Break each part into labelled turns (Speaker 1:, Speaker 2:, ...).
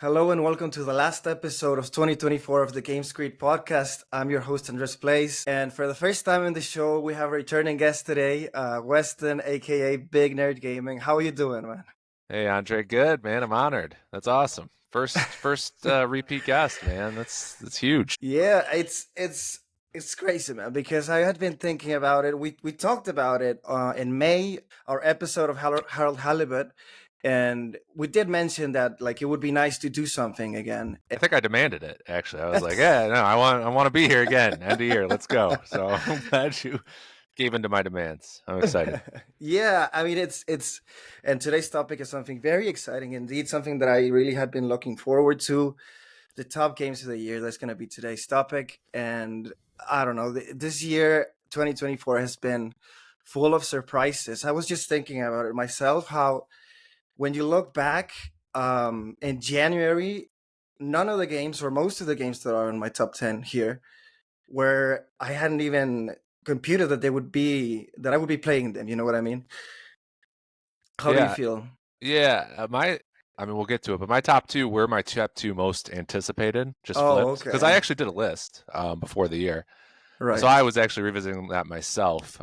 Speaker 1: Hello and welcome to the last episode of 2024 of the GamesCreed podcast. I'm your host, Andresplays, and for the first time in the show, we have a returning guest today, Westen, aka BigNerdGaming. How are you doing, man?
Speaker 2: Hey, Andre, good, man. I'm honored. That's awesome. First repeat guest, man. That's huge.
Speaker 1: Yeah, it's crazy, man, because I had been thinking about it. We talked about it in May, our episode of Harold Halibut, and we did mention that like it would be nice to do something again.
Speaker 2: I think I demanded it, actually. I was like, yeah, no, I want to be here again. End of year, let's go. So I'm glad you gave in to my demands. I'm excited.
Speaker 1: Yeah, I mean and today's topic is something very exciting indeed, something that I really had been looking forward to. The top games of the year, that's going to be today's topic. And I don't know, this year 2024 has been full of surprises. I was just thinking about it myself, how when you look back in January, none of the games or most of the games that are in my top 10 here where I hadn't even computed that I would be playing them. You know what I mean? How do you
Speaker 2: Yeah,
Speaker 1: feel?
Speaker 2: yeah. I mean, we'll get to it, but my top two were my top two most anticipated, just
Speaker 1: Oh,
Speaker 2: flipped, because I
Speaker 1: okay.
Speaker 2: actually did a list before the year. So
Speaker 1: Right.
Speaker 2: I was actually revisiting that myself.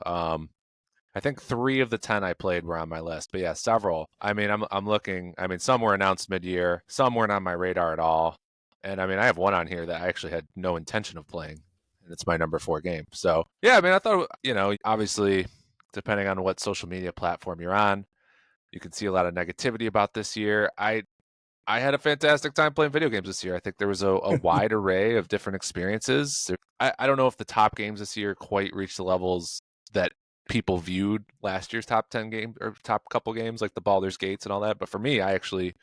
Speaker 2: I think 3 of the 10 I played were on my list, but yeah, several. I mean, I'm looking. I mean, some were announced mid-year, some weren't on my radar at all, and I mean, I have one on here that I actually had no intention of playing, and it's my number 4 game. So yeah, I mean, I thought obviously, depending on what social media platform you're on, you can see a lot of negativity about this year. I had a fantastic time playing video games this year. I think there was a wide array of different experiences. I don't know if the top games this year quite reached the levels that people viewed last year's top 10 games or top couple games like the Baldur's Gates and all that. But for me, I actually,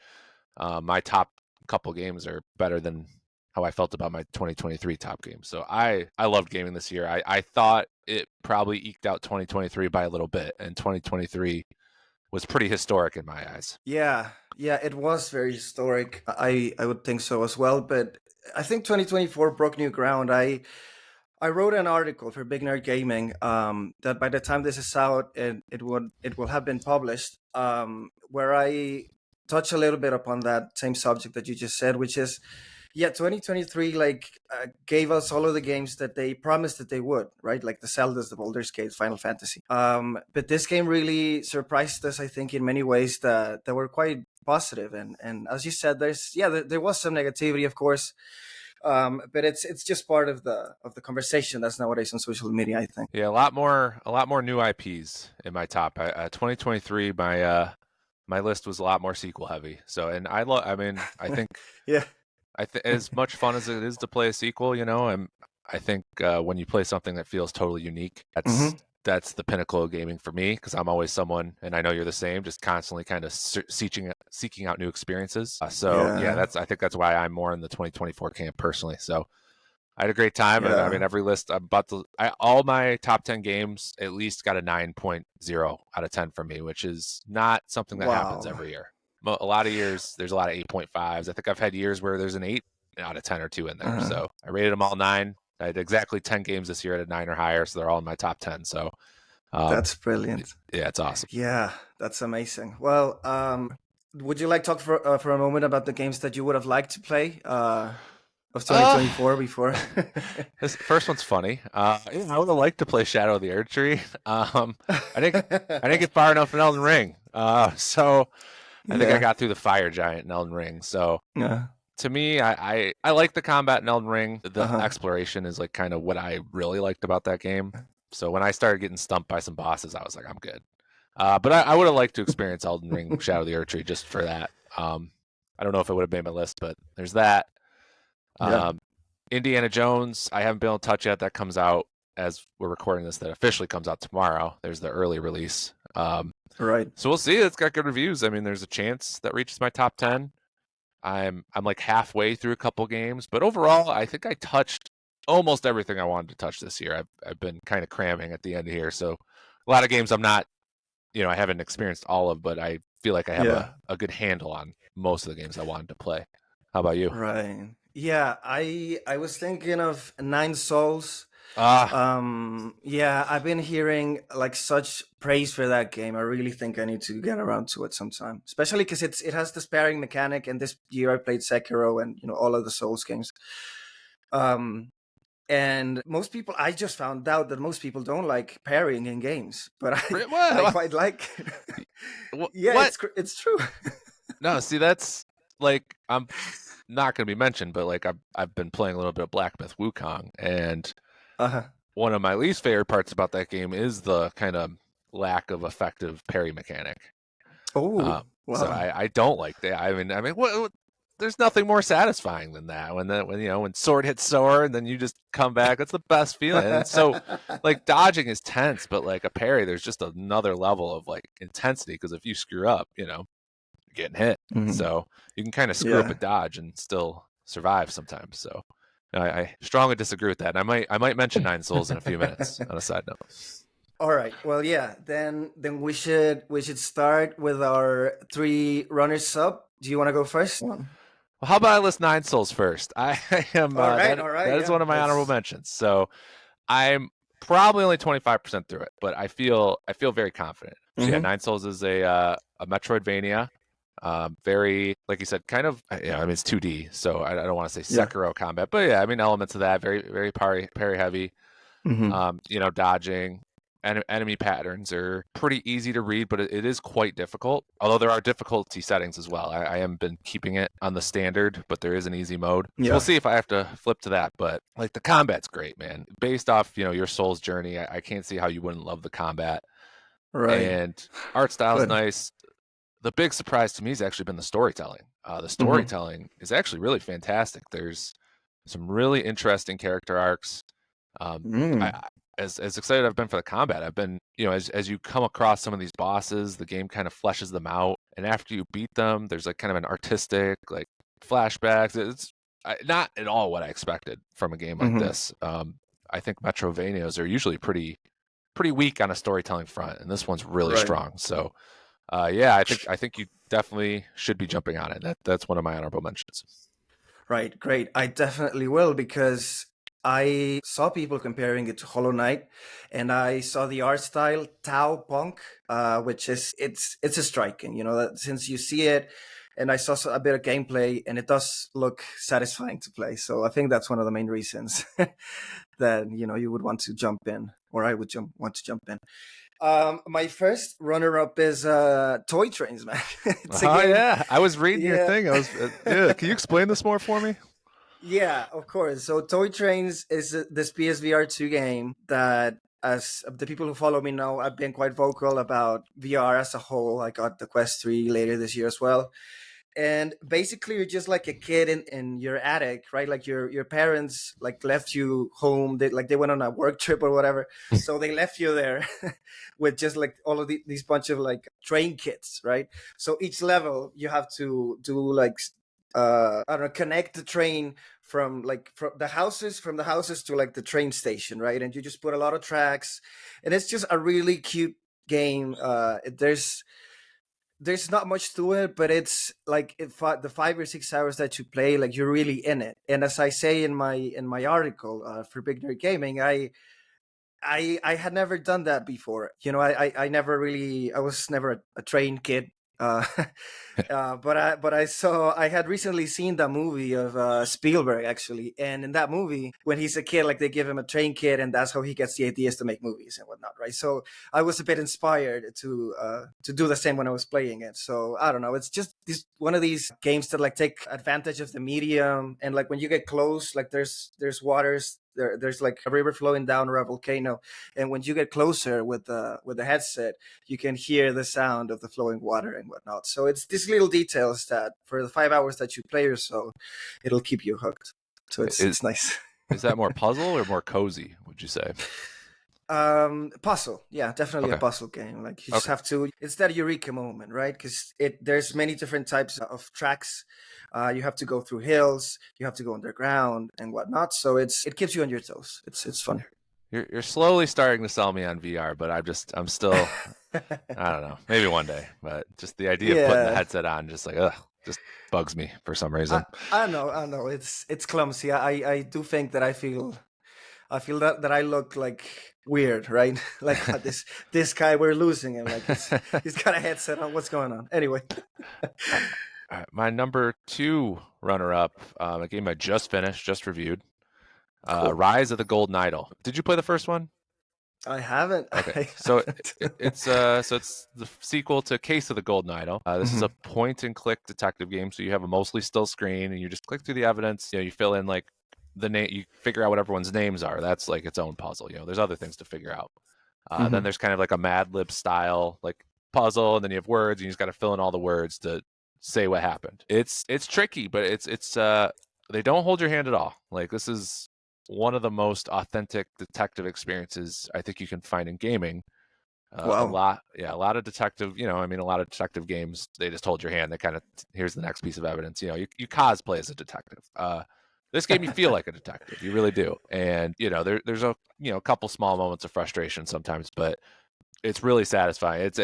Speaker 2: my top couple games are better than how I felt about my 2023 top games. So I loved gaming this year. I thought it probably eked out 2023 by a little bit, and 2023 was pretty historic in my eyes.
Speaker 1: Yeah, yeah, it was very historic. I would think so as well. But I think 2024 broke new ground. I wrote an article for Big Nerd Gaming that by the time this is out, it will have been published. Where I touch a little bit upon that same subject that you just said, which is, yeah, 2023 like gave us all of the games that they promised that they would, right? Like the Zeldas, the Baldur's Gate, Final Fantasy. But this game really surprised us, I think, in many ways that were quite positive. And as you said, there was some negativity, of course, but it's just part of the conversation that's nowadays on social media, I think.
Speaker 2: Yeah, a lot more new IPs in my top. 2023, my list was a lot more sequel heavy. So, and I mean,
Speaker 1: Yeah.
Speaker 2: I think as much fun as it is to play a sequel, I think when you play something that feels totally unique,
Speaker 1: Hmm.
Speaker 2: that's the pinnacle of gaming for me. Because I'm always someone, and I know you're the same, just constantly kind of seeking out new experiences. So yeah,
Speaker 1: Yeah.
Speaker 2: I think that's why I'm more in the 2024 camp personally. So I had a great time, and I mean,
Speaker 1: Yeah.
Speaker 2: every list I'm about to, all my top 10 games at least got a 9.0 out of 10 from me, which is not something that happens
Speaker 1: Wow.
Speaker 2: every year. A lot of years, there's a lot of 8.5s. I think I've had years where there's an 8 out of 10 or 2 in there.
Speaker 1: Uh-huh.
Speaker 2: So I rated them all 9. I had exactly 10 games this year at a 9 or higher, so they're all in my top 10. So um,
Speaker 1: That's brilliant.
Speaker 2: yeah, it's awesome.
Speaker 1: Yeah, that's amazing. Well, would you like to talk for a moment about the games that you would have liked to play of
Speaker 2: Uh,
Speaker 1: 2024 before?
Speaker 2: this first one's funny. Yeah, I would have liked to play Shadow of the Erd Tree. I think I didn't get far enough in Elden Ring. So I think I
Speaker 1: Yeah.
Speaker 2: got through the Fire Giant in Elden Ring. So
Speaker 1: Yeah.
Speaker 2: to me, I like the combat in Elden Ring. The
Speaker 1: Uh-huh.
Speaker 2: exploration is like kind of what I really liked about that game. So when I started getting stumped by some bosses, I was like, I'm good. But I would have liked to experience Elden Ring Shadow of the Erd Tree just for that. I don't know if it would have made my list, but there's that.
Speaker 1: Yeah.
Speaker 2: Um, Indiana Jones, I haven't been able to touch yet. That comes out as we're recording this. That officially comes out tomorrow. There's the early release.
Speaker 1: Right.
Speaker 2: So we'll see. It's got good reviews. I mean, there's a chance that reaches my top 10. I'm like halfway through a couple games, but overall, I think I touched almost everything I wanted to touch this year. I've been kind of cramming at the end of here, so a lot of games I'm not, I haven't experienced all of, but I feel like I have
Speaker 1: Yeah.
Speaker 2: a good handle on most of the games I wanted to play. How about you?
Speaker 1: Right. Yeah, I was thinking of Nine Souls. Yeah, I've been hearing like such praise for that game. I really think I need to get around to it sometime, especially because it has the sparing mechanic. And this year I played Sekiro and all of the Souls games. Um, and most people, I just found out that most people don't like parrying in games, but I
Speaker 2: What?
Speaker 1: quite like. Yeah,
Speaker 2: What?
Speaker 1: it's true.
Speaker 2: No, see, that's like I'm not going to be mentioned, but like I've been playing a little bit of Black Myth Wukong, and
Speaker 1: Uh-huh.
Speaker 2: one of my least favorite parts about that game is the kind of lack of effective parry mechanic.
Speaker 1: Oh,
Speaker 2: So
Speaker 1: wow.
Speaker 2: I don't like that. I mean, what? There's nothing more satisfying than that when sword hits sword and then you just come back. That's the best feeling. And it's so like dodging is tense, but like a parry, there's just another level of like intensity because if you screw up, you're getting hit.
Speaker 1: Mhm.
Speaker 2: So you can kind of screw up a
Speaker 1: Yeah.
Speaker 2: dodge and still survive sometimes. So I strongly disagree with that. And I might mention Nine Souls in a few minutes on a side note.
Speaker 1: All right. Well, yeah. Then we should start with our three runners up. Do you want to go first? One.
Speaker 2: Well, how about I list Nine Souls first? I am
Speaker 1: All right.
Speaker 2: that
Speaker 1: All right.
Speaker 2: that is
Speaker 1: Yeah.
Speaker 2: one of my honorable
Speaker 1: Let's.
Speaker 2: mentions. So I'm probably only 25% through it, but I feel very confident. So yeah,
Speaker 1: Mm-hmm.
Speaker 2: Nine Souls is a Metroidvania. Very, like you said, kind of. I mean, it's 2D, so I don't want to say
Speaker 1: Yeah.
Speaker 2: Sekiro combat, but yeah, I mean elements of that. Very, very parry heavy.
Speaker 1: Mm-hmm.
Speaker 2: Dodging. Enemy patterns are pretty easy to read, but it is quite difficult. Although there are difficulty settings as well. I am been keeping it on the standard, but there is an easy mode. So we'll
Speaker 1: Yeah.
Speaker 2: see if I have to flip to that. But like the combat's great, man. Based off your soul's journey, I can't see how you wouldn't love the combat.
Speaker 1: Right.
Speaker 2: And art style is
Speaker 1: Good.
Speaker 2: nice. The big surprise to me has actually been the storytelling. The
Speaker 1: Mm-hmm.
Speaker 2: storytelling is actually really fantastic. There's some really interesting character arcs. Um, I,
Speaker 1: Mm.
Speaker 2: I- as excited I've been for the combat, I've been, as you come across some of these bosses, the game kind of fleshes them out, and after you beat them, there's like kind of an artistic like flashbacks. It's not at all what I expected from a game like
Speaker 1: Mm-hmm.
Speaker 2: this. I think Metrovanias are usually pretty weak on a storytelling front, and this one's really
Speaker 1: Right.
Speaker 2: strong. So, yeah, I think you definitely should be jumping on it. That's one of my honorable mentions.
Speaker 1: Right, great. I definitely will because I saw people comparing it to Hollow Knight, and I saw the art style Tau Punk, which is it's a striking. That since you see it, and I saw a bit of gameplay, and it does look satisfying to play. So I think that's one of the main reasons that you would want to jump in, or I would want to jump in. My first runner-up is Toy Trains, man. It's a
Speaker 2: Oh
Speaker 1: game.
Speaker 2: yeah, I was reading your
Speaker 1: Yeah.
Speaker 2: thing. I was yeah. Can you explain this more for me?
Speaker 1: Yeah, of course. So Toy Trains is this PSVR 2 game that, as the people who follow me know, I've been quite vocal about VR as a whole. I got the Quest 3 later this year as well. And basically you're just like a kid in your attic, right? Like your parents like left you home. They went on a work trip or whatever. So they left you there with just like all of these bunch of like train kits, right? So each level you have to do like I don't know, connect the train from the houses to like the train station, right? And you just put a lot of tracks, and it's just a really cute game. There's not much to it, but it's like the 5 or 6 hours that you play, like you're really in it. And as I say in my article for Big Nerd Gaming, I had never done that before. I never really, I was never a trained kid. Uh, but I had recently seen the movie of Spielberg actually, and in that movie, when he's a kid, like they give him a train kit, and that's how he gets the ideas to make movies and whatnot, right? So I was a bit inspired to do the same when I was playing it. So I don't know, it's just one of these games that like take advantage of the medium, and like when you get close, like there's waters. There's like a river flowing down or a volcano, and when you get closer with the headset, you can hear the sound of the flowing water and whatnot. So it's these little details that for the 5 hours that you play or so, it'll keep you hooked. So it's
Speaker 2: Is
Speaker 1: it's nice.
Speaker 2: is that more puzzle or more cozy? Would you say?
Speaker 1: Puzzle, yeah, definitely a
Speaker 2: Okay.
Speaker 1: puzzle game. Like you just
Speaker 2: Okay.
Speaker 1: have to. It's that eureka moment, right? Because there's many different types of tracks. You have to go through hills. You have to go underground and whatnot. So it keeps you on your toes. It's fun.
Speaker 2: You're slowly starting to sell me on VR, but I'm still I don't know. Maybe one day, but just the idea of putting the
Speaker 1: Yeah.
Speaker 2: headset on just like ugh, just bugs me for some
Speaker 1: I
Speaker 2: reason.
Speaker 1: I know, I know. It's clumsy. I do think that I feel I feel that I look like weird, right? Like this guy, we're losing him. Like he's got a headset on. What's going on? Anyway.
Speaker 2: My number 2 runner-up, a game I just finished, just reviewed,
Speaker 1: Cool.
Speaker 2: Rise of the Golden Idol. Did you play the first one?
Speaker 1: I haven't.
Speaker 2: Okay,
Speaker 1: I
Speaker 2: so
Speaker 1: haven't.
Speaker 2: it's the sequel to Case of the Golden Idol. This is a point-and-click detective game, so you have a mostly still screen, and you just click through the evidence. You know, you fill in like the name, you figure out what everyone's names are. That's like its own puzzle. You know, there's other things to figure out. Then there's kind of like a Mad Lib style like puzzle, and then you have words, and you just got to fill in all the words to say what happened. It's tricky, but it's they don't hold your hand at all. Like this is one of the most authentic detective experiences I think you can find in gaming. A
Speaker 1: Wow.
Speaker 2: lot of detective, you know, I mean, a lot of detective games, they just hold your hand. They kind of, here's the next piece of evidence. You know, you cosplay as a detective. This game, you feel like a detective. You really do. And, you know, there's a, you know, couple small moments of frustration sometimes, but it's really satisfying. It's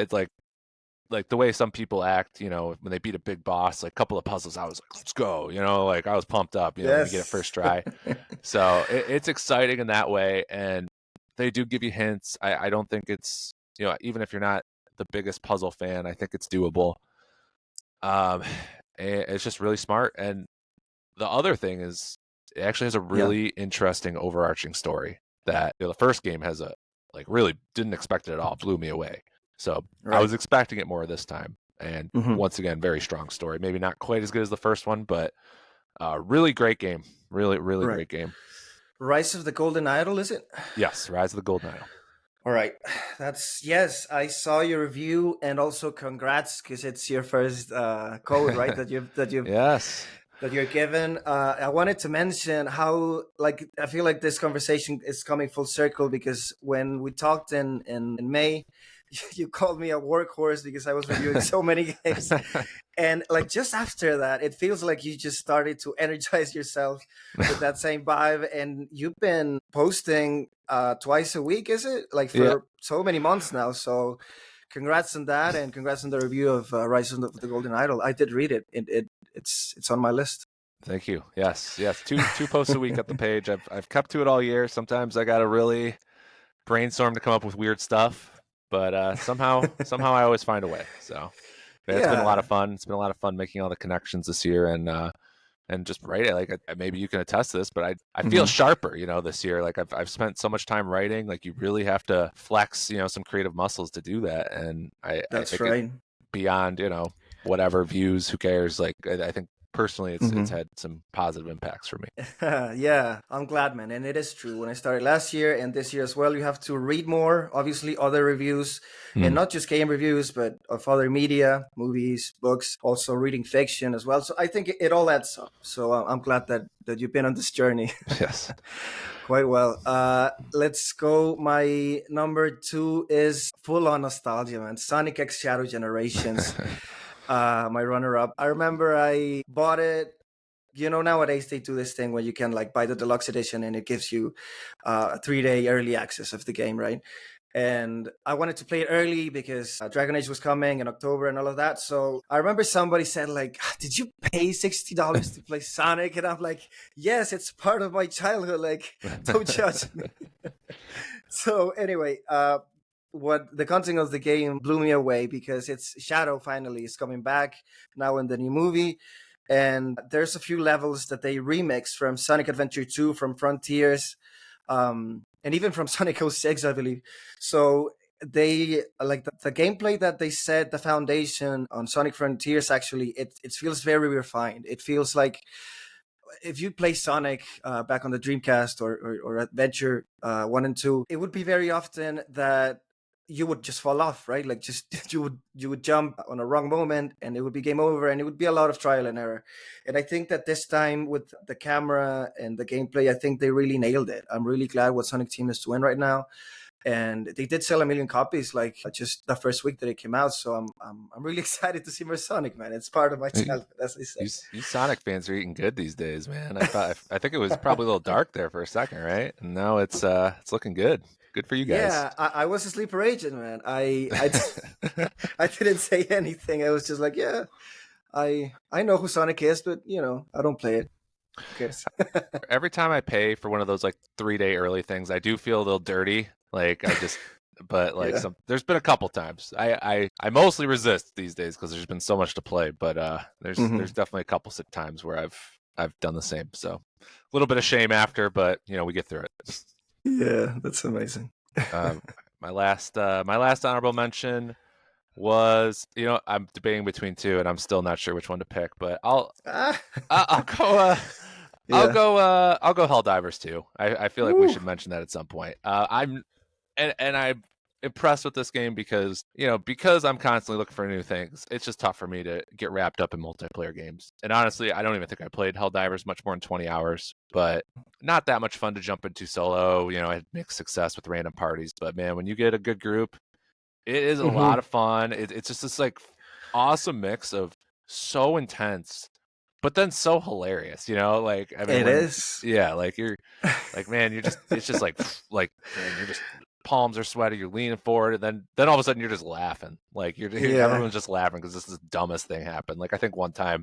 Speaker 2: like the way some people act, you know, when they beat a big boss, like a couple of puzzles, I was like, let's go, you know, like I was pumped up, you know, when you get it first
Speaker 1: Yes.
Speaker 2: try. So it's exciting in that way. And they do give you hints. I don't think it's, you know, even if you're not the biggest puzzle fan, I think it's doable. It's just really smart. And the other thing is it actually has a
Speaker 1: Yeah.
Speaker 2: really interesting overarching story that, you know, the first game has a, like, really didn't expect it at all, blew me away. So I
Speaker 1: Right.
Speaker 2: was expecting it more this time. And once again, very strong story. Maybe not quite as good as the first one, but really great game. Really, really
Speaker 1: Right.
Speaker 2: great game.
Speaker 1: Rise of the Golden Idol, is it?
Speaker 2: Yes, Rise of the Golden Idol.
Speaker 1: All right. That's yes. I saw your review, and also congrats because it's your first code, right?
Speaker 2: Yes.
Speaker 1: That you're given. I wanted to mention how, like, I feel like this conversation is coming full circle because when we talked in May, you called me a workhorse because I was reviewing so many games. And like just after that, it feels like you just started to energize yourself with that same vibe. And you've been posting twice a week, is it? Like
Speaker 2: Yeah.
Speaker 1: for so many months now. So congrats on that, and congrats on the review of Rise of the Golden Idol. I did read it. It's on my list.
Speaker 2: Thank you. Yes, yes. Two posts a week at the page. I've kept to it all year. Sometimes I gotta really brainstorm to come up with weird stuff, but somehow I always find a way. So yeah, it's been a lot
Speaker 1: Yeah.
Speaker 2: of fun. It's been a lot of fun making all the connections this year, and just write it. Like maybe you can attest to this, but I feel sharper, you know, this year. Like I've spent so much time writing. Like you really have to flex, you know, some creative muscles to do that. And I
Speaker 1: That's
Speaker 2: think it
Speaker 1: right.
Speaker 2: beyond, you know, whatever views, who cares? Like I think personally, it's
Speaker 1: Mhm.
Speaker 2: had some positive impacts for me.
Speaker 1: Yeah, I'm glad, man. And it is true. When I started last year and this year as well, you have to read more, obviously, other reviews, and
Speaker 2: Mm.
Speaker 1: not just game reviews, but of other media, movies, books, also reading fiction as well. So I think it all adds up. So I'm glad that you've been on this journey
Speaker 2: Yes.
Speaker 1: quite well. Let's go. My number 2 is full on nostalgia, man. Sonic X Shadow Generations. My runner up. I remember I bought it. You know, nowadays they do this thing where you can like buy the deluxe edition and it gives you a 3-day early access of the game, right? And I wanted to play it early because Dragon Age was coming in October and all of that. So I remember somebody said like, "Did you pay $60 to play Sonic?" And I'm like, "Yes, it's part of my childhood. Like, don't judge me." So anyway, what the content of the game blew me away because it's Shadow finally is coming back now in the new movie, and there's a few levels that they remix from Sonic Adventure 2, from Frontiers, and even from Sonic 06, I believe. So they like the gameplay that they set the foundation on Sonic Frontiers. Actually, it feels very refined. It feels like if you play Sonic back on the Dreamcast or Adventure 1 and 2, it would be very often that you would just fall off, right? Like just you would jump on a wrong moment and it would be game over, and it would be a lot of trial and error. And I think that this time with the camera and the gameplay, I think they really nailed it. I'm really glad what Sonic Team is doing right now, and they did sell 1 million copies like just the first week that it came out. So I'm really excited to see more Sonic, man. It's part of my childhood, as they say.
Speaker 2: You Sonic fans are eating good these days, man. I think it was probably a little dark there for a second, right? And now it's looking good. Good for you guys.
Speaker 1: Yeah, I was a sleeper agent, man. I didn't say anything. I was just like, yeah, I know who Sonic is, but I don't play it. Guess.
Speaker 2: Every time I pay for one of those like 3-day early things, I do feel a little dirty. Like but like
Speaker 1: Yeah.
Speaker 2: there's been a couple times. I mostly resist these days because there's been so much to play. But there's definitely a couple times where I've done the same. So a little bit of shame after, but we get through it.
Speaker 1: Yeah, that's amazing.
Speaker 2: Uh, my last honorable mention was I'm debating between two, and I'm still not sure which one to pick. But
Speaker 1: Ah.
Speaker 2: I'll go. I'll
Speaker 1: Yeah.
Speaker 2: go. I'll go Helldivers too. I feel like we
Speaker 1: Woo.
Speaker 2: should mention that at some point. I'm impressed with this game because I'm constantly looking for new things. It's just tough for me to get wrapped up in multiplayer games. And honestly, I don't even think I played Helldivers much more than 20 hours, but not that much fun to jump into solo. I had mixed success with random parties, but man, when you get a good group, it is a lot
Speaker 1: Mhm.
Speaker 2: of fun. It's just this like awesome mix of so intense, but then so hilarious. Like I mean,
Speaker 1: It
Speaker 2: when
Speaker 1: is.
Speaker 2: yeah, like you're like man, it's just like man, you're just palms are sweaty, you're leaning forward, and then all of a sudden you're just laughing. Like
Speaker 1: Yeah.
Speaker 2: everyone's just laughing because this is the dumbest thing happened. Like I think one time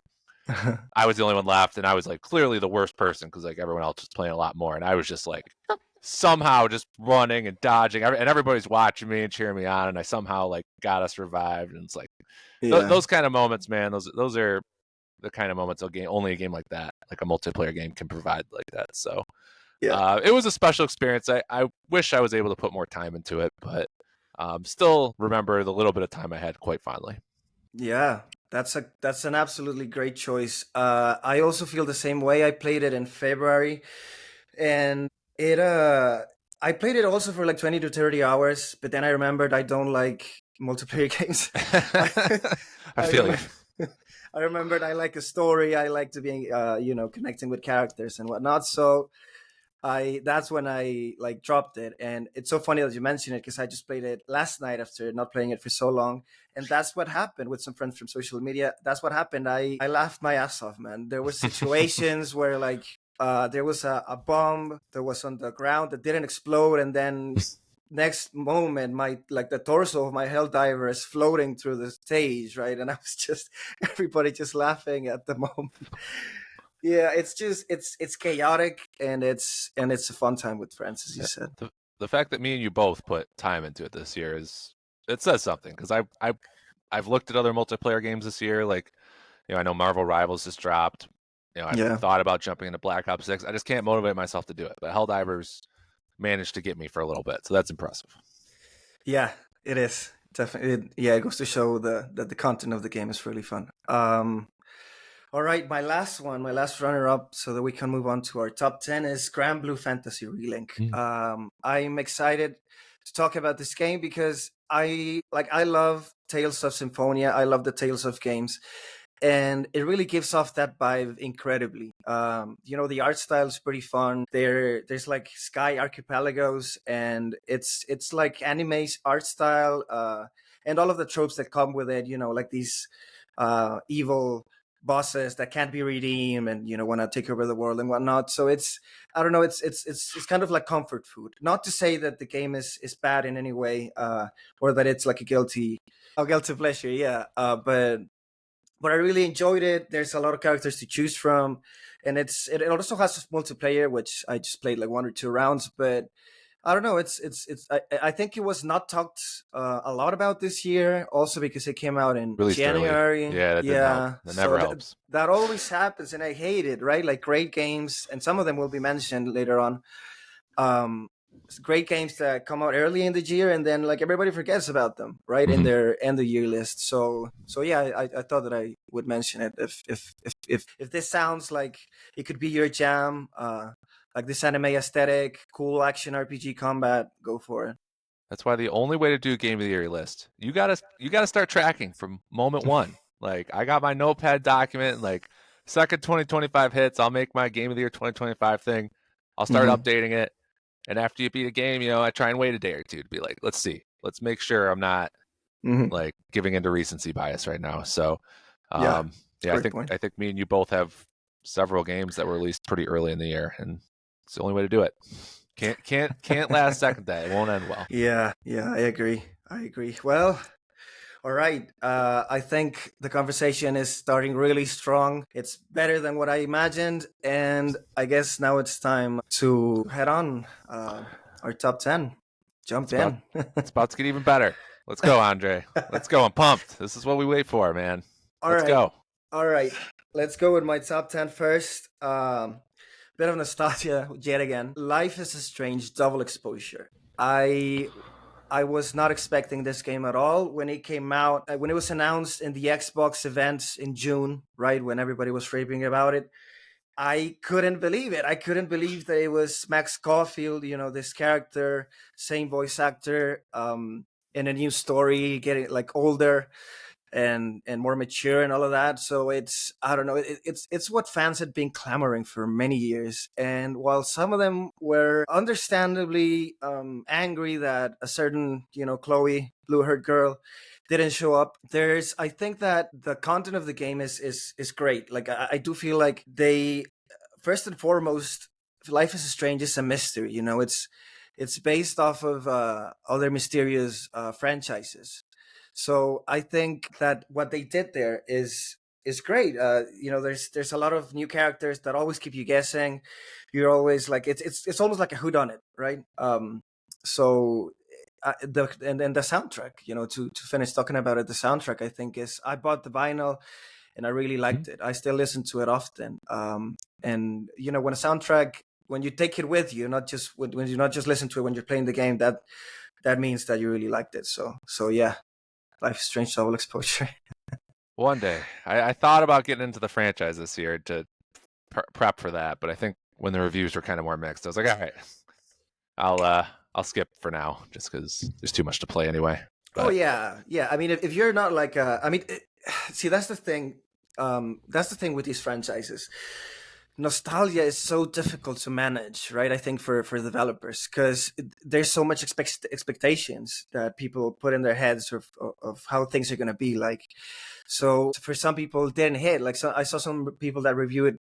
Speaker 2: I was the only one left, and I was like clearly the worst person because like everyone else was playing a lot more, and I was just like somehow just running and dodging, and everybody's watching me and cheering me on, and I somehow like got us revived, and it's like
Speaker 1: Yeah.
Speaker 2: those kind of moments, man. Those are the kind of moments only a game like that, like a multiplayer game, can provide like that. So
Speaker 1: Yeah.
Speaker 2: it was a special experience. I wish I was able to put more time into it, but still remember the little bit of time I had quite fondly.
Speaker 1: Yeah. That's an absolutely great choice. I also feel the same way. I played it in February, and it I played it also for like 20 to 30 hours, but then I remembered I don't like multiplayer games. I
Speaker 2: I
Speaker 1: I
Speaker 2: feel you.
Speaker 1: remember I remembered I like a story. I like to be connecting with characters and whatnot. So I that's when I like dropped it, and it's so funny that you mention it because I just played it last night after not playing it for so long, and that's what happened with some friends from social media. That's what happened. I laughed my ass off, man. There were situations where like there was a bomb that was on the ground that didn't explode, and then next moment my like the torso of my hell diver is floating through the stage, right? And I was just everybody just laughing at the moment. Yeah, it's just it's chaotic, and it's a fun time with friends, as you
Speaker 2: Yeah,
Speaker 1: said.
Speaker 2: the fact that me and you both put time into it this year it says something because I've looked at other multiplayer games this year. Like I know Marvel Rivals just dropped. I've
Speaker 1: Yeah,
Speaker 2: thought about jumping into Black Ops 6. I just can't motivate myself to do it. But Helldivers managed to get me for a little bit, so that's impressive.
Speaker 1: yeah, it is definitely. Yeah, it goes to show that the content of the game is really fun. All right, my last one, my last runner up, so that we can move on to our top 10 is Grand Blue Fantasy Relink.
Speaker 2: Mm.
Speaker 1: I'm excited to talk about this game because I love Tales of Symphonia. I love the Tales of games, and it really gives off that vibe incredibly. The art style is pretty fun. There's like sky archipelagos, and it's like anime's art style, and all of the tropes that come with it. Like these evil bosses that can't be redeemed, and want to take over the world and whatnot. So it's I don't know. It's kind of like comfort food. Not to say that the game is bad in any way, or that it's like a guilty pleasure. Yeah, but I really enjoyed it. There's a lot of characters to choose from, and it also has multiplayer, which I just played like one or two rounds. But I don't know. It's. I think it was not talked a lot about this year, also because it came out in
Speaker 2: Released early.
Speaker 1: January.
Speaker 2: Yeah, that didn't help.
Speaker 1: Yeah,
Speaker 2: That
Speaker 1: so
Speaker 2: never helps.
Speaker 1: that always happens, and I hate it. Right, like great games, and some of them will be mentioned later on. Um, Great games that come out early in the year, and then like everybody forgets about them, right, in
Speaker 2: Mhm.
Speaker 1: their end of year list. So yeah, I thought that I would mention it. If this sounds like it could be your jam, like this anime aesthetic, cool action RPG combat, go for it.
Speaker 2: That's why the only way to do a game of the year list, you gotta start tracking from moment one. Like I got my notepad document, and like second 2025 hits, I'll make my game of the year 2025 thing. I'll start
Speaker 1: Hmm.
Speaker 2: updating it, and after you beat a game, I try and wait a day or two to be like, let's see, let's make sure I'm not
Speaker 1: Hmm.
Speaker 2: like giving into recency bias right now. So,
Speaker 1: Yeah,
Speaker 2: yeah, I
Speaker 1: great
Speaker 2: think
Speaker 1: point.
Speaker 2: I think me and you both have several games that were released pretty early in the year, and it's the only way to do it. Can't last second that. It won't end well.
Speaker 1: Yeah, I agree. Well, All right. I think the conversation is starting really strong. It's better than what I imagined. And I guess now it's time to head on our top 10.
Speaker 2: It's
Speaker 1: Jump
Speaker 2: about
Speaker 1: in.
Speaker 2: it's about to get even better. Let's go, Andre. Let's go. I'm pumped. This is what we wait for, man.
Speaker 1: All
Speaker 2: Let's
Speaker 1: right.
Speaker 2: go.
Speaker 1: All right. Let's go with my top 10 first. Bit of nostalgia yet again. Life is a Strange double exposure. I I was not expecting this game at all when it came out. When it was announced in the Xbox events in June, right when everybody was raving about it, I couldn't believe it. I couldn't believe that it was Max Caulfield, this character, same voice actor, in a new story, getting like older and more mature and all of that. So it's, I don't know, it's what fans had been clamoring for many years. And while some of them were understandably angry that a certain Chloe, blue haired girl, didn't show up, there's, I think that the content of the game is great. Like I do feel like they, first and foremost, Life is Strange is a mystery. It's based off of other mysterious franchises. So I think that what they did there is great. There's a lot of new characters that always keep you guessing. You're always like, it's almost like a whodunit, right? So and the soundtrack, to finish talking about it, the soundtrack, I think, is, I bought the vinyl and I really
Speaker 2: Mhm.
Speaker 1: liked it. I still listen to it often. And when a soundtrack, when you take it with you, not just when you not just listen to it when you're playing the game, that means that you really liked it. So yeah, Life is Strange double exposure.
Speaker 2: One day, I thought about getting into the franchise this year to prep for that, but I think when the reviews were kind of more mixed, I was like, all right, I'll skip for now, just because there's too much to play anyway.
Speaker 1: Oh
Speaker 2: But
Speaker 1: yeah. I mean, if you're not like, see, that's the thing. That's the thing with these franchises. Nostalgia is so difficult to manage, right? I think for developers, because there's so much expectations that people put in their heads of how things are going to be like. So for some people, it didn't hit. Like, so I saw some people that reviewed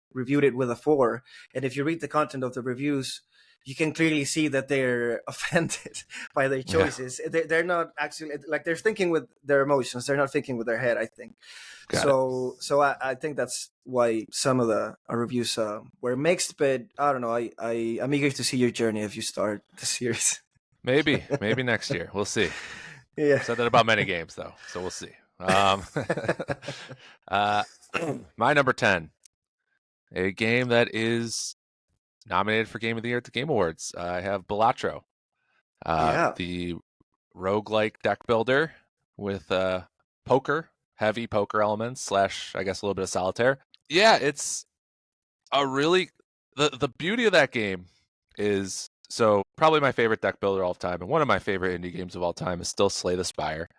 Speaker 1: it with a 4, and if you read the content of the reviews, you can clearly see that they're offended by their
Speaker 2: yeah,
Speaker 1: choices. They're not actually, like, they're thinking with their emotions. They're not thinking with their head, I think.
Speaker 2: got it.
Speaker 1: So I think that's why some of the reviews were mixed. But I don't know. I'm eager to see your journey if you start the series.
Speaker 2: Maybe next year. We'll see.
Speaker 1: Yeah.
Speaker 2: I've said that about many games though, so we'll see. Um, uh, my number 10, a game that is nominated for Game of the Year at the Game Awards. I have Balatro,
Speaker 1: Yeah.
Speaker 2: the roguelike deck builder with heavy poker elements slash, I guess, a little bit of solitaire. Yeah, it's a really the beauty of that game is, so probably my favorite deck builder of all time, and one of my favorite indie games of all time is still Slay the Spire.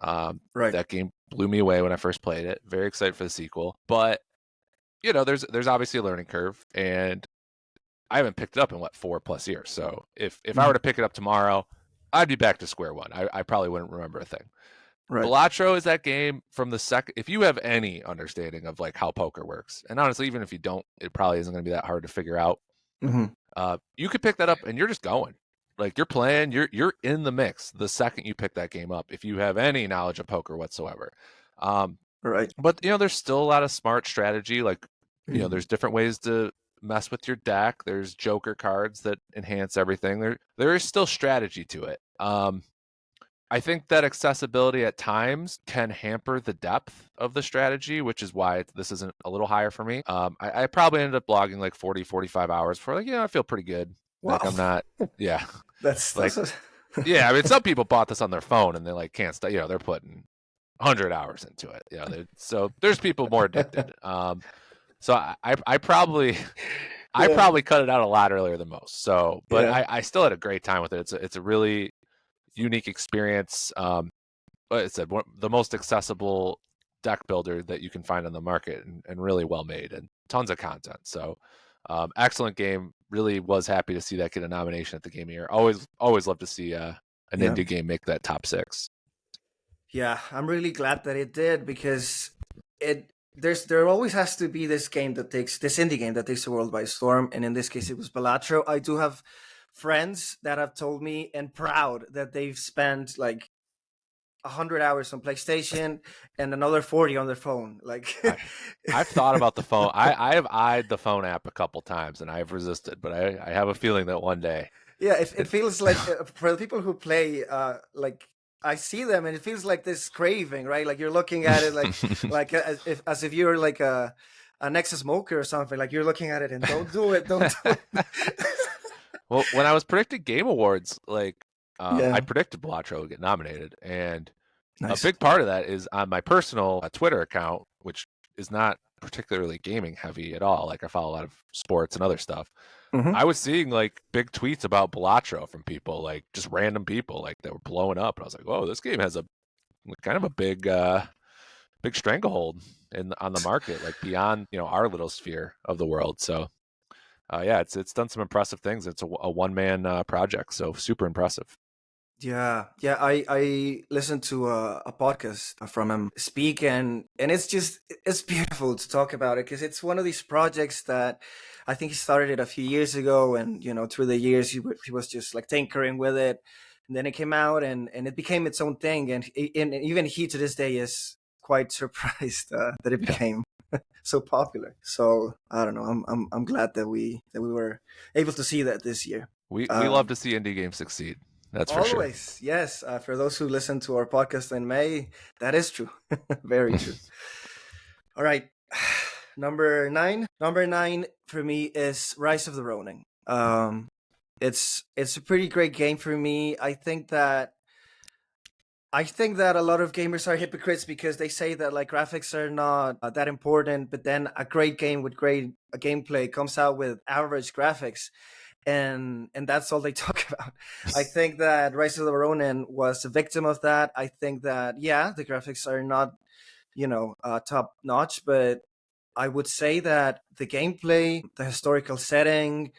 Speaker 1: Right.
Speaker 2: That game blew me away when I first played it. Very excited for the sequel, but there's obviously a learning curve, and I haven't picked it up in 4+ years. So if I were
Speaker 1: Mhm.
Speaker 2: to pick it up tomorrow, I'd be back to square one. I probably wouldn't remember a thing.
Speaker 1: Right.
Speaker 2: Balatro is that game from the second. If you have any understanding of like how poker works, and honestly, even if you don't, it probably isn't going to be that hard to figure out.
Speaker 1: Hmm.
Speaker 2: You could pick that up and you're just going. Like, you're playing, you're in the mix the second you pick that game up. If you have any knowledge of poker whatsoever, um,
Speaker 1: Right.
Speaker 2: but there's still a lot of smart strategy. Like,
Speaker 1: Mhm.
Speaker 2: there's different ways to mess with your deck. There's joker cards that enhance everything. There is still strategy to it. I think that accessibility at times can hamper the depth of the strategy, which is why this isn't a little higher for me. I probably ended up logging like 40, 45 hours before, like, I feel pretty good. Like,
Speaker 1: Wow.
Speaker 2: I'm not, yeah.
Speaker 1: That's
Speaker 2: Like, yeah, I mean, some people bought this on their phone and they like can't stop, they're putting 100 hours into it. So there's people more addicted. So I probably, I
Speaker 1: Yeah.
Speaker 2: probably cut it out a lot earlier than most. So, but
Speaker 1: Yeah.
Speaker 2: I still had a great time with it. It's a really unique experience. Like I said, the most accessible deck builder that you can find on the market, and really well made and tons of content. So, excellent game. Really was happy to see that get a nomination at the Game of the Year. Always love to see an
Speaker 1: Yeah.
Speaker 2: indie game make that top 6.
Speaker 1: Yeah. I'm really glad that it did, because there always has to be this indie game that takes the world by storm, and in this case it was Balatro. I do have friends that have told me, and proud, that they've spent like 100 hours on PlayStation and another 40 on their phone. Like,
Speaker 2: I've thought about the phone. I have eyed the phone app a couple times and I've resisted, but I have a feeling that one day
Speaker 1: yeah, it
Speaker 2: it.
Speaker 1: feels like for the people who play, like I see them and it feels like this craving, right? Like you're looking at it like as if you're like an ex-smoker or something. Like you're looking at it and don't do it, don't do it.
Speaker 2: Well, when I was predicting Game Awards, I
Speaker 1: Yeah,
Speaker 2: predicted Blatro would get nominated, and a
Speaker 1: nice.
Speaker 2: big part of that is on my personal Twitter account, which is not particularly gaming heavy at all. Like I follow a lot of sports and other stuff.
Speaker 1: Hmm.
Speaker 2: I was seeing like big tweets about Blatro from people, like just random people, like that were blowing up. And I was like, "Whoa, this game has a kind of a big stranglehold on the market, like beyond our little sphere of the world." So yeah, it's done some impressive things. It's a one man project, so super impressive.
Speaker 1: Yeah, yeah. I listened to a podcast from him speak, and it's beautiful to talk about it because it's one of these projects that I think he started it a few years ago, and through the years he was just like tinkering with it, and then it came out and it became its own thing, and even he to this day is quite surprised that it
Speaker 2: Yeah,
Speaker 1: became so popular. So I don't know. I'm glad that we were able to see that this year.
Speaker 2: we love
Speaker 1: Um,
Speaker 2: to see indie games succeed. That's for sure.
Speaker 1: Always, yes. For those who listen to our podcast in May, that is true. Very true. All right. Number nine. Number nine for me is Rise of the Ronin. It's a pretty great game for me. I think that a lot of gamers are hypocrites because they say that like graphics are not that important, but then a great game with great gameplay comes out with average graphics, and that's all they talk about. I think that Rise of the Ronin was a victim of that. I think that yeah, the graphics are not top notch, but I would say that the gameplay, the historical setting,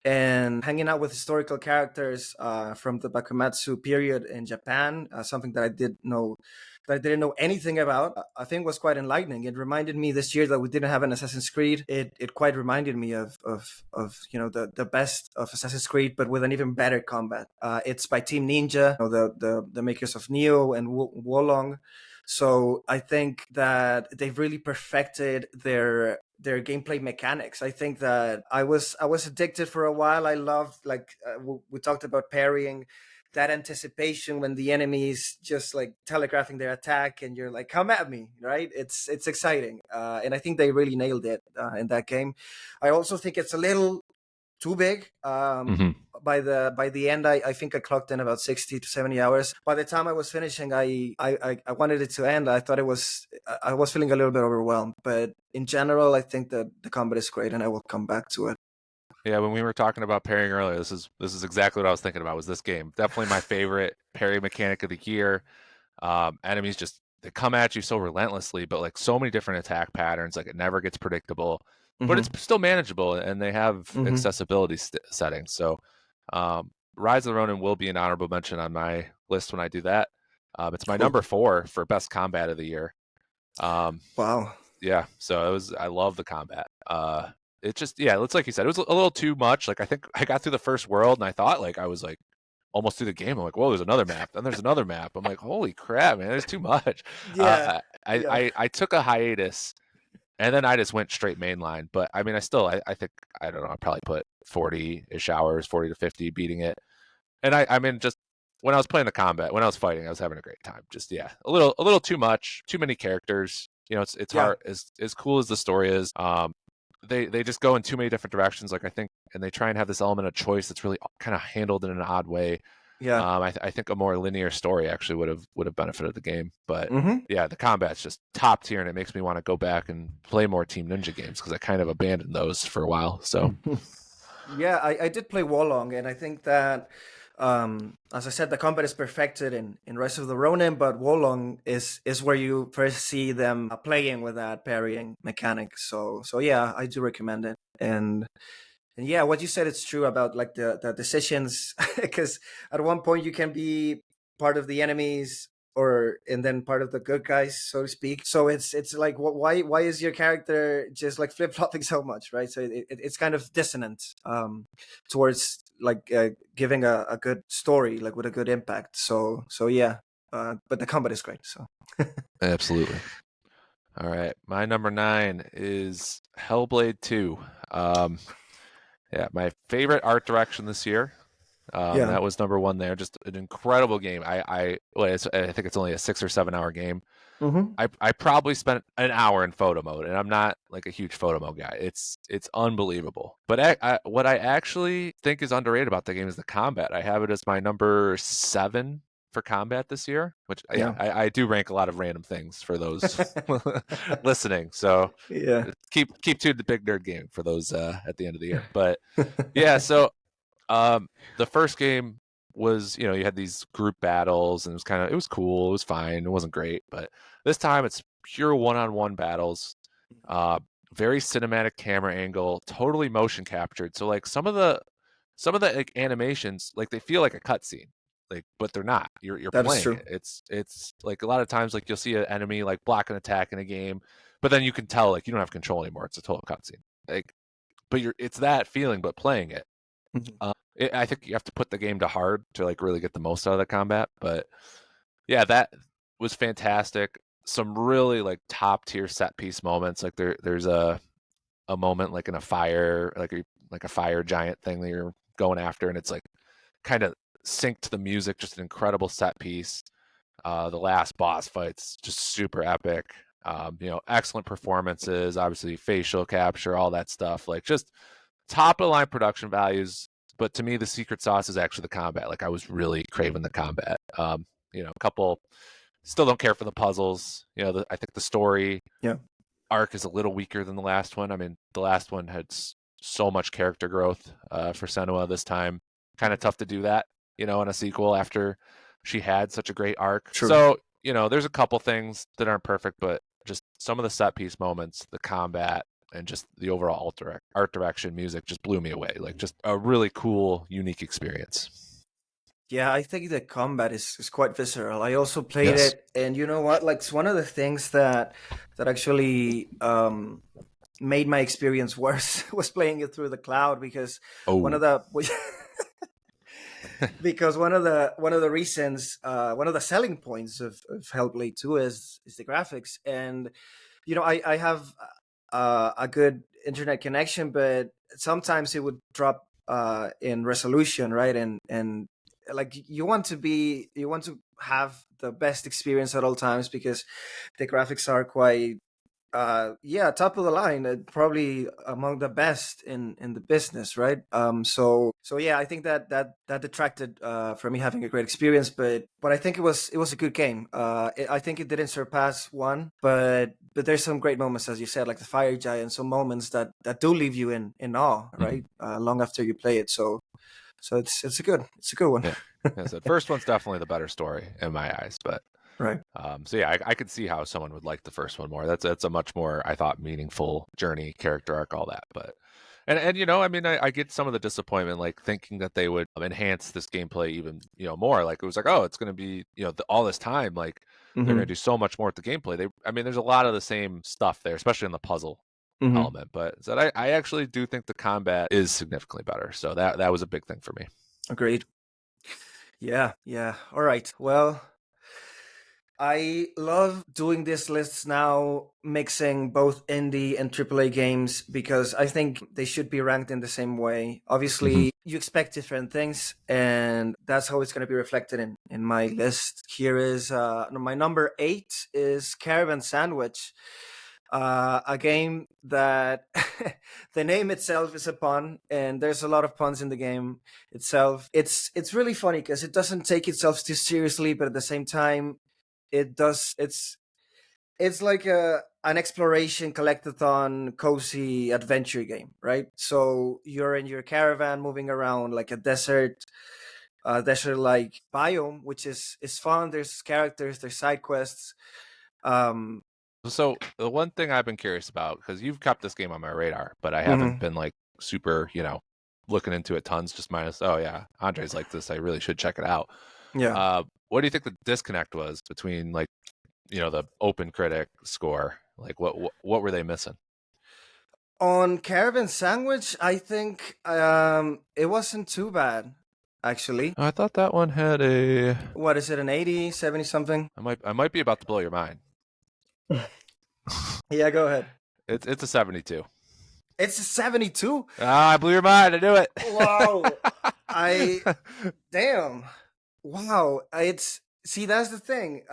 Speaker 1: and hanging out with historical characters from the Bakumatsu period in Japan, something that I didn't know anything about. I think was quite enlightening. It reminded me this year that we didn't have an Assassin's Creed. It quite reminded me of the best of Assassin's Creed, but with an even better combat. It's by Team Ninja, the makers of Neo and Wolong. So I think that they've really perfected their gameplay mechanics. I think that I was addicted for a while. I loved like we talked about parrying, that anticipation when the enemy is just like telegraphing their attack and you're like, come at me, right? It's exciting, and I think they really nailed it in that game. I also think it's a little too big.
Speaker 2: Hmm.
Speaker 1: By the end, I think I clocked in about 60 to 70 hours. By the time I was finishing, I wanted it to end. I was feeling a little bit overwhelmed, but in general, I think that the combat is great, and I will come back to it.
Speaker 2: Yeah, when we were talking about pairing earlier, this is exactly what I was thinking about. Was this game definitely my favorite parry mechanic of the year? Enemies just they come at you so relentlessly, but like so many different attack patterns, like it never gets predictable, but
Speaker 1: Hmm.
Speaker 2: it's still manageable, and they have
Speaker 1: Hmm.
Speaker 2: accessibility settings. So, um, Rise of the Ronin will be an honorable mention on my list when I do that. It's my
Speaker 1: Cool.
Speaker 2: number four for best combat of the year. Um,
Speaker 1: Wow.
Speaker 2: yeah, so I love the combat. It just yeah, it's like you said, it was a little too much. Like I think I got through the first world and I thought like I was like almost through the game. I'm like, whoa, there's another map. Then there's another map. I'm like, holy crap, man, there's too much.
Speaker 1: Yeah.
Speaker 2: I,
Speaker 1: Yeah.
Speaker 2: I took a hiatus and then I just went straight mainline. But I mean, I think I don't know. I probably put 40-ish hours, 40 to 50 beating it. And I mean, just when I was playing the combat, when I was fighting, I was having a great time. Just yeah, a little too much, too many characters. It's
Speaker 1: Yeah.
Speaker 2: hard as cool as the story is. They just go in too many different directions. Like I think, and they try and have this element of choice that's really kind of handled in an odd way.
Speaker 1: Yeah.
Speaker 2: I think a more linear story actually would have benefited the game. But
Speaker 1: Hmm.
Speaker 2: yeah, the combat's just top tier, and it makes me want to go back and play more Team Ninja games because I kind of abandoned those for a while. So
Speaker 1: Yeah, I did play Wolong, and I think that, as I said, the combat is perfected in Rise of the Ronin, but Wolong is where you first see them playing with that parrying mechanic. So yeah, I do recommend it. And yeah, what you said it's true about like the decisions, because at one point you can be part of the enemies or and then part of the good guys, so to speak. So it's like why is your character just like flip flopping so much, right? So it's kind of dissonant towards like giving a good story like with a good impact. So yeah. but the combat is great. So
Speaker 2: Absolutely. All right, my number 9 is Hellblade 2. Um, yeah, my favorite art direction this year.
Speaker 1: yeah.
Speaker 2: That was number 1 there. Just an incredible game. I think it's only a 6 or 7 hour game.
Speaker 1: Hmm.
Speaker 2: I probably spent an hour in photo mode, and I'm not like a huge photo mode guy. It's unbelievable. But what I actually think is underrated about the game is the combat. I have it as my number 7 for combat this year, which yeah,
Speaker 1: Yeah.
Speaker 2: I do rank a lot of random things for those listening. So
Speaker 1: Yeah.
Speaker 2: keep tuned to Big Nerd Gaming for those at the end of the year. But yeah, so the first game was, you had these group battles, and it was cool. It was fine. It wasn't great, but this time it's pure one-on-one battles. Uh, very cinematic camera angle, totally motion captured. So like some of the like animations, like they feel like a cutscene, like, but they're not. You're
Speaker 1: That is
Speaker 2: playing
Speaker 1: true.
Speaker 2: it. It's like a lot of times like you'll see an enemy like block an attack in a game, but then you can tell like you don't have control anymore. It's a total cutscene. Like, but it's that feeling, but playing it.
Speaker 1: Mhm.
Speaker 2: I think you have to put the game to hard to like really get the most out of the combat. But yeah, that was fantastic. Some really like top tier set piece moments. Like there's a moment like in a fire, like a fire giant thing that you're going after, and it's like kind of synced to the music. Just an incredible set piece. The last boss fight's just super epic. Excellent performances, obviously facial capture, all that stuff. Like just top of the line production values. But to me, the secret sauce is actually the combat. Like I was really craving the combat. A couple still don't care for the puzzles. I think the story
Speaker 1: Yeah.
Speaker 2: arc is a little weaker than the last one. I mean, the last one had so much character growth for Senua this time. Kind of
Speaker 1: Mhm.
Speaker 2: tough to do that, in a sequel after she had such a great arc.
Speaker 1: True.
Speaker 2: So, there's a couple things that aren't perfect, but just some of the set piece moments, the combat, and just the overall art direction, music just blew me away. Like just a really cool, unique experience.
Speaker 1: Yeah, I think the combat is quite visceral. I also played
Speaker 2: Yes.
Speaker 1: it, and you know what? Like, it's one of the things that actually made my experience worse was playing it through the cloud because one of
Speaker 2: Oh.
Speaker 1: the because one of the reasons one of the selling points of Hellblade 2 is the graphics. And I have a good internet connection, but sometimes it would drop in resolution, right? And like you want to have the best experience at all times because the graphics are quite yeah, top of the line, probably among the best in the business, right? So yeah, I think that detracted from me having a great experience, but I think it was a good game. I think it didn't surpass one, but there's some great moments, as you said, like the fire giant, some moments that do leave you in awe,
Speaker 2: Mhm.
Speaker 1: right? Long after you play it. So it's a good one.
Speaker 2: Yeah. As I said, first one's definitely the better story in my eyes, but
Speaker 1: Right.
Speaker 2: so yeah, I could see how someone would like the first one more. That's a much more, I thought, meaningful journey, character arc, all that. But and I mean, I get some of the disappointment, like thinking that they would enhance this gameplay even more. Like it was like, oh, it's going to be all this time, like they're going to
Speaker 1: Hmm.
Speaker 2: do so much more with the gameplay. I mean, there's a lot of the same stuff there, especially in the puzzle
Speaker 1: Hmm.
Speaker 2: element. But so I actually do think the combat is significantly better. So that was a big thing for me.
Speaker 1: Agreed. Yeah. Yeah. All right. Well, I love doing these lists now, mixing both indie and AAA games because I think they should be ranked in the same way.
Speaker 2: Hmm.
Speaker 1: Obviously, you expect different things, and that's how it's going to be reflected in my list. Here is my number 8 is Caravan Sandwich, a game that the name itself is a pun, and there's a lot of puns in the game itself. It's really funny because it doesn't take itself too seriously, but at the same time it does. It's like an exploration collectathon cozy adventure game, right? So you're in your caravan moving around like a desert like biome, which is fun. There's characters, there's side quests. um
Speaker 2: So the one thing I've been curious about, because you've kept this game on my radar, but I haven't
Speaker 1: mhm.
Speaker 2: been like super, looking into it tons. Just minus, oh yeah, Andre's like this. I really should check it out.
Speaker 1: Yeah.
Speaker 2: What do you think the disconnect was between like the Open Critic score? Like what were they missing?
Speaker 1: On Caravan Sandwich, I think it wasn't too bad. actually.
Speaker 2: I thought that one had a.
Speaker 1: What is it, an 80, 70 something?
Speaker 2: I might be about to blow your mind.
Speaker 1: Yeah, go ahead.
Speaker 2: It's a 72.
Speaker 1: It's a 72?
Speaker 2: Ah, I blew your mind. I knew it.
Speaker 1: Wow. Damn. Wow. It's see, that's the thing.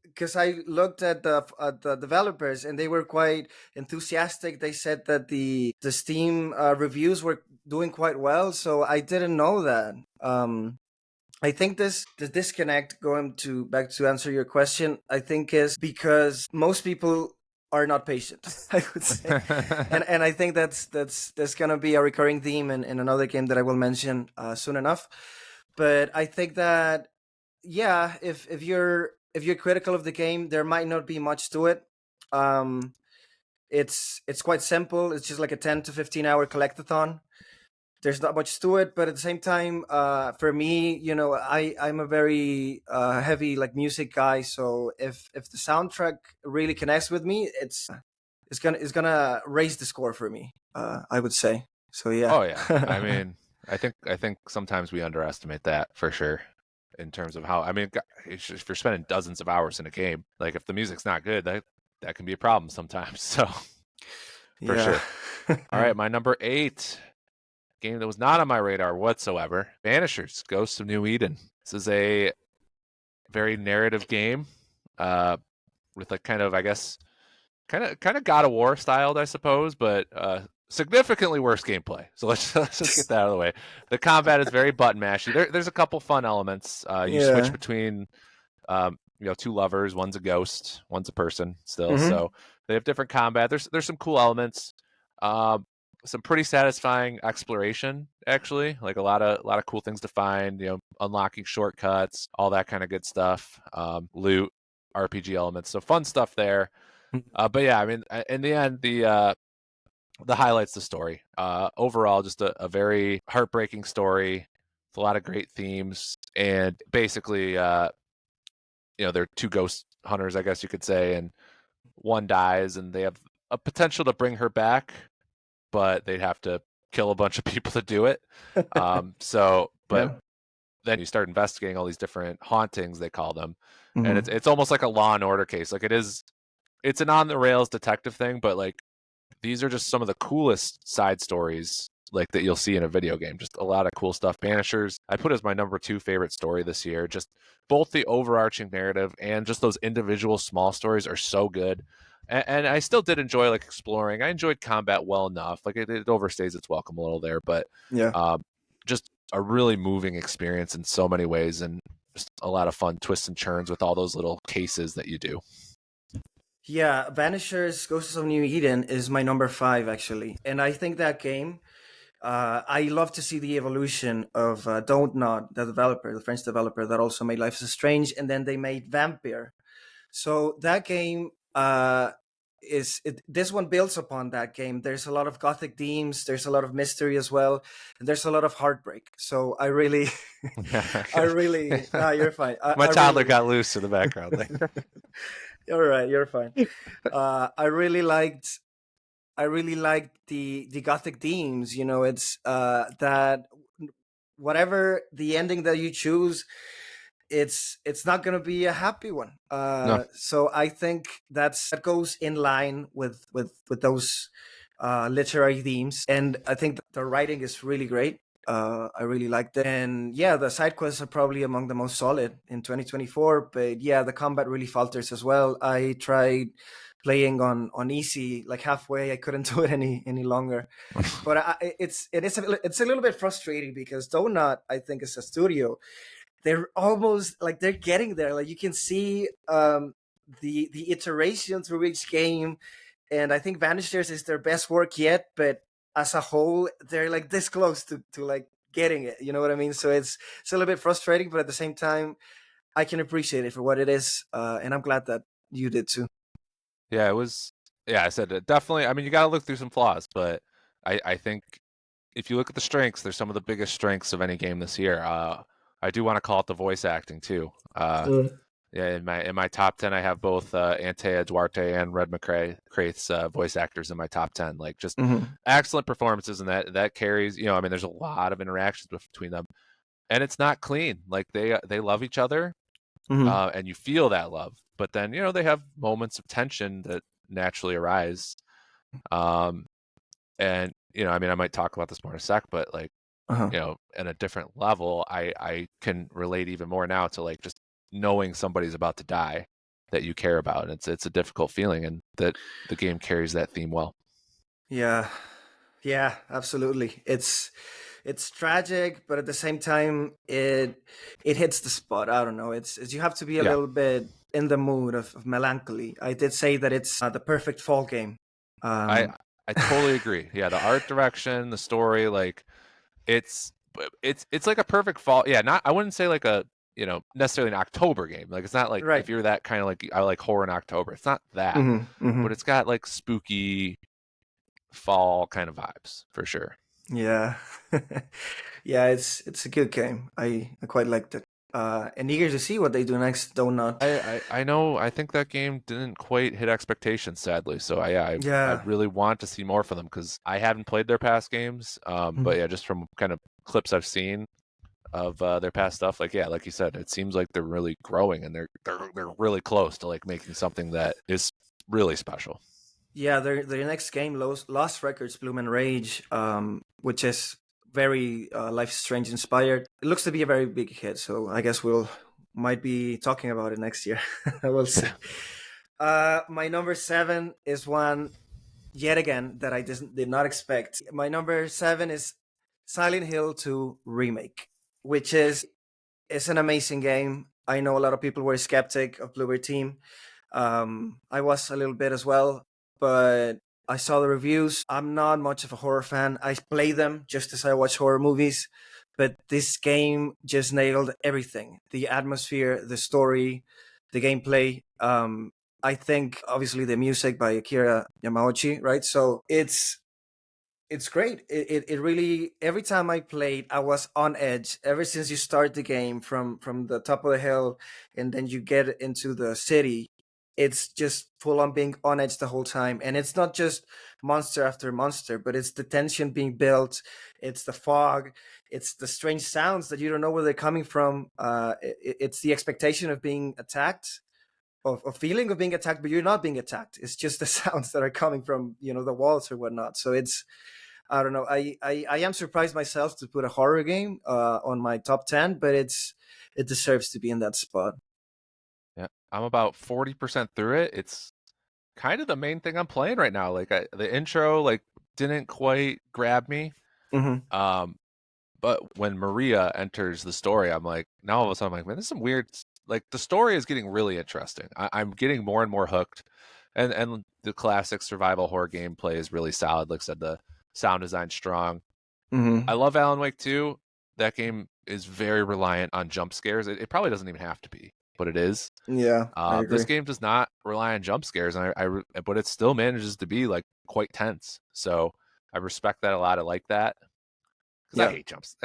Speaker 1: Because I looked at the developers and they were quite enthusiastic. They said that the Steam reviews were doing quite well, so I didn't know that. I think the disconnect, going to back to answer your question, I think is because most people are not patient. I would say, and I think that's gonna be a recurring theme in another game that I will mention soon enough. But I think that yeah, if you're critical of the game, there might not be much to it. Um, it's quite simple. It's just like a 10 to 15 hour collectathon. There's not much to it, but at the same time, for me, I'm a very heavy like music guy. So if the soundtrack really connects with me, it's gonna raise the score for me. I would say. So yeah.
Speaker 2: Oh yeah. I mean, I think sometimes we underestimate that for sure. In terms of how, I mean, if you're spending dozens of hours in a game, like if the music's not good, that can be a problem sometimes. So for
Speaker 1: Yeah.
Speaker 2: sure. All right, my number 8 game that was not on my radar whatsoever: Vanishers: Ghosts of New Eden. This is a very narrative game, with like kind of, I guess, kind of God of War styled, I suppose, but significantly worse gameplay. So let's just get that out of the way. The combat is very button mashy. There's a couple fun elements. You switch
Speaker 1: Yeah.
Speaker 2: between two lovers. One's a ghost, one's a person still.
Speaker 1: Hmm.
Speaker 2: So they have different combat. There's some cool elements. Um, some pretty satisfying exploration, actually. Like a lot of cool things to find. Unlocking shortcuts, all that kind of good stuff. Loot, RPG elements. So fun stuff there. But yeah, I mean, in the end, the highlights the story. Overall, just a very heartbreaking story with a lot of great themes, and basically, they're two ghost hunters, I guess you could say, and one dies, and they have a potential to bring her back, but they'd have to kill a bunch of people to do it. But
Speaker 1: Yeah.
Speaker 2: then you start investigating all these different hauntings, they call them, and
Speaker 1: Hmm.
Speaker 2: it's almost like a Law and Order case. Like it's an on the rails detective thing, but like these are just some of the coolest side stories like that you'll see in a video game. Just a lot of cool stuff. Banishers, I put as my number 2 favorite story this year. Just both the overarching narrative and just those individual small stories are so good. And I still did enjoy like exploring. I enjoyed combat well enough. Like it overstays its welcome a little there, but
Speaker 1: Yeah.
Speaker 2: just a really moving experience in so many ways, and just a lot of fun twists and turns with all those little cases that you do.
Speaker 1: Yeah, Vanishers Ghosts of New Eden is my number 5 actually. And I think that game, I love to see the evolution of Don't Nod, the developer, the French developer that also made Life is Strange, and then they made Vampire. So that game this one builds upon that game. There's a lot of gothic themes, there's a lot of mystery as well, and there's a lot of heartbreak. So I really I really no, you're fine.
Speaker 2: My
Speaker 1: I
Speaker 2: toddler
Speaker 1: really
Speaker 2: got loose in the background there.
Speaker 1: You're right, you're fine. I really liked the gothic themes. It's that whatever the ending that you choose, it's not gonna be a happy one.
Speaker 2: No.
Speaker 1: So I think that goes in line with those literary themes, and I think the writing is really great. I really liked it, and yeah, the side quests are probably among the most solid in 2024. But yeah, the combat really falters as well. I tried playing on easy, like halfway. I couldn't do it any longer. But it's a little bit frustrating because Donut, I think, is a studio. They're almost like they're getting there. Like you can see the iteration through each game, and I think Vanishers is their best work yet. But as a whole, they're like this close to like getting it. You know what I mean? So it's a little bit frustrating, but at the same time, I can appreciate it for what it is, and I'm glad that you did too.
Speaker 2: Yeah, it was. Yeah, I said it definitely. I mean, you got to look through some flaws, but I think if you look at the strengths, they're some of the biggest strengths of any game this year. I do want to call it the voice acting too. Yeah, in my top 10, I have both Antea Duarte and Red McCraith's voice actors in my top 10. Like just
Speaker 1: Mm-hmm.
Speaker 2: excellent performances, and that carries. I mean, there's a lot of interactions between them. and it's not clean. Like they love each other,
Speaker 1: Hmm.
Speaker 2: and you feel that love. But then they have moments of tension that naturally arise. Um, and I mean, I might talk about this more in a sec, but like
Speaker 1: Uh-huh.
Speaker 2: at a different level, I can relate even more now to like just knowing somebody's about to die that you care about. And it's a difficult feeling, and that the game carries that theme well.
Speaker 1: Yeah. Yeah, absolutely. It's tragic, but at the same time it hits the spot. I don't know. It's you have to be a
Speaker 2: Yeah,
Speaker 1: little bit in the mood of melancholy. I did say that it's the perfect fall game.
Speaker 2: I
Speaker 1: Um
Speaker 2: I totally agree. Yeah, the art direction, the story, like it's it's like a perfect fall. Yeah, not I wouldn't say like a necessarily an October game. Like it's not like
Speaker 1: right.
Speaker 2: if you're that kind of like I like horror in October. It's not that,
Speaker 1: Hmm. Hmm.
Speaker 2: but it's got like spooky fall kind of vibes for sure.
Speaker 1: Yeah. Yeah, it's a good game. I quite liked it. And eager to see what they do next, though not.
Speaker 2: I know. I think that game didn't quite hit expectations, sadly. So I
Speaker 1: Yeah.
Speaker 2: really want to see more from them because I haven't played their past games. But
Speaker 1: Mhm.
Speaker 2: yeah, just from kind of clips I've seen of their past stuff, like yeah, like you said, it seems like they're really growing, and they're really close to like making something that is really special.
Speaker 1: Yeah, their next game, Lost Records, Bloom and Rage, which is very Life is Strange inspired. It looks to be a very big hit, so I guess we'll might be talking about it next year. We'll see. My number seven is one yet again that I did not expect. My number seven is Silent Hill 2 Remake, which is an amazing game. I know a lot of people were skeptic of Bluebird Team. I was a little bit as well, but I saw the reviews. I'm not much of a horror fan. I play them just as I watch horror movies, but this game just nailed everything: the atmosphere, the story, the gameplay. I think obviously the music by Akira Yamauchi, right? So it's great. It really, every time I played, I was on edge. Ever since you start the game from the top of the hill and then you get into the city, it's just full on being on edge the whole time. And it's not just monster after monster, but it's the tension being built. It's the fog. It's the strange sounds that you don't know where they're coming from. It's the expectation of being attacked, of feeling of being attacked, but you're not being attacked. It's just the sounds that are coming from the walls or whatnot. So it's, I don't know. I am surprised myself to put a horror game on my top 10, but it deserves to be in that spot.
Speaker 2: Yeah, I'm about 40% through it. It's kind of the main thing I'm playing right now. Like the intro, like didn't quite grab me.
Speaker 1: Hmm.
Speaker 2: Um, But when Maria enters the story, I'm like, now all of a sudden, I'm like, man, this is some weird. Like the story is getting really interesting. I'm getting more and more hooked, and the classic survival horror gameplay is really solid. Like I said, the sound design strong. I
Speaker 1: Hmm.
Speaker 2: love Alan Wake 2. That game is very reliant on jump scares. It probably doesn't even have to be, but it is.
Speaker 1: Yeah, I
Speaker 2: This
Speaker 1: agree.
Speaker 2: game does not rely on jump scares, and but it still manages to be like quite tense. So I respect that a lot. I like that because I
Speaker 1: Yeah.
Speaker 2: hate jumps.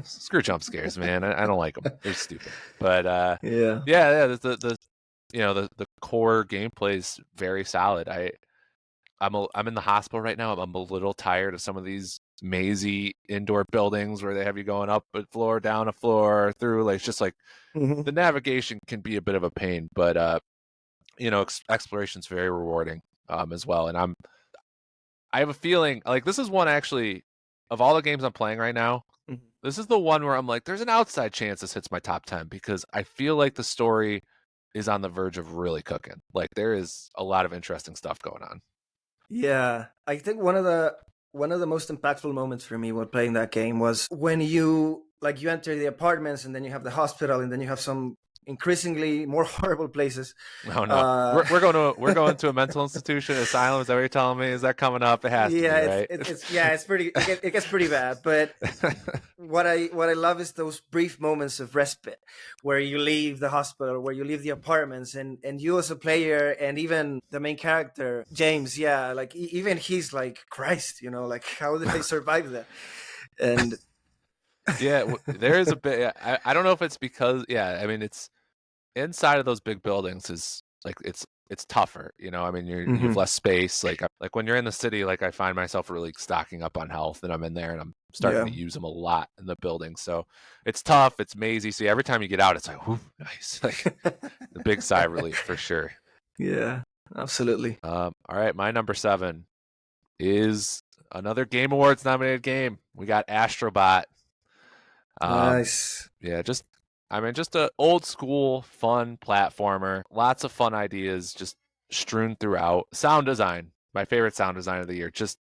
Speaker 2: Screw jump scares, man. I don't like them. They're stupid. But
Speaker 1: Yeah.
Speaker 2: yeah, the the core gameplay is very solid. I'm in the hospital right now. I'm a little tired of some of these mazy indoor buildings where they have you going up a floor, down a floor, through. Like it's just like
Speaker 1: Hmm.
Speaker 2: the navigation can be a bit of a pain, but exploration is very rewarding as well. And I have a feeling like this is one actually of all the games I'm playing right now. This is the one where I'm like, there's an outside chance this hits my top 10 because I feel like the story is on the verge of really cooking. Like there is a lot of interesting stuff going on.
Speaker 1: Yeah, I think one of the most impactful moments for me while playing that game was when you enter the apartments and then you have the hospital and then you have some increasingly more horrible places.
Speaker 2: Oh no,
Speaker 1: Uh,
Speaker 2: we're going to a mental institution, asylum. Is that what you're telling me? Is that coming up? It has to
Speaker 1: yeah,
Speaker 2: be,
Speaker 1: it's
Speaker 2: right?
Speaker 1: it's, it's yeah, it's pretty. It gets pretty bad, but what I love is those brief moments of respite where you leave the hospital, where you leave the apartments, and you as a player and even the main character James, yeah, like even he's like, Christ, like how did I survive that? And
Speaker 2: Yeah, there is a bit. Yeah, I don't know if it's because. Yeah, I mean, it's inside of those big buildings is like it's tougher. You know, I mean, you have
Speaker 1: Hmm.
Speaker 2: less space. Like when you're in the city, like I find myself really stocking up on health, and I'm in there and I'm starting
Speaker 1: Yeah.
Speaker 2: to use them a lot in the building. So it's tough. It's mazy. So every time you get out, it's like, whew, nice. Like the big sigh of relief for sure.
Speaker 1: Yeah, absolutely.
Speaker 2: All right, my number 7 is another Game Awards nominated game. We got Astrobot. Um,
Speaker 1: Nice.
Speaker 2: yeah, just I mean, just a old school fun platformer. Lots of fun ideas just strewn throughout. Sound design, my favorite sound design of the year. Just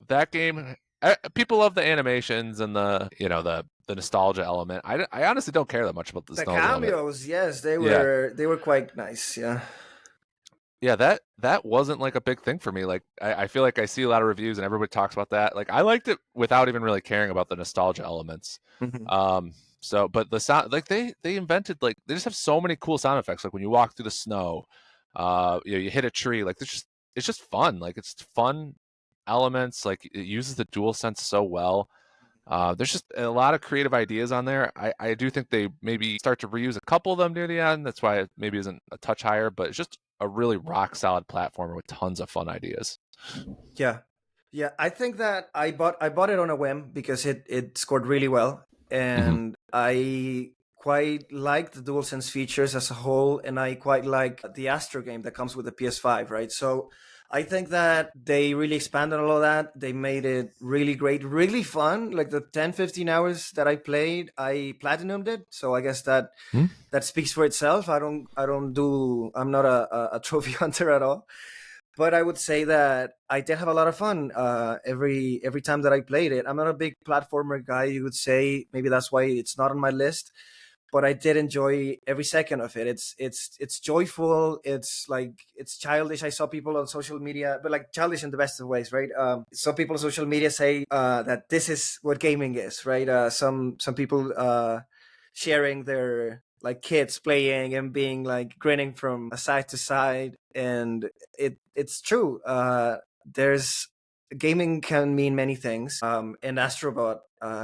Speaker 2: that game. People love the animations and the nostalgia element. I honestly don't care that much about the
Speaker 1: The
Speaker 2: nostalgia of it.
Speaker 1: cameos, yes, they
Speaker 2: Yeah,
Speaker 1: were quite nice. Yeah.
Speaker 2: yeah, that wasn't like a big thing for me. Like I feel like I see a lot of reviews and everybody talks about that. Like I liked it without even really caring about the nostalgia elements.
Speaker 1: Hmm.
Speaker 2: So but the sound, like they invented, like they just have so many cool sound effects. Like when you walk through the snow, you hit a tree. Like it's just fun. Like it's fun elements. Like it uses the dual sense so well. There's just a lot of creative ideas on there. I do think they maybe start to reuse a couple of them near the end. That's why it maybe isn't a touch higher, but it's just a really rock solid platformer with tons of fun ideas.
Speaker 1: Yeah. Yeah, I think that I bought it on a whim because it scored really well,
Speaker 2: Hmm.
Speaker 1: and I quite like the DualSense features as a whole, and I quite like the Astro game that comes with the PS5, right? So I think that they really expanded all of that. They made it really great, really fun. Like the 10, 15 hours that I played, I platinumed it. So I guess that speaks for itself. I'm not a trophy hunter at all, but I would say that I did have a lot of fun every time that I played it. I'm not a big platformer guy, you would say. Maybe that's why it's not on my list. But I did enjoy every second of it. It's joyful. It's like it's childish. I saw people on social media, but like childish in the best of ways, right? Some people on social media say that this is what gaming is, right? Some people sharing their like kids playing and being like grinning from side to side, and it's true. There's gaming can mean many things, and Astrobot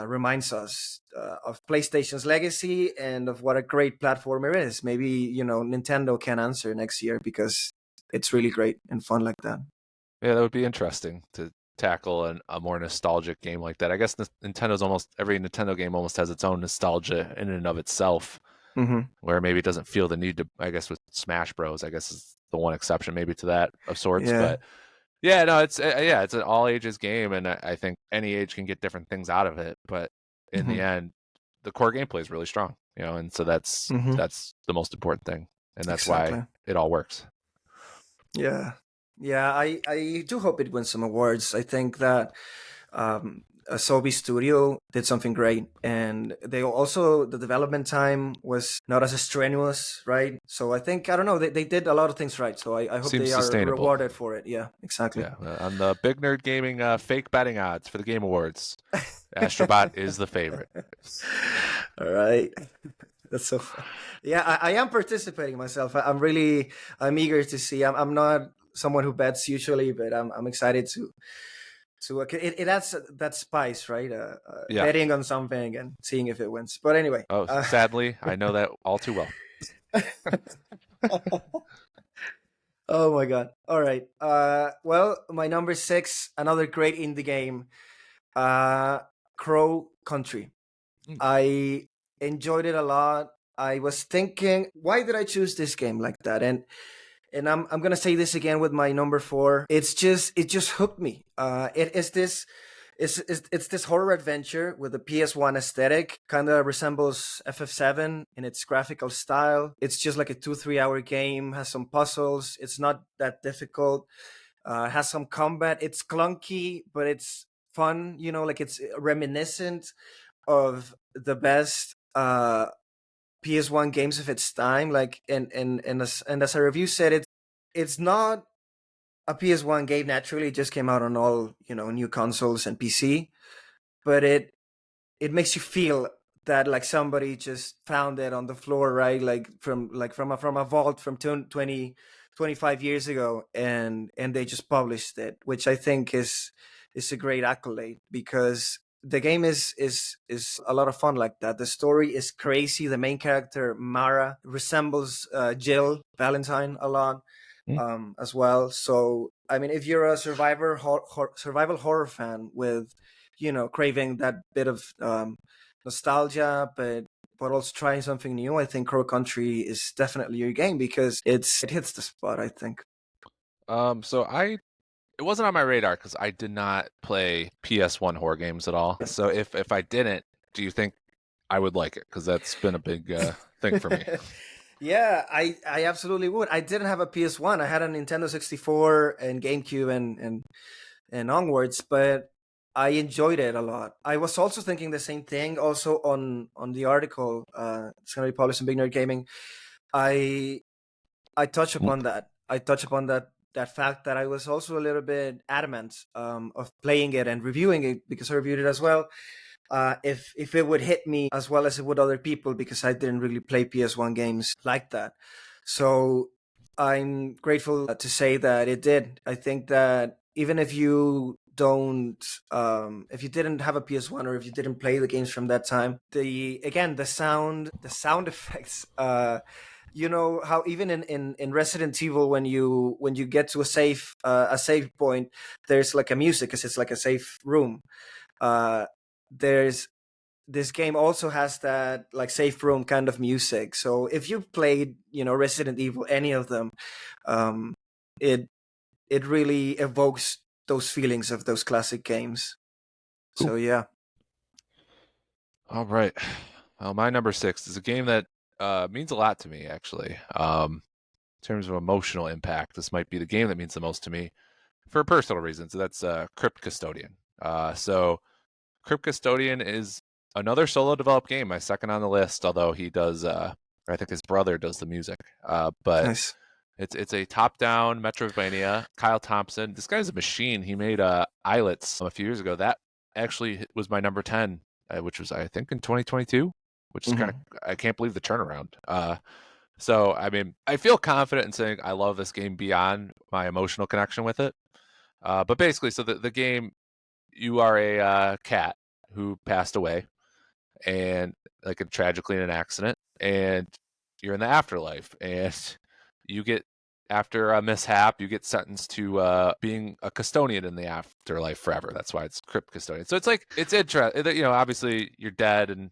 Speaker 1: reminds us of PlayStation's legacy and of what a great platformer is. Maybe Nintendo can answer next year because it's really great and fun like that.
Speaker 2: Yeah, that would be interesting to tackle a more nostalgic game like that. I guess Nintendo's almost every Nintendo game almost has its own nostalgia in and of itself,
Speaker 1: Hmm.
Speaker 2: where maybe it doesn't feel the need to. I guess with Smash Bros, I guess is the one exception maybe to that of sorts.
Speaker 1: Yeah.
Speaker 2: But yeah, no, it's an all ages game, and I think any age can get different things out of it. But in the
Speaker 1: Hmm.
Speaker 2: end, the core gameplay is really strong, and so
Speaker 1: Hmm.
Speaker 2: that's the most important thing, and that's why
Speaker 1: Exactly.
Speaker 2: it all works.
Speaker 1: Yeah. Yeah, I do hope it wins some awards. I think that Asobi Studio did something great, and they also the development time was not as strenuous, right? So I don't know, they did a lot of things right. So I hope
Speaker 2: Seems
Speaker 1: they are
Speaker 2: sustainable.
Speaker 1: rewarded for it. Yeah, exactly.
Speaker 2: Yeah, on the Big Nerd Gaming fake betting odds for the Game Awards, Astrobot is the favorite.
Speaker 1: All right. That's so fun. Yeah, I am participating myself. I'm eager to see. I'm not someone who bets usually, but I'm excited to it adds that spice, right?
Speaker 2: Yeah.
Speaker 1: Betting on something and seeing if it wins. But anyway,
Speaker 2: Oh, sadly, I know that all too well.
Speaker 1: oh my god. All right. Well, my number 6, another great indie game, uh, Crow Country.
Speaker 2: Mm.
Speaker 1: I enjoyed it a lot. I was thinking, why did I choose this game like that? And I'm gonna say this again with my number 4. It just hooked me. It is this it's this horror adventure with a PS1 aesthetic. Kind of resembles FF7 in its graphical style. It's just like a 2-3 hour game. Has some puzzles. It's not that difficult. Has some combat. It's clunky, but it's fun. Like it's reminiscent of the best PS1 games of its time. Like and as a review said, it's not a PS1 game. Naturally, it just came out on all new consoles and PC, but it makes you feel that like somebody just found it on the floor, right? Like from a vault from 25 years ago, and they just published it, which I think is a great accolade because the game is a lot of fun like that. The story is crazy. The main character Mara resembles Jill Valentine a lot.
Speaker 2: Mm.
Speaker 1: as well. So I mean, if you're a survival horror fan with, craving that bit of nostalgia, but also trying something new, I think Crow Country is definitely your game because it hits the spot, I think.
Speaker 2: So it wasn't on my radar because I did not play PS1 horror games at all. So if I didn't, do you think I would like it? Because that's been a big thing for me.
Speaker 1: Yeah, I absolutely would. I didn't have a PS1. I had a Nintendo 64 and GameCube and onwards, but I enjoyed it a lot. I was also thinking the same thing also on the article. It's going to be published in Big Nerd Gaming. I I touch upon that. I touch upon that fact that I was also a little bit adamant of playing it and reviewing it because I reviewed it as well. If it would hit me as well as it would other people because I didn't really play PS1 games like that. So I'm grateful to say that it did. I think that even if you don't if you didn't have a PS1 or if you didn't play the games from that time, the sound effects, you know how even in Resident Evil when you get to a save point, there's like a music because it's like a safe room. Uh there's this game also has that like safe room kind of music. So if you've played, Resident Evil, any of them, um, it it really evokes those feelings of those classic games.
Speaker 2: Cool.
Speaker 1: So yeah.
Speaker 2: All right. Well, my number 6 is a game that means a lot to me, actually. In terms of emotional impact, this might be the game that means the most to me for personal reasons. That's Crypt Custodian. So Crypt Custodian is another solo developed game, my second on the list, although he does, I think his brother does the music. But
Speaker 1: Nice.
Speaker 2: it's a top-down Metroidvania. Kyle Thompson, this guy's a machine. He made Islets a few years ago. That actually was my number 10, which was I think in 2022, which is kind of
Speaker 1: Hmm.
Speaker 2: I can't believe the turnaround. So I mean, I feel confident in saying I love this game beyond my emotional connection with it. But basically, so the game, you are a cat who passed away and like tragically in an accident, and you're in the afterlife, and you get after a mishap, you get sentenced to being a custodian in the afterlife forever. That's why it's crypt custodian. So it's like it's interesting. Obviously you're dead and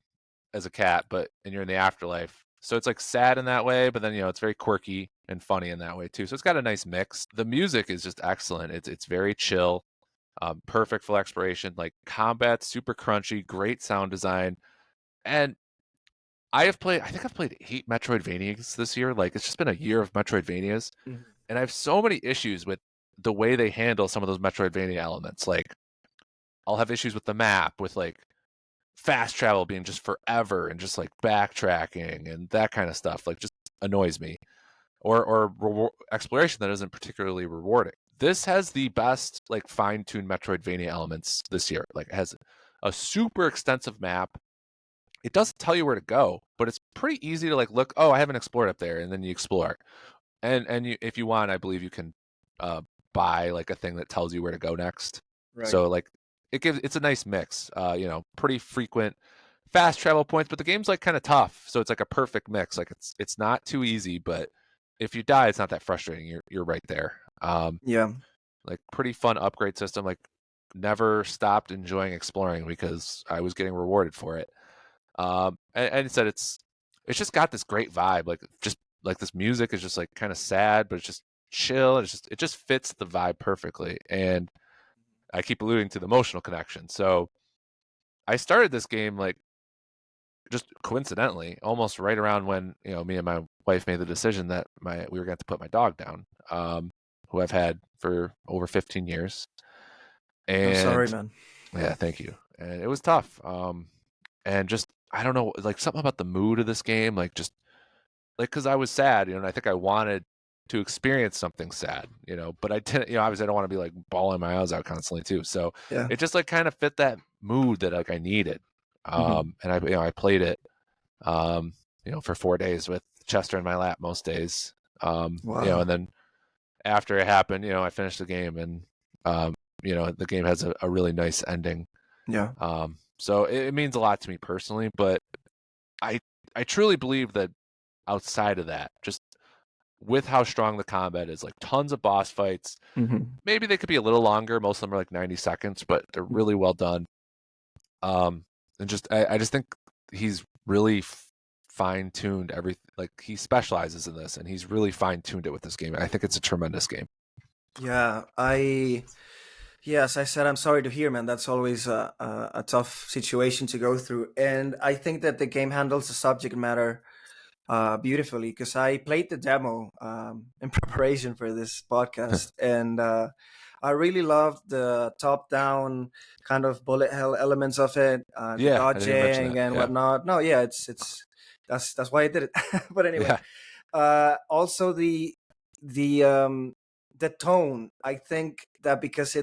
Speaker 2: as a cat, and you're in the afterlife. So it's like sad in that way, but then it's very quirky and funny in that way too. So it's got a nice mix. The music is just excellent. It's very chill, perfect for exploration. Like combat, super crunchy, great sound design, and I think I've played 8 Metroidvanias this year. Like it's just been a year of Metroidvanias,
Speaker 1: Hmm.
Speaker 2: and I have so many issues with the way they handle some of those Metroidvania elements. Like I'll have issues with the map, with like fast travel being just forever and just like backtracking and that kind of stuff. Like just annoys me. Or exploration that isn't particularly rewarding. This has the best like fine-tuned Metroidvania elements this year. Like it has a super extensive map. It doesn't tell you where to go, but it's pretty easy to like look. Oh, I haven't explored up there, and then you explore. And if you want, I believe you can uh, buy like a thing that tells you where to go next.
Speaker 1: Right.
Speaker 2: So like it's a nice mix. Pretty frequent fast travel points, but the game's like kind of tough, so it's like a perfect mix. Like it's not too easy, but if you die, it's not that frustrating. You're right there.
Speaker 1: Yeah.
Speaker 2: Like pretty fun upgrade system. Like never stopped enjoying exploring because I was getting rewarded for it. And it said it's just got this great vibe. Like just like this music is just like kind of sad, but it's just chill. It just fits the vibe perfectly. And I keep alluding to the emotional connection. So I started this game like just coincidentally, almost right around when me and my wife made the decision that we were going to put my dog down, who I've had for over 15 years.
Speaker 1: I'm sorry,
Speaker 2: And
Speaker 1: man.
Speaker 2: yeah, thank you. And it was tough. And just I don't know, like something about the mood of this game, like just like because I was sad, and I think I wanted to experience something sad, but I didn't, obviously I don't want to be like bawling my eyes out constantly too. So
Speaker 1: Yeah.
Speaker 2: it just like kind of fit that mood that like I needed.
Speaker 1: Hmm.
Speaker 2: And I played it, for 4 days with Chester in my lap most days.
Speaker 1: Wow.
Speaker 2: And then after it happened, I finished the game, and the game has a really nice ending.
Speaker 1: Yeah.
Speaker 2: So it means a lot to me personally, but I I truly believe that outside of that, just with how strong the combat is, like tons of boss fights. Maybe they could be a little longer. Most of them are like 90 seconds, but they're really well done. And just I just think he's really fine-tuned everything. Like he specializes in this, and he's really fine-tuned it with this game. I think it's a tremendous game.
Speaker 1: Yeah, yes, I said I'm sorry to hear, man. That's always a tough situation to go through, and I think that the game handles the subject matter beautifully because I played the demo in preparation for this podcast, and I really loved the top-down kind of bullet hell elements of it, the
Speaker 2: Yeah, I didn't mention
Speaker 1: dodging
Speaker 2: that.
Speaker 1: and
Speaker 2: Yeah,
Speaker 1: whatnot. No, yeah, it's that's why I did it. But anyway,
Speaker 2: yeah.
Speaker 1: also the tone. I think that because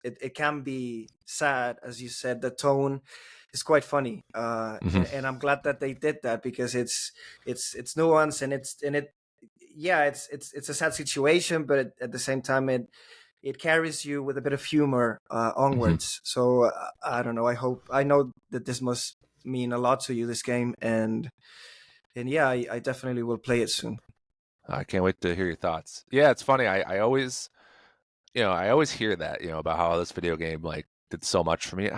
Speaker 1: it can be sad, as you said, the tone is quite funny,
Speaker 2: Hmm.
Speaker 1: and I'm glad that they did that because it's nuanced and yeah, it's a sad situation, but at the same time it carries you with a bit of humor
Speaker 2: Hmm.
Speaker 1: onwards. So I don't know. I know that this must mean a lot to you, this game, and yeah, I definitely will play it soon.
Speaker 2: I can't wait to hear your thoughts. Yeah, it's funny. I always, I always hear that, about how this video game like did so much for me.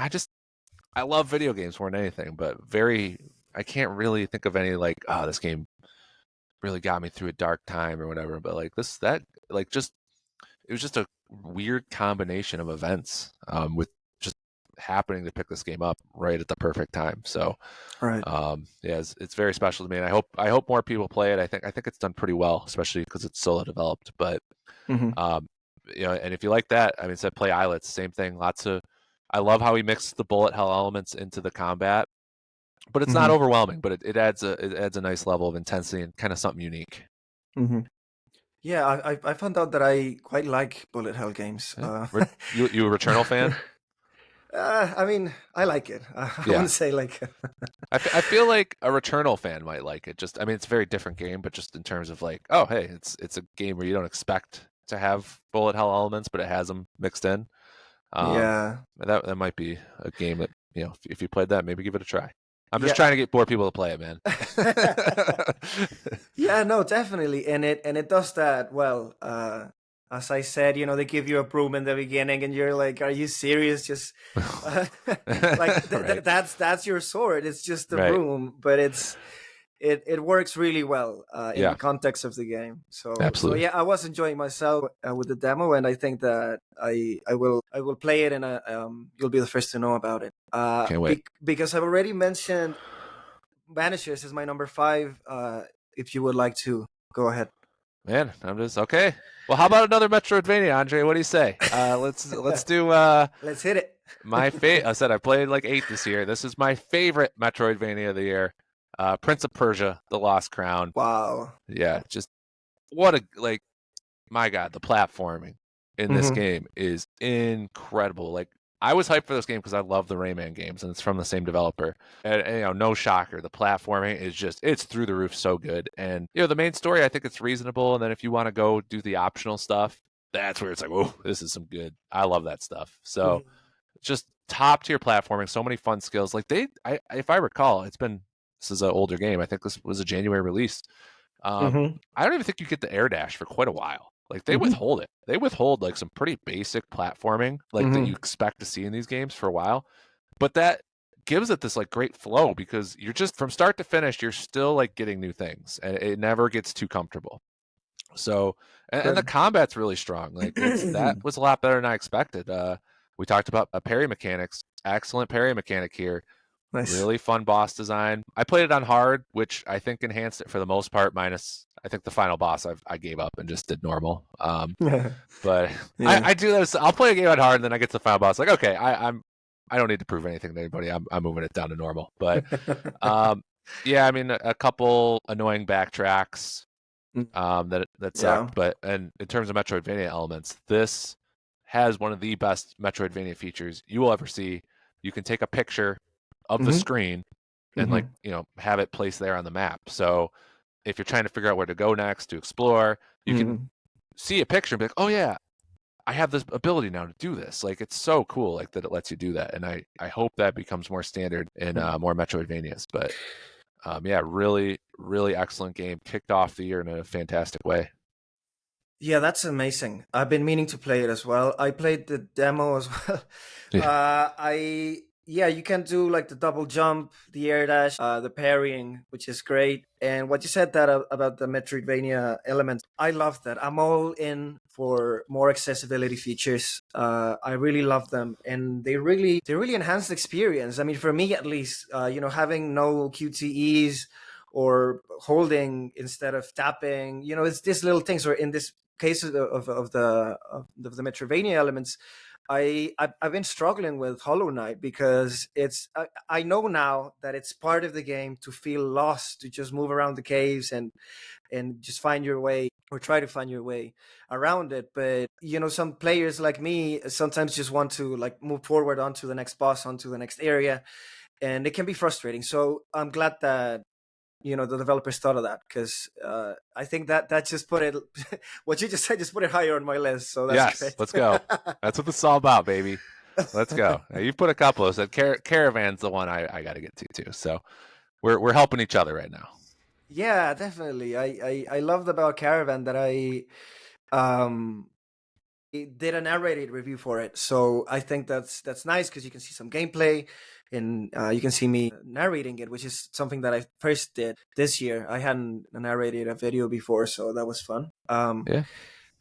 Speaker 2: I love video games more than anything, but I can't really think of any like, oh, this game really got me through a dark time or whatever. But like like just it was just a weird combination of events, with just happening to pick this game up right at the perfect time. So
Speaker 1: Right.
Speaker 2: yeah, it's very special to me, and I hope more people play it. I think it's done pretty well, especially because it's solo developed. But
Speaker 1: Hmm.
Speaker 2: um, and if you like that, I mean, said play Islets, same thing. I love how he mixed the bullet hell elements into the combat, but it's not
Speaker 1: Hmm.
Speaker 2: overwhelming. But it adds a nice level of intensity and kind of something unique.
Speaker 1: Hmm. Yeah, I found out that I quite like bullet hell games.
Speaker 2: Yeah. You a Returnal fan?
Speaker 1: I mean, I like it. I
Speaker 2: Yeah.
Speaker 1: wouldn't say like.
Speaker 2: I feel like a Returnal fan might like it. Just, I mean, it's a very different game, but just in terms of like, oh, hey, it's a game where you don't expect to have bullet hell elements, but it has them mixed in. Um,
Speaker 1: Yeah.
Speaker 2: that might be a game that, if you played that, maybe give it a try. I'm just
Speaker 1: Yeah.
Speaker 2: trying to get more people to play it, man.
Speaker 1: Yeah, no, definitely, and it does that well. As I said, they give you a broom in the beginning, and you're like, "Are you serious?" Just like
Speaker 2: Right,
Speaker 1: that's your sword. It's just a
Speaker 2: right.
Speaker 1: broom, but it works really well in the
Speaker 2: Yeah,
Speaker 1: context of the game. So
Speaker 2: absolutely.
Speaker 1: yeah, I was enjoying myself with the demo, and I think that I will play it, and you'll be the first to know about it.
Speaker 2: Can't wait.
Speaker 1: Because I've already mentioned Vanishes is my number five. If you would like to go ahead.
Speaker 2: Man, I'm just okay. Well, how about another Metroidvania, Andre? What do you say? Let's do
Speaker 1: Let's hit it.
Speaker 2: I said I played like 8 this year. This is my favorite Metroidvania of the year. Prince of Persia: The Lost Crown.
Speaker 1: Wow.
Speaker 2: Yeah, just what a like my God, the platforming in this
Speaker 1: Hmm.
Speaker 2: game is incredible. Like I was hyped for this game because I love the Rayman games, and it's from the same developer. And no shocker, the platforming is it's through the roof, so good. And the main story, I think it's reasonable. And then if you want to go do the optional stuff, that's where it's like, oh, this is some good. I love that stuff. So
Speaker 1: Hmm.
Speaker 2: just top tier platforming, so many fun skills. Like if I recall, this is an older game. I think this was a January release. Um,
Speaker 1: Hmm.
Speaker 2: I don't even think you get the air dash for quite a while. Like they
Speaker 1: Hmm.
Speaker 2: withhold it. They withhold like some pretty basic platforming, like that you
Speaker 1: Hmm.
Speaker 2: expect to see in these games for a while. But that gives it this like great flow because you're just from start to finish, you're still like getting new things, and it never gets too comfortable. So, and the
Speaker 1: Good.
Speaker 2: combat's really strong. Like that was a lot better than I expected. We talked about parry mechanics. Excellent parry mechanic here.
Speaker 1: Nice.
Speaker 2: Really fun boss design. I played it on hard, which I think enhanced it for the most part. Minus, I think the final boss I gave up and just did normal. But
Speaker 1: Yeah.
Speaker 2: I do this. I'll play a game on hard, and then I get to the final boss. Like, okay, I don't need to prove anything to anybody. I'm moving it down to normal. But um, yeah, I mean, a couple annoying backtracks that
Speaker 1: Yeah.
Speaker 2: sucked. But and in terms of Metroidvania elements, this has one of the best Metroidvania features you will ever see. You can take a picture of the
Speaker 1: Hmm.
Speaker 2: screen and like
Speaker 1: Hmm.
Speaker 2: have it placed there on the map. So if you're trying to figure out where to go next to explore, you can
Speaker 1: Hmm.
Speaker 2: see a picture and be like, oh yeah, I have this ability now to do this. Like it's so cool, like that it lets you do that. And I hope that becomes more standard in more Metroidvanias. But yeah, really, really excellent game. Kicked off the year in a fantastic way.
Speaker 1: Yeah, that's amazing. I've been meaning to play it as well. I played the demo as well.
Speaker 2: Yeah.
Speaker 1: Yeah, you can do like the double jump, the air dash, the parrying, which is great. And what you said that about the Metroidvania elements, I love that. I'm all in for more accessibility features. I really love them, and they really enhance the experience. I mean, for me at least, having no QTEs or holding instead of tapping, it's these little things. Or in this cases of the Metroidvania elements, I've been struggling with Hollow Knight because I know now that it's part of the game to feel lost, to just move around the caves and just find your way or try to find your way around it. But some players like me sometimes just want to like move forward onto the next boss, onto the next area, and it can be frustrating. So I'm glad that the developers thought of that, because I think that just put it what you just said just put it higher on my list, so that's
Speaker 2: Yes,
Speaker 1: great.
Speaker 2: let's go. That's what this is all about, baby. Let's go. Now, you've put a couple of said Caravan's the one I got to get to too. So we're helping each other right now.
Speaker 1: Yeah, definitely. I loved about Caravan that um did a narrated review for it, so I think that's nice because you can see some gameplay, and you can see me narrating it, which is something that I first did this year. I hadn't narrated a video before, so that was fun.
Speaker 2: Yeah.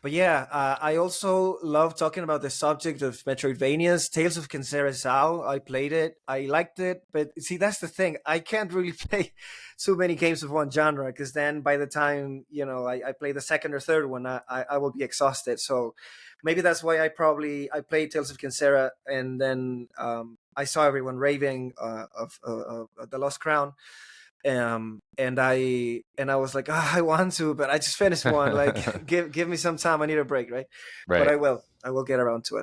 Speaker 1: But yeah, I also love talking about the subject of Metroidvanias. Tales of Kinsera Sao, I played it. I liked it. But see, that's the thing. I can't really play so many games of one genre, because then by the time, I play the second or third one, I will be exhausted. So maybe that's why I played Tales of Kinsera, and then I saw everyone raving of The Lost Crown. And I was like, I want to, but I just finished one. Like, give me some time. I need a break, right? But
Speaker 2: Right.
Speaker 1: I will get around to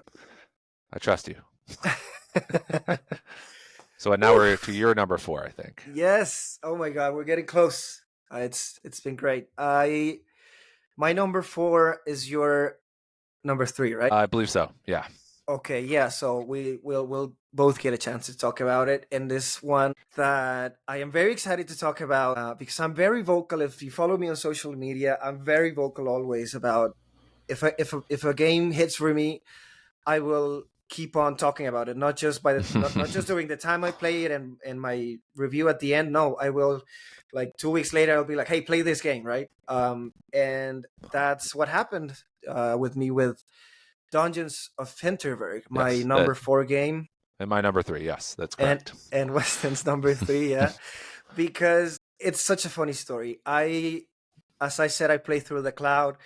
Speaker 2: I trust you.
Speaker 1: it.
Speaker 2: So now
Speaker 1: Woo!
Speaker 2: we're to your number 4, I think.
Speaker 1: Yes. Oh my God, we're getting close. It's been great. My number 4 is your number 3, right?
Speaker 2: I believe so. Yeah.
Speaker 1: Okay, yeah. So we'll both get a chance to talk about it in this one that I am very excited to talk about, because I'm very vocal. If you follow me on social media, I'm very vocal always about if a game hits for me, I will keep on talking about it. Not just not just during the time I play it and my review at the end. No, I will, like 2 weeks later, I'll be like, hey, play this game, right? And that's what happened with me with Dungeons of Hinterberg, my
Speaker 2: Yes. That
Speaker 1: number 4 game,
Speaker 2: and my number 3. Yes, that's
Speaker 1: and
Speaker 2: correct.
Speaker 1: and Westen's number 3, yeah, because it's such a funny story. As I said, I play through the cloud.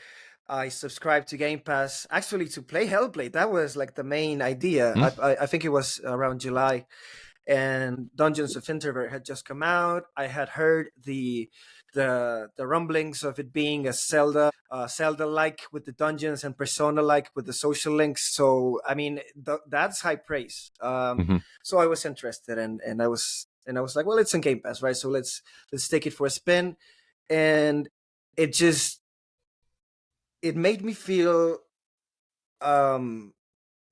Speaker 1: I subscribed to Game Pass actually to play Hellblade. That was like the main idea.
Speaker 2: Hmm?
Speaker 1: I think it was around July, and Dungeons of Hinterberg had just come out. I had heard the rumblings of it being a Zelda like with the dungeons, and Persona like with the social links. So I mean, that's high praise.
Speaker 2: Hmm.
Speaker 1: So I was interested, and I was like, well, it's in Game Pass, right? So let's take it for a spin, and it just it made me feel, um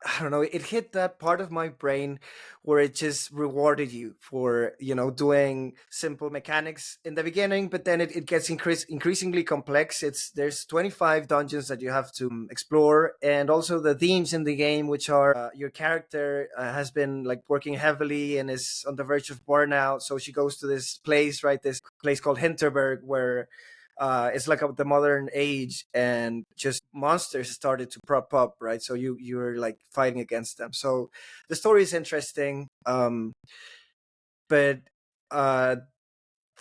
Speaker 1: I don't know, it hit that part of my brain where it just rewarded you for, doing simple mechanics in the beginning, but then it gets increasingly complex. There's 25 dungeons that you have to explore, and also the themes in the game, which are, your character has been like working heavily and is on the verge of burnout. So she goes to this place, right? This place called Hinterberg, where it's like the modern age, and just monsters started to prop up, right? So you're like fighting against them. So the story is interesting, but uh,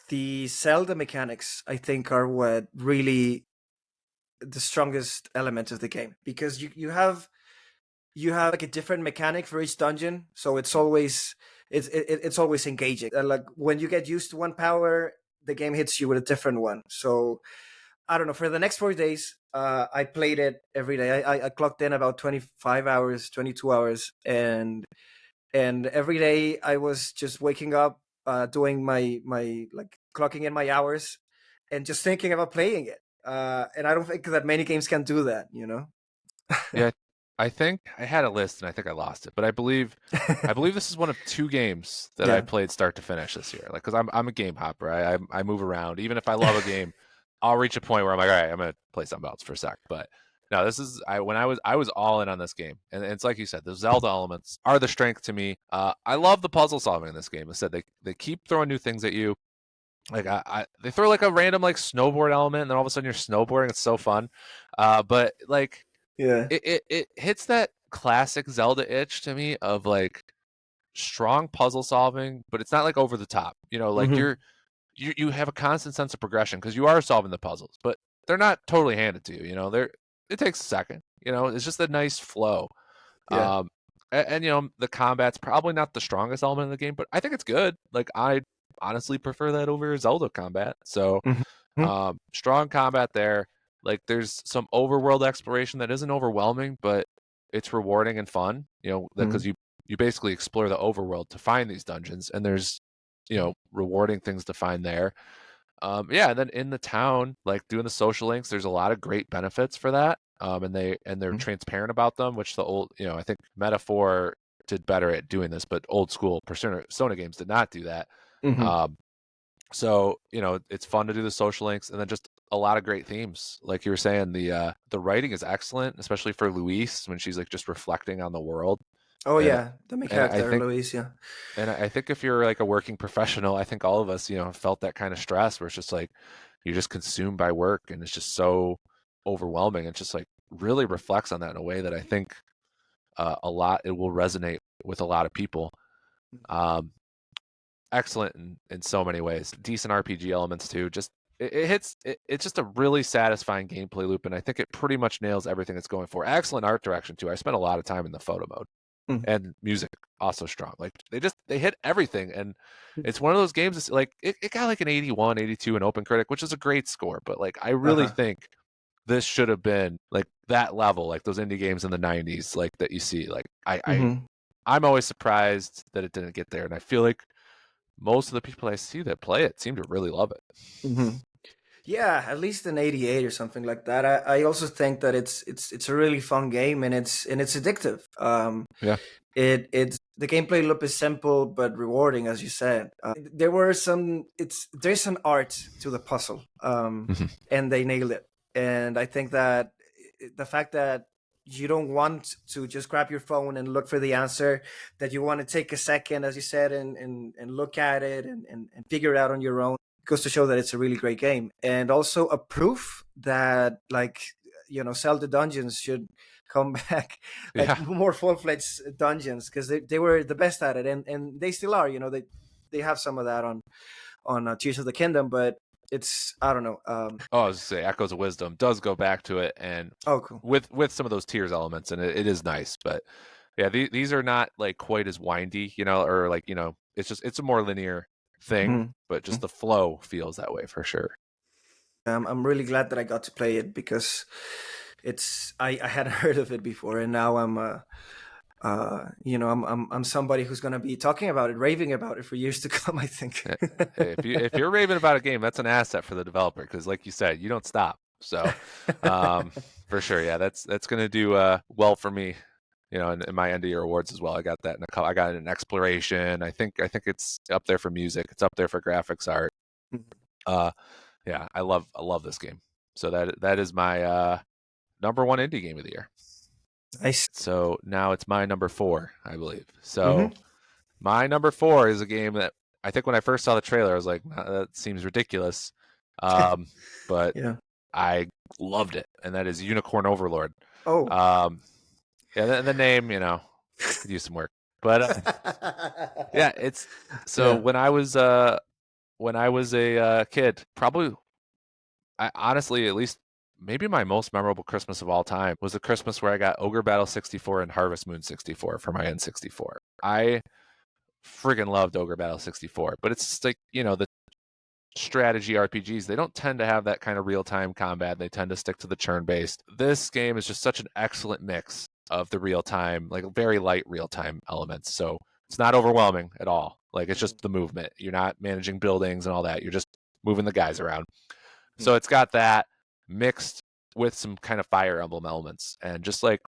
Speaker 1: the Zelda mechanics, I think, are what really the strongest element of the game, because you have like a different mechanic for each dungeon, so it's always engaging. Like when you get used to one power, the game hits you with a different one. So I don't know. For the next 4 days, I played it every day. I clocked in about 25 hours, 22 hours, and every day I was just waking up, doing my like clocking in my hours, and just thinking about playing it. And I don't think that many games can do that.
Speaker 2: Yeah, I think I had a list and I think I lost it, but I believe this is one of 2 games that I
Speaker 1: Yeah.
Speaker 2: played start to finish this year. Like, because I'm a game hopper. I move around. Even if I love a game, I'll reach a point where I'm like, all right, I'm gonna play something else for a sec. But no, this is I was all in on this game, and it's like you said, the Zelda elements are the strength to me. I love the puzzle solving in this game. I said they keep throwing new things at you. Like they throw like a random like snowboard element, and then all of a sudden you're snowboarding. It's so fun, but like
Speaker 1: Yeah.
Speaker 2: it hits that classic Zelda itch to me of like strong puzzle solving, but it's not like over the top. You know, like
Speaker 1: Hmm.
Speaker 2: you have a constant sense of progression because you are solving the puzzles, but they're not totally handed to you. You know, it takes a second. You know, it's just a nice flow.
Speaker 1: Yeah.
Speaker 2: And you know, the combat's probably not the strongest element in the game, but I think it's good. Like I honestly prefer that over Zelda combat. So
Speaker 1: Hmm.
Speaker 2: strong combat there. Like there's some overworld exploration that isn't overwhelming, but it's rewarding and fun. You know, because you basically explore the overworld to find these dungeons, and there's rewarding things to find there. Yeah, and then in the town, like doing the social links, there's a lot of great benefits for that. And they're transparent about them, which the old, I think Metaphor did better at doing this, but old school Persona games did not do that.
Speaker 1: Hmm.
Speaker 2: So it's fun to do the social links, and then just a lot of great themes. Like you were saying, the writing is excellent, especially for Louise when she's like just reflecting on the world.
Speaker 1: Oh
Speaker 2: And
Speaker 1: yeah, the main
Speaker 2: and I
Speaker 1: character,
Speaker 2: think
Speaker 1: Louise. Yeah.
Speaker 2: I think if you're like a working professional, I think all of us, have felt that kind of stress where it's just like you're just consumed by work and it's just so overwhelming. It's just like really reflects on that in a way that I think it will resonate with a lot of people. Um, Excellent in so many ways. Decent RPG elements too. Just it hits. It's just a really satisfying gameplay loop, and I think it pretty much nails everything it's going for. Excellent art direction too. I spent a lot of time in the photo mode,
Speaker 1: Mhm.
Speaker 2: and music also strong. Like they hit everything, and it's one of those games. That's like it got like an 81, 82 in Open Critic, which is a great score. But like I really
Speaker 1: Uh-huh.
Speaker 2: think this should have been like that level, like those indie games in the 90s, like that you see. Like
Speaker 1: Hmm.
Speaker 2: I'm always surprised that it didn't get there, and I feel like most of the people I see that play it seem to really love it.
Speaker 1: Hmm. Yeah, at least an 88 or something like that. I also think that it's a really fun game, and it's addictive.
Speaker 2: Yeah.
Speaker 1: It's the gameplay loop is simple but rewarding, as you said. There's an art to the puzzle,
Speaker 2: Mhm.
Speaker 1: and they nailed it. And I think that the fact that you don't want to just grab your phone and look for the answer, that you want to take a second, as you said, and look at it and figure it out on your own, goes to show that it's a really great game, and also a proof that, like, Zelda dungeons should come back, like
Speaker 2: Yeah.
Speaker 1: more full-fledged dungeons, because they were the best at it, and they still are. They have some of that on Tears of the Kingdom, but it's, I don't know.
Speaker 2: Oh, I was gonna say Echoes of Wisdom does go back to it, and
Speaker 1: Oh, cool.
Speaker 2: with some of those tears elements, and it is nice. But yeah, these are not like quite as windy, or like it's a more linear thing,
Speaker 1: Mhm.
Speaker 2: but just the flow feels that way for sure.
Speaker 1: I'm really glad that I got to play it, because I hadn't heard of it before, and now I'm somebody who's gonna be talking about it, raving about it for years to come, I think.
Speaker 2: Eh, Hey, if you're raving about a game, that's an asset for the developer because, like you said, you don't stop. So, um, for sure, yeah, that's gonna do well for me. In my end of year awards as well. I got that I got it in exploration. I think it's up there for music. It's up there for graphics art. Uh, yeah, I love this game. So that is my number one indie game of the year.
Speaker 1: Nice.
Speaker 2: So now it's my number four, I believe. So
Speaker 1: Hmm.
Speaker 2: my number four is a game that I think when I first saw the trailer, I was like, "Nah, that seems ridiculous," um, but
Speaker 1: Yeah.
Speaker 2: I loved it, and that is Unicorn Overlord.
Speaker 1: Oh.
Speaker 2: Um, yeah, the name, could use some work, but yeah, it's so
Speaker 1: Yeah.
Speaker 2: when I was a kid, probably I honestly at least maybe my most memorable Christmas of all time was the Christmas where I got Ogre Battle 64 and Harvest Moon 64 for my N64. I friggin' loved Ogre Battle 64, but it's just like, the strategy RPGs, they don't tend to have that kind of real-time combat. They tend to stick to the turn-based. This game is just such an excellent mix of the real-time, like very light real-time elements. So it's not overwhelming at all. Like it's just the movement. You're not managing buildings and all that. You're just moving the guys around. So it's got that mixed with some kind of Fire Emblem elements and just like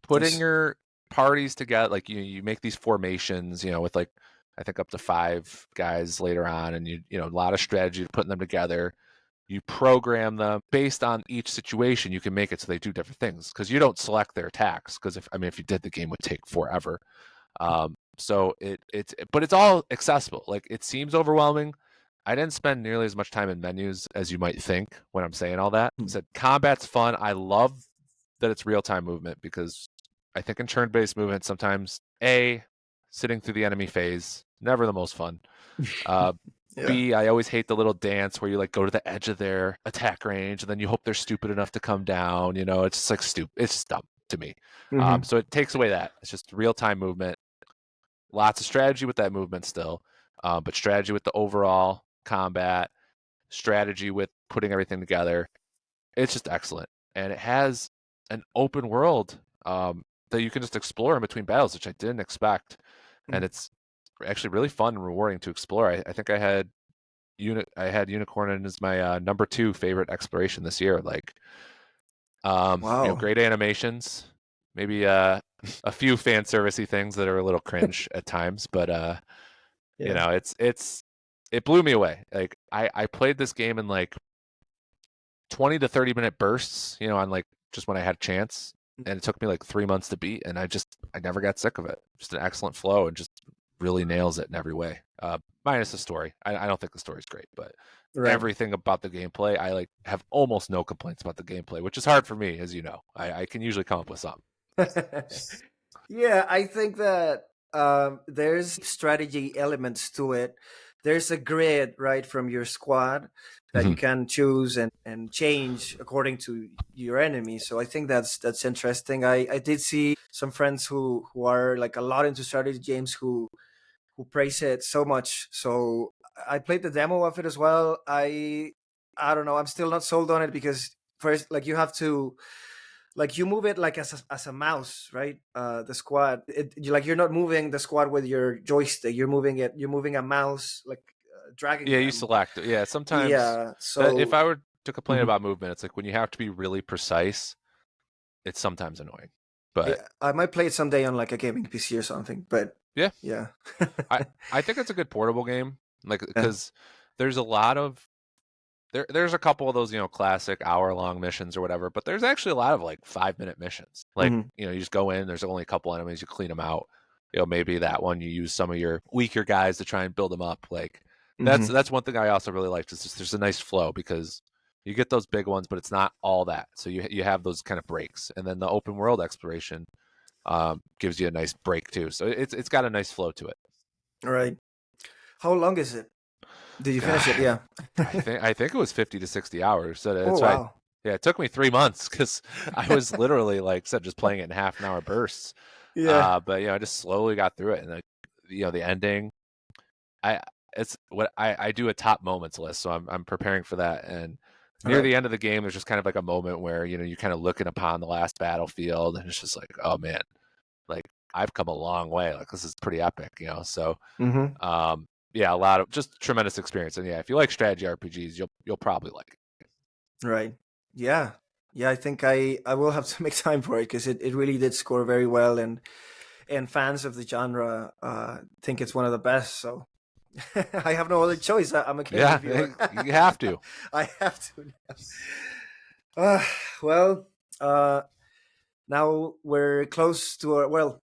Speaker 2: putting
Speaker 1: Nice.
Speaker 2: your parties together, like you make these formations, with like I think up to 5 guys later on, and a lot of strategy to putting them together. you program them based on each situation. You can make it so they do different things because you don't select their attacks. Because if you did, the game would take forever. So but it's all accessible. Like, it seems overwhelming. I didn't spend nearly as much time in menus as you might think when I'm saying all that. I said combat's fun. I love that it's real time movement because I think in turn based movement sometimes sitting through the enemy phase never the most fun.
Speaker 1: Yeah.
Speaker 2: B, I always hate the little dance where you like go to the edge of their attack range and then you hope they're stupid enough to come down. You know, it's just like stupid. It's just dumb to me. So it takes away that. It's just real time movement. Lots of strategy with that movement still, but strategy with the overall combat, strategy with putting everything together. It's just excellent, and it has an open world that you can just explore in between battles, which I didn't expect, and it's actually really fun and rewarding to explore. I think I had Unicorn as my number 2 favorite exploration this year. Like,
Speaker 1: Wow.
Speaker 2: great animations, maybe a few fan servicey things that are a little cringe at times, but
Speaker 1: Yeah.
Speaker 2: it blew me away. Like, I played this game in like 20 to 30 minute bursts, on like just when I had a chance, and it took me like 3 months to beat, and I never got sick of it. Just an excellent flow, and just really nails it in every way. Minus the story. I don't think the story's great, but
Speaker 1: Right.
Speaker 2: everything about the gameplay, I like have almost no complaints about the gameplay, which is hard for me, as you know. I can usually come up with something.
Speaker 1: Yeah, I think that there's strategy elements to it. There's a grid, right, from your squad that you
Speaker 2: Mhm.
Speaker 1: can choose and change according to your enemy. So I think that's interesting. I did see some friends who are like a lot into strategy games who praise it so much. So I played the demo of it as well. I don't know. I'm still not sold on it because first, like, you have to, like, you move it like as a mouse, right? The squad, you're not moving the squad with your joystick. You're moving a mouse, like, dragging
Speaker 2: Yeah, you
Speaker 1: them.
Speaker 2: select. Yeah, sometimes
Speaker 1: Yeah.
Speaker 2: that if
Speaker 1: So
Speaker 2: I were to complain
Speaker 1: mhm.
Speaker 2: about movement, it's like when you have to be really precise, it's sometimes annoying. But
Speaker 1: Yeah, I might play it someday on like a gaming PC or something. But
Speaker 2: yeah,
Speaker 1: yeah.
Speaker 2: I think it's a good portable game, like,
Speaker 1: Yeah.
Speaker 2: because there's a lot of there's a couple of those, classic hour-long missions or whatever, but there's actually a lot of like 5-minute missions. Like,
Speaker 1: Mhm.
Speaker 2: you just go in, there's only a couple enemies, you clean them out. Maybe that one you use some of your weaker guys to try and build them up. Like, that's
Speaker 1: Mhm.
Speaker 2: that's one thing I also really liked is just there's a nice flow because you get those big ones, but it's not all that. So you have those kind of breaks, and then the open world exploration gives you a nice break too. So it's got a nice flow to it.
Speaker 1: All right. How long is it? Did you finish it?
Speaker 2: God,
Speaker 1: Yeah.
Speaker 2: I think it was 50 to 60 hours. So
Speaker 1: Oh
Speaker 2: that's why,
Speaker 1: wow.
Speaker 2: yeah, it took me 3 months because I was literally, like I said, just playing it in half-an-hour bursts.
Speaker 1: Yeah.
Speaker 2: But I just slowly got through it, and like, the ending, I it's what I do a top moments list, so I'm preparing for that. And
Speaker 1: All
Speaker 2: near
Speaker 1: right.
Speaker 2: the end of the game, there's just kind of like a moment where you're kind of looking upon the last battlefield, and it's just like, oh man, like, I've come a long way. Like, this is pretty epic. So,
Speaker 1: Mm-hmm.
Speaker 2: yeah, a lot of just tremendous experience. And yeah, if you like strategy RPGs, you'll probably like it.
Speaker 1: Right. Yeah. Yeah, I think I will have to make time for it because it really did score very well, and fans of the genre think it's one of the best. So I have no other choice. I'm a game
Speaker 2: Yeah,
Speaker 1: reviewer.
Speaker 2: you have to.
Speaker 1: I have to now. Well, uh, now we're close to our, well,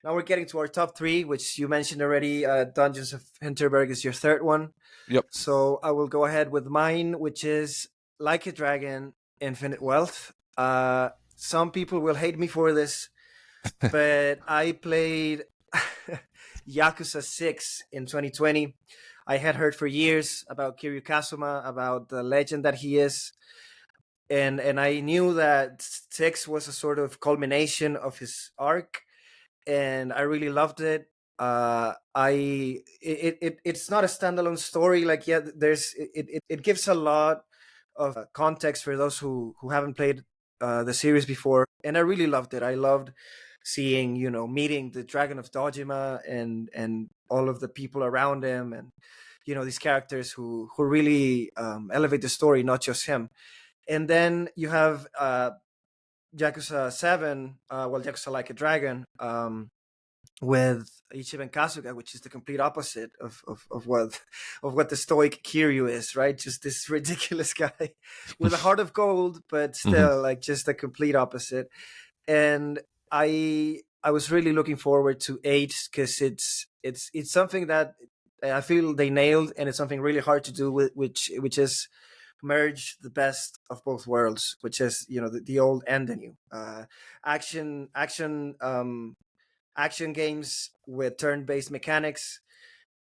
Speaker 1: now we're getting to our top three, which you mentioned already. Dungeons of Hinterberg is your third one.
Speaker 2: Yep.
Speaker 1: So I will go ahead with mine, which is Like a Dragon, Infinite Wealth. Some people will hate me for this, but I played Yakuza 6 in 2020. I had heard for years about Kiryu Kazuma, about the legend that he is, and I knew that 6 was a sort of culmination of his arc, and I really loved it. It's not a standalone story. Like, yeah, it gives a lot of context for those who haven't played the series before, and I really loved it. I loved seeing, meeting the Dragon of Dojima and all of the people around him, and these characters who really elevate the story, not just him. And then you have Yakuza 7, Yakuza Like a Dragon. with Ichiban Kasuga, which is the complete opposite of what the stoic Kiryu is, right? Just this ridiculous guy with a heart of gold, but
Speaker 2: Hmm.
Speaker 1: still like just the complete opposite. And I was really looking forward to 8 because it's something that I feel they nailed, and it's something really hard to do with which is merge the best of both worlds, which is the old and the new action action games with turn-based mechanics.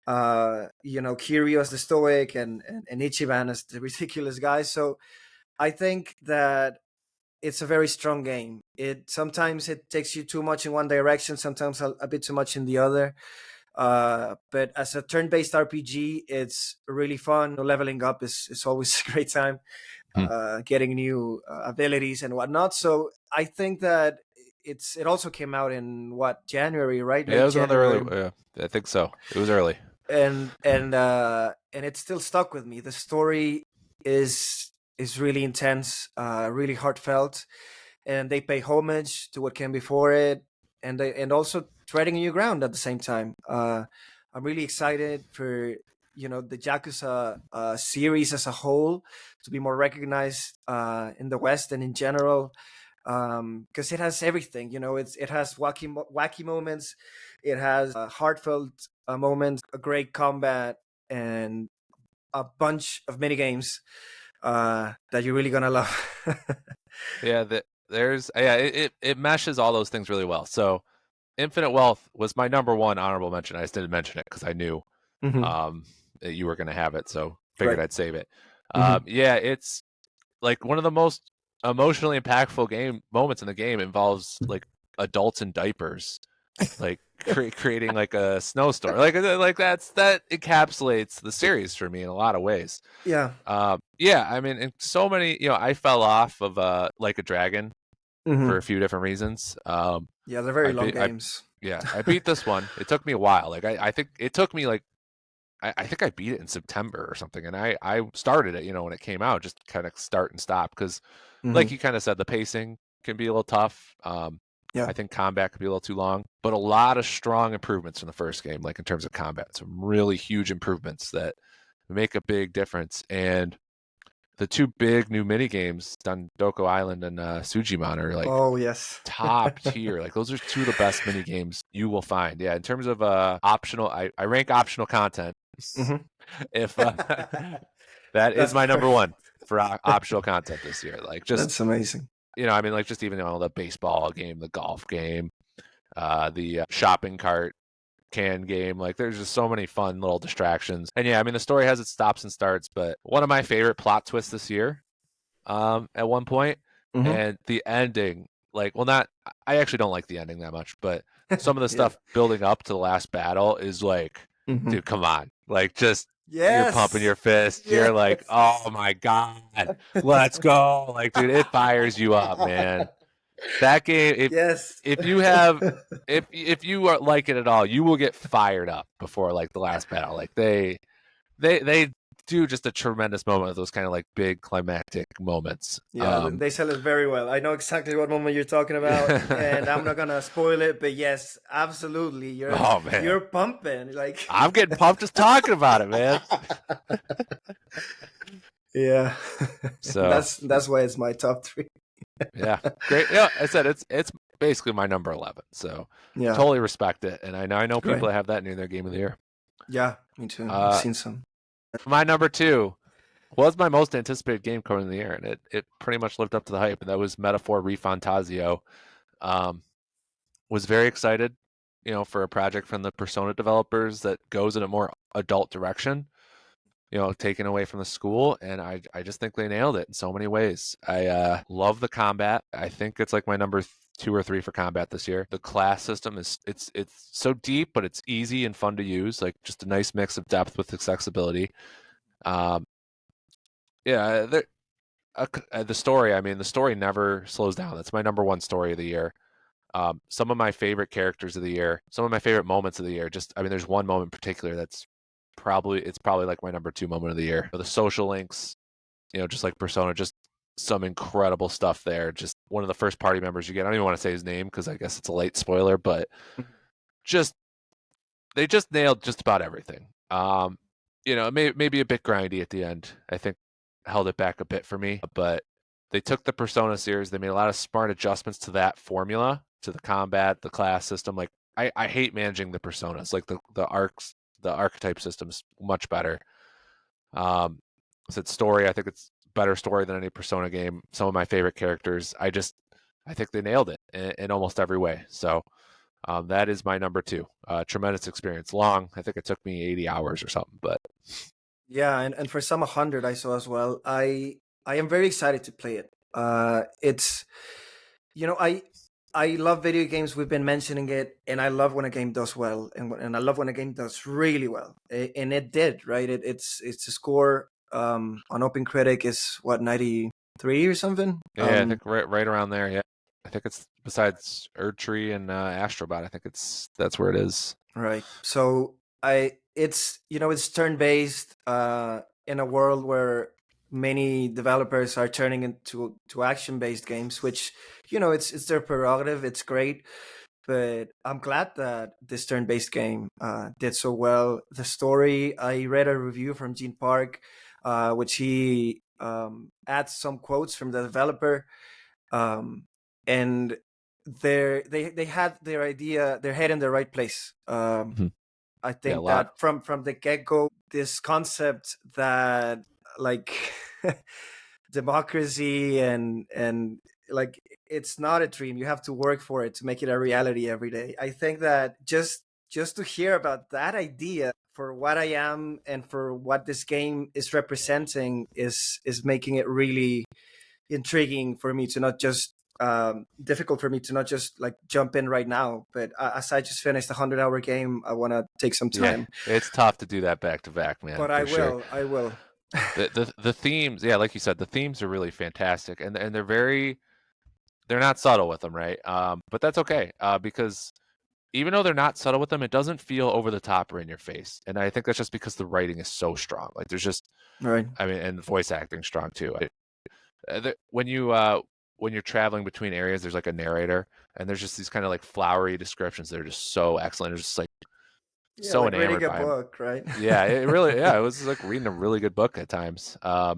Speaker 1: Kiryu as the stoic, and Ichiban as the ridiculous guy. So I think that it's a very strong game. It sometimes it takes you too much in one direction, sometimes a bit too much in the other. But as a turn-based RPG, it's really fun. Leveling up is always a great time. Getting new abilities and whatnot. So I think that it also came out in what, January, right?
Speaker 2: Yeah, it
Speaker 1: Late
Speaker 2: was another early.
Speaker 1: January.
Speaker 2: I think so. It was early.
Speaker 1: And it's still stuck with me. The story is really intense, really heartfelt, and they pay homage to what came before it, and also treading new ground at the same time. I'm really excited for the Yakuza series as a whole to be more recognized in the West and in general, because it has everything. It has wacky moments, it has heartfelt moments, a great combat, and a bunch of mini games that you're really gonna love.
Speaker 2: Yeah, there's yeah, it meshes all those things really well. So Infinite Wealth was my number one honorable mention. I just didn't mention it because I knew
Speaker 1: Hmm.
Speaker 2: um, that you were going to have it, so figured
Speaker 1: Right.
Speaker 2: I'd save it.
Speaker 1: Hmm.
Speaker 2: Yeah, it's like one of the most emotionally impactful game moments in the game involves like adults in diapers, like creating like a snowstorm. Like that encapsulates the series for me in a lot of ways.
Speaker 1: Yeah.
Speaker 2: Yeah, I mean, in so many, I fell off of Like a Dragon for a
Speaker 1: Hmm.
Speaker 2: few different reasons.
Speaker 1: Yeah, they're very
Speaker 2: I
Speaker 1: long
Speaker 2: beat I
Speaker 1: games.
Speaker 2: Yeah, I beat this one. It took me a while. Like I think it took me like I think I beat it in September or something, and I started it, when it came out, just kind of start and stop because, like
Speaker 1: Hmm.
Speaker 2: you kind of said, the pacing can be a little tough.
Speaker 1: Yeah.
Speaker 2: I think combat could be a little too long, but a lot of strong improvements from the first game, like in terms of combat, some really huge improvements that make a big difference. And the two big new mini games, Doko Island and Sujimon, are like
Speaker 1: Oh yes.
Speaker 2: top tier. Like those are two of the best mini games you will find. Yeah, in terms of optional, I rank optional content.
Speaker 1: Hmm.
Speaker 2: If that is
Speaker 1: That's
Speaker 2: my number
Speaker 1: perfect.
Speaker 2: one for optional content this year. Like just
Speaker 1: That's amazing.
Speaker 2: I mean, like just even the baseball game, the golf game, the shopping cart can game. Like there's just so many fun little distractions. And yeah, I mean the story has its stops and starts, but one of my favorite plot twists this year, at one point,
Speaker 1: Hmm.
Speaker 2: and the ending. Like, well, not. I actually don't like the ending that much, but some of the
Speaker 1: Yeah.
Speaker 2: stuff building up to the last battle is like,
Speaker 1: Hmm.
Speaker 2: dude, come on, like just you're pumping
Speaker 1: Yes.
Speaker 2: your fist. You're like,
Speaker 1: Yes.
Speaker 2: oh my god, let's go! Like, dude, it fires you up, man. That game,
Speaker 1: Yes.
Speaker 2: if you have if you are like it at all, you will get fired up before like the last battle. Like they do just a tremendous moment of those kind of like big climactic moments.
Speaker 1: Yeah, they sell it very well. I know exactly what moment you're talking about, and I'm not gonna spoil it. But yes, absolutely, you're
Speaker 2: Oh man,
Speaker 1: you're pumping like.
Speaker 2: I'm getting pumped just talking about it, man.
Speaker 1: Yeah,
Speaker 2: So
Speaker 1: that's why it's my top three.
Speaker 2: yeah, great. Yeah, I said it's basically my number 11. So
Speaker 1: Yeah,
Speaker 2: totally respect it, and I know people
Speaker 1: great.
Speaker 2: that have that near their game of the year.
Speaker 1: Yeah, me too. I've
Speaker 2: Uh,
Speaker 1: seen some.
Speaker 2: my number two was my most anticipated game coming in the year, and it pretty much lived up to the hype, and that was Metaphor Refantasio. Um, was very excited, for a project from the Persona developers that goes in a more adult direction, taken away from the school, and I just think they nailed it in so many ways. I love the combat. I think it's like my number two or three for combat this year. The class system it's so deep, but it's easy and fun to use. Like just a nice mix of depth with accessibility. Um, yeah, the story. I mean, the story never slows down. That's my number one story of the year. Some of my favorite characters of the year, some of my favorite moments of the year. Just, I mean, there's one moment in particular that's probably like my number two moment of the year. The social links, just like Persona, just some incredible stuff there. Just one of the first party members you get. I don't even want to say his name because I guess it's a late spoiler, but just they just nailed just about everything. Maybe a bit grindy at the end. I think held it back a bit for me, but they took the Persona series. They made a lot of smart adjustments to that formula, to the combat, the class system. Like I hate managing the personas. Like the arcs, the archetype system's much better. Said story. I think it's better story than any Persona game. Some of my favorite characters. I think they nailed it in almost every way. So that is my number two. Tremendous experience. Long. I think it took me 80 hours or something. But
Speaker 1: Yeah, and for some 100 I saw as well. I am very excited to play it. It's I love video games. We've been mentioning it, and I love when a game does well, and I love when a game does really well, and it did. Right? It's a score on Open Critic is what 93 or something.
Speaker 2: yeah, I think right around there. Yeah, I think it's besides Erdtree and Astrobot. I think that's where it is.
Speaker 1: Right. So it's turn based in a world where many developers are turning into action based games, which it's their prerogative. It's great, but I'm glad that this turn based game did so well. The story, I read a review from Gene Park, which he adds some quotes from the developer, um, and they had their head in the right place.
Speaker 2: Mhm.
Speaker 1: I
Speaker 2: Yeah, a
Speaker 1: think
Speaker 2: lot.
Speaker 1: that from the get go, this concept that like democracy and like it's not a dream. You have to work for it to make it a reality every day. I think that just to hear about that idea for what I am and for what this game is representing is making it really intriguing for me to not just difficult for me to not just like jump in right now, but as I just finished a 100-hour game, I want to take some
Speaker 2: Yeah,
Speaker 1: time.
Speaker 2: it's tough to do that back to back, man,
Speaker 1: But
Speaker 2: for sure.
Speaker 1: I will.
Speaker 2: The themes, yeah, like you said, the themes are really fantastic, and they're not subtle with them, right? But that's okay, because even though they're not subtle with them, it doesn't feel over the top or in your face, and I think that's just because the writing is so strong. Like there's just,
Speaker 1: Right.
Speaker 2: I mean, and the voice acting strong too. When you're traveling between areas, there's like a narrator, and there's just these kind of like flowery descriptions that are just so excellent. It's just like
Speaker 1: Yeah,
Speaker 2: so
Speaker 1: like reading
Speaker 2: enamored
Speaker 1: a
Speaker 2: by them.
Speaker 1: book, right?
Speaker 2: Yeah, it was like reading a really good book at times. Yeah,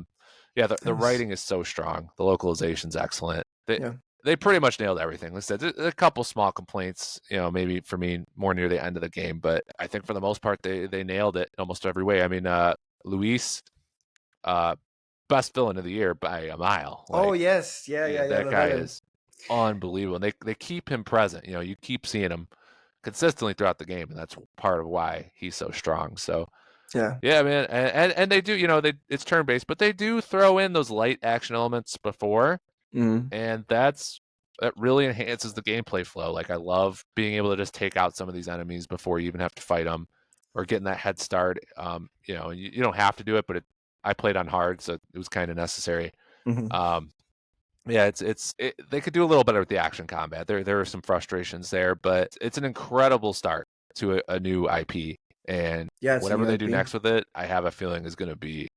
Speaker 2: the
Speaker 1: Nice.
Speaker 2: writing is so strong. The localization's excellent.
Speaker 1: Yeah.
Speaker 2: They pretty much nailed everything. Like I said, a couple small complaints, maybe for me more near the end of the game, but I think for the most part they nailed it in almost every way. I mean, Luis, uh, best villain of the year by a mile.
Speaker 1: Oh
Speaker 2: Like,
Speaker 1: yes, yeah,
Speaker 2: yeah,
Speaker 1: yeah, yeah.
Speaker 2: that
Speaker 1: The
Speaker 2: guy
Speaker 1: villain.
Speaker 2: is unbelievable. And they keep him present. You keep seeing him consistently throughout the game, and that's part of why he's so strong. So
Speaker 1: Yeah.
Speaker 2: yeah, man, and they do, it's turn based, but they do throw in those light action elements before,
Speaker 1: Mm.
Speaker 2: and that really enhances the gameplay flow. Like I love being able to just take out some of these enemies before you even have to fight them, or getting that head start. And you don't have to do it, but I played on hard, so it was kind of necessary.
Speaker 1: Hmm.
Speaker 2: Um, yeah, they could do a little better with the action combat. There are some frustrations there, but it's an incredible start to a new IP, and
Speaker 1: Yeah, it's a
Speaker 2: whatever
Speaker 1: new
Speaker 2: they do
Speaker 1: IP.
Speaker 2: next with it, I have a feeling is going to be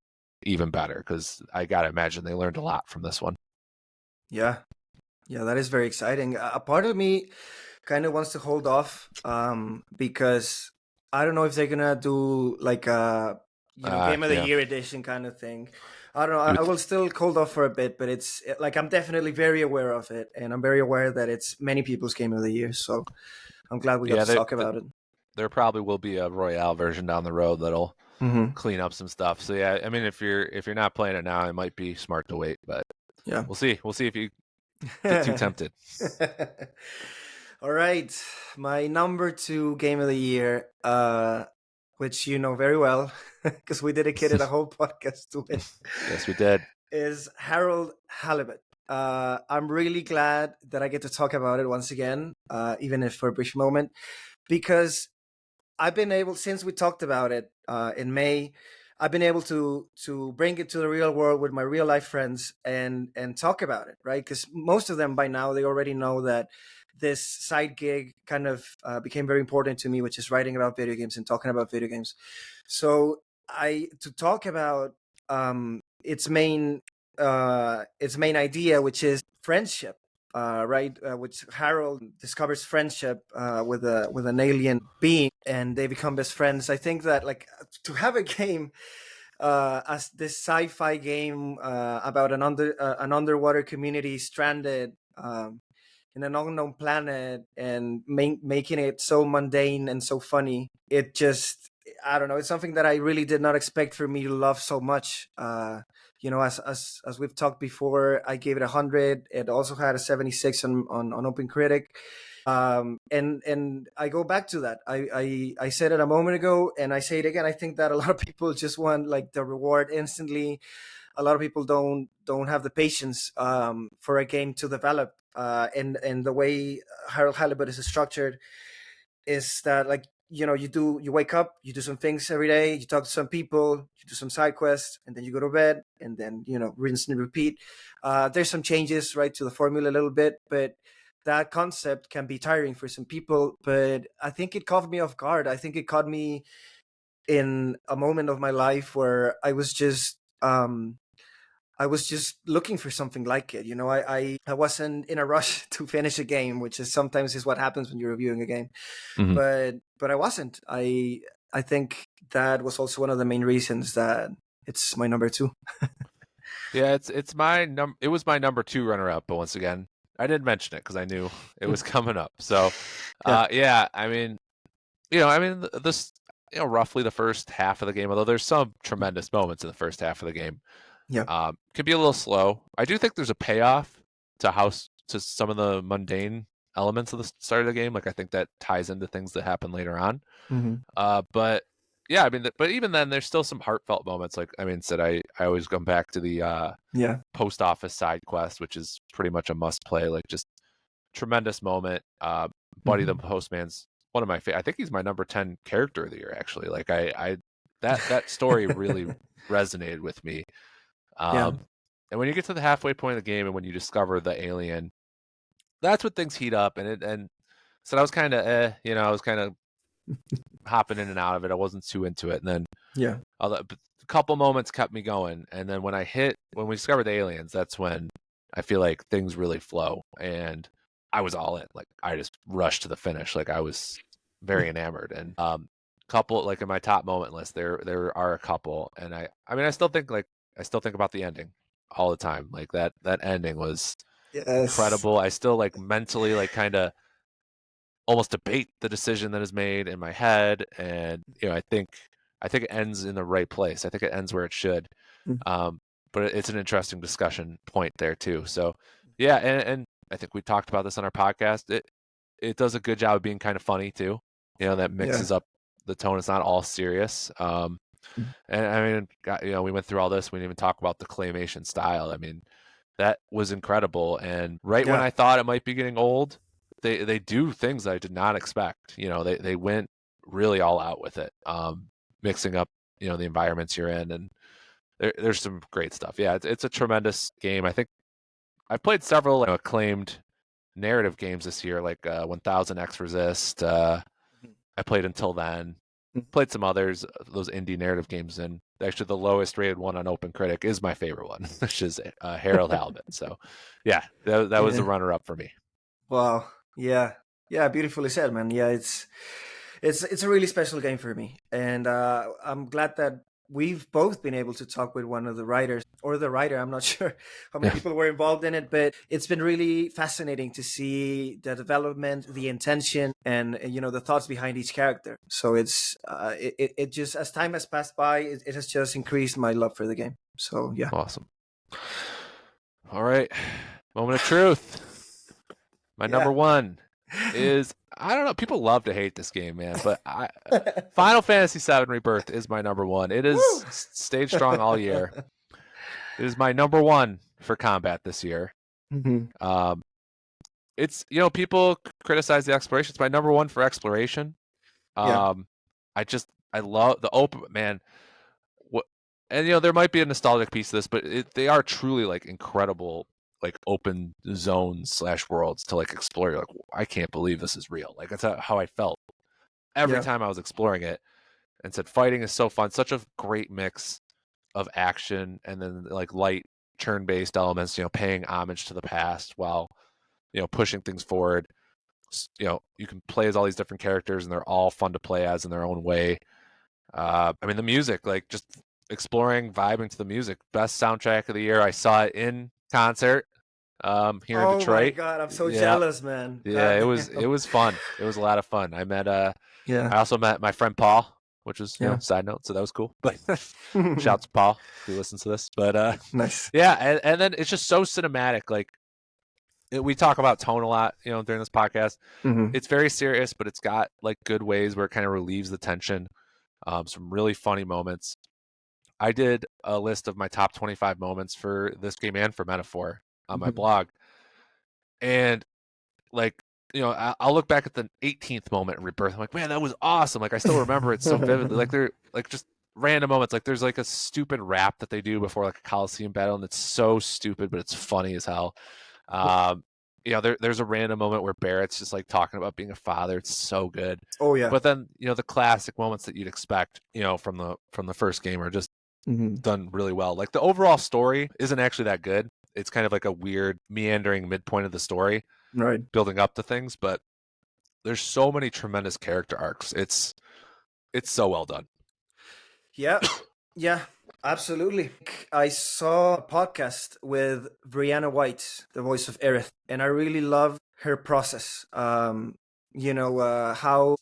Speaker 2: even better because I gotta imagine they learned a lot from this one.
Speaker 1: Yeah, yeah, that is very exciting. A part of me kind of wants to hold off because I don't know if they're gonna do like a game of the
Speaker 2: Yeah,
Speaker 1: year edition kind of thing. I don't know.
Speaker 2: you
Speaker 1: I
Speaker 2: would,
Speaker 1: will still hold off for a bit, but like I'm definitely very aware of it, and I'm very aware that it's many people's game of the year. So I'm glad we got
Speaker 2: yeah,
Speaker 1: to talk about it.
Speaker 2: there probably will be a Royale version down the road that'll
Speaker 1: Hmm.
Speaker 2: clean up some stuff. So yeah, I mean, if you're not playing it now, it might be smart to wait, but
Speaker 1: Yeah.
Speaker 2: we'll see. We'll see if you get too tempted.
Speaker 1: All right, my number two game of the year, which you know very well because we dedicated a whole podcast to it,
Speaker 2: Yes, we did.
Speaker 1: is Harold Halibut. I'm really glad that I get to talk about it once again, even if for a brief moment, because I've been able, since we talked about it in May, I've been able to bring it to the real world with my real life friends and talk about it, right? Because most of them by now they already know that this side gig kind of became very important to me, which is writing about video games and talking about video games. So I to talk about its main idea, which is friendship. right? Which Harold discovers friendship with an alien being, and they become best friends. I think that like to have a game as this sci-fi game about an underwater community stranded in an unknown planet and making it so mundane and so funny. It just, I don't know. It's something that I really did not expect for me to love so much. As we've talked before, I gave it 100. It also had a 76 on Open Critic. And I go back to that. I said it a moment ago, and I say it again. I think that a lot of people just want like the reward instantly. A lot of people don't have the patience for a game to develop. And the way Harold Halibut is structured is that, like, you wake up, you do some things every day, you talk to some people, you do some side quests, and then you go to bed, and then rinse and repeat. There's some changes, right, to the formula a little bit, but that concept can be tiring for some people. But I think it caught me off guard. I think it caught me in a moment of my life where I was just looking for something like it. I wasn't in a rush to finish a game, which is sometimes is what happens when you're reviewing a game.
Speaker 2: Mm-hmm.
Speaker 1: But I wasn't. I think that was also one of the main reasons that it's my number 2.
Speaker 2: Yeah, it's my It was my number 2 runner up, but once again, I didn't mention it because I knew it was coming up. So, yeah, I mean, this, roughly the first half of the game, although there's some tremendous moments in the first half of the game, can be a little slow. I do think there's a payoff to some of the mundane elements of the start of the game. Like I think that ties into things that happen later on. But yeah, I mean, but even then, there's still some heartfelt moments. Like, I mean, I always come back to the post office side quest, which is pretty much a must play. Like, just tremendous moment. Buddy the Postman's one of my favorite. I think he's my number 10 character of the year, actually. Like, that story really resonated with me. And when you get to the halfway point of the game and when you discover the alien, that's when things heat up. And so I was kind of, I was kind of hopping in and out of it. I wasn't too into it. And then a couple moments kept me going. And then when we discovered the aliens, that's when I feel like things really flow. And I was all in. Like I just rushed to the finish. Like I was very enamored. And couple, like in my top moment list, there are a couple. And I mean, I still think about the ending all the time. Like that ending was incredible. I still like mentally like kind of almost debate the decision that is made in my head, and I think it ends in the right place. I think it ends where it should. But it's an interesting discussion point there too. So yeah, and I think we talked about this on our podcast. It does a good job of being kind of funny too. That mixes up the tone. It's not all serious. And I mean, we went through all this. We didn't even talk about the claymation style. I mean, that was incredible. And when I thought it might be getting old, they do things that I did not expect. They went really all out with it, mixing up the environments you're in, and there's some great stuff. Yeah, it's a tremendous game. I think I've played several acclaimed narrative games this year, like 1000 X Resist. I played Until Then. Played some others, those indie narrative games, and actually the lowest rated one on Open Critic is my favorite one, which is Harold Halibut. So, yeah, that was the runner up for me.
Speaker 1: Wow. Yeah. Beautifully said, man. Yeah, it's a really special game for me, and I'm glad that we've both been able to talk with one of the writers or the writer. I'm not sure how many people were involved in it, but it's been really fascinating to see the development, the intention, and the thoughts behind each character. So it's it just, as time has passed by, it has just increased my love for the game. So yeah.
Speaker 2: Awesome. All right, moment of truth. My number 1 is, I don't know, people love to hate this game, man, but Final Fantasy VII Rebirth is my number 1. It is stayed strong all year. It is my number 1 for combat this year. It's, people criticize the exploration. It's my number 1 for exploration. I love the open, man. And there might be a nostalgic piece of this, but they are truly like incredible, like open zones / worlds to like explore. You're like, I can't believe this is real. Like that's how I felt every time I was exploring it, and said fighting is so fun. Such a great mix of action and then like light turn-based elements, paying homage to the past while pushing things forward. You can play as all these different characters, and they're all fun to play as in their own way. I mean, the music, like just exploring, vibing to the music. Best soundtrack of the year. I saw it in concert here in
Speaker 1: Oh my
Speaker 2: Detroit.
Speaker 1: God, I'm so
Speaker 2: Yeah,
Speaker 1: jealous, man.
Speaker 2: yeah,
Speaker 1: God
Speaker 2: it
Speaker 1: damn.
Speaker 2: was fun. It was a lot of fun.
Speaker 1: Yeah,
Speaker 2: I also met my friend Paul, which was
Speaker 1: yeah.
Speaker 2: side note, so that was cool. But shout to Paul if he listens to this. But
Speaker 1: Nice.
Speaker 2: yeah, and then it's just so cinematic. Like we talk about tone a lot, during this podcast.
Speaker 1: Hmm.
Speaker 2: It's very serious, but it's got like good ways where it kind of relieves the tension. Some really funny moments. I did a list of my top 25 moments for this game and for Metaphor on my
Speaker 1: Hmm.
Speaker 2: blog, and like I'll look back at the 18th moment in Rebirth. I'm like, man, that was awesome. Like I still remember it so vividly. Like they're like just random moments. Like there's like a stupid rap that they do before like a Coliseum battle, and it's so stupid, but it's funny as hell. Um, there's a random moment where Barrett's just like talking about being a father. It's so good.
Speaker 1: Oh yeah.
Speaker 2: But then the classic moments that you'd expect from the first game are just
Speaker 1: Hmm.
Speaker 2: done really well. Like the overall story isn't actually that good. It's kind of like a weird meandering midpoint of the story,
Speaker 1: Right.
Speaker 2: building up to things, but there's so many tremendous character arcs. It's so well done.
Speaker 1: Yeah, yeah, absolutely. I saw a podcast with Brianna White, the voice of Aerith, and I really loved her process. How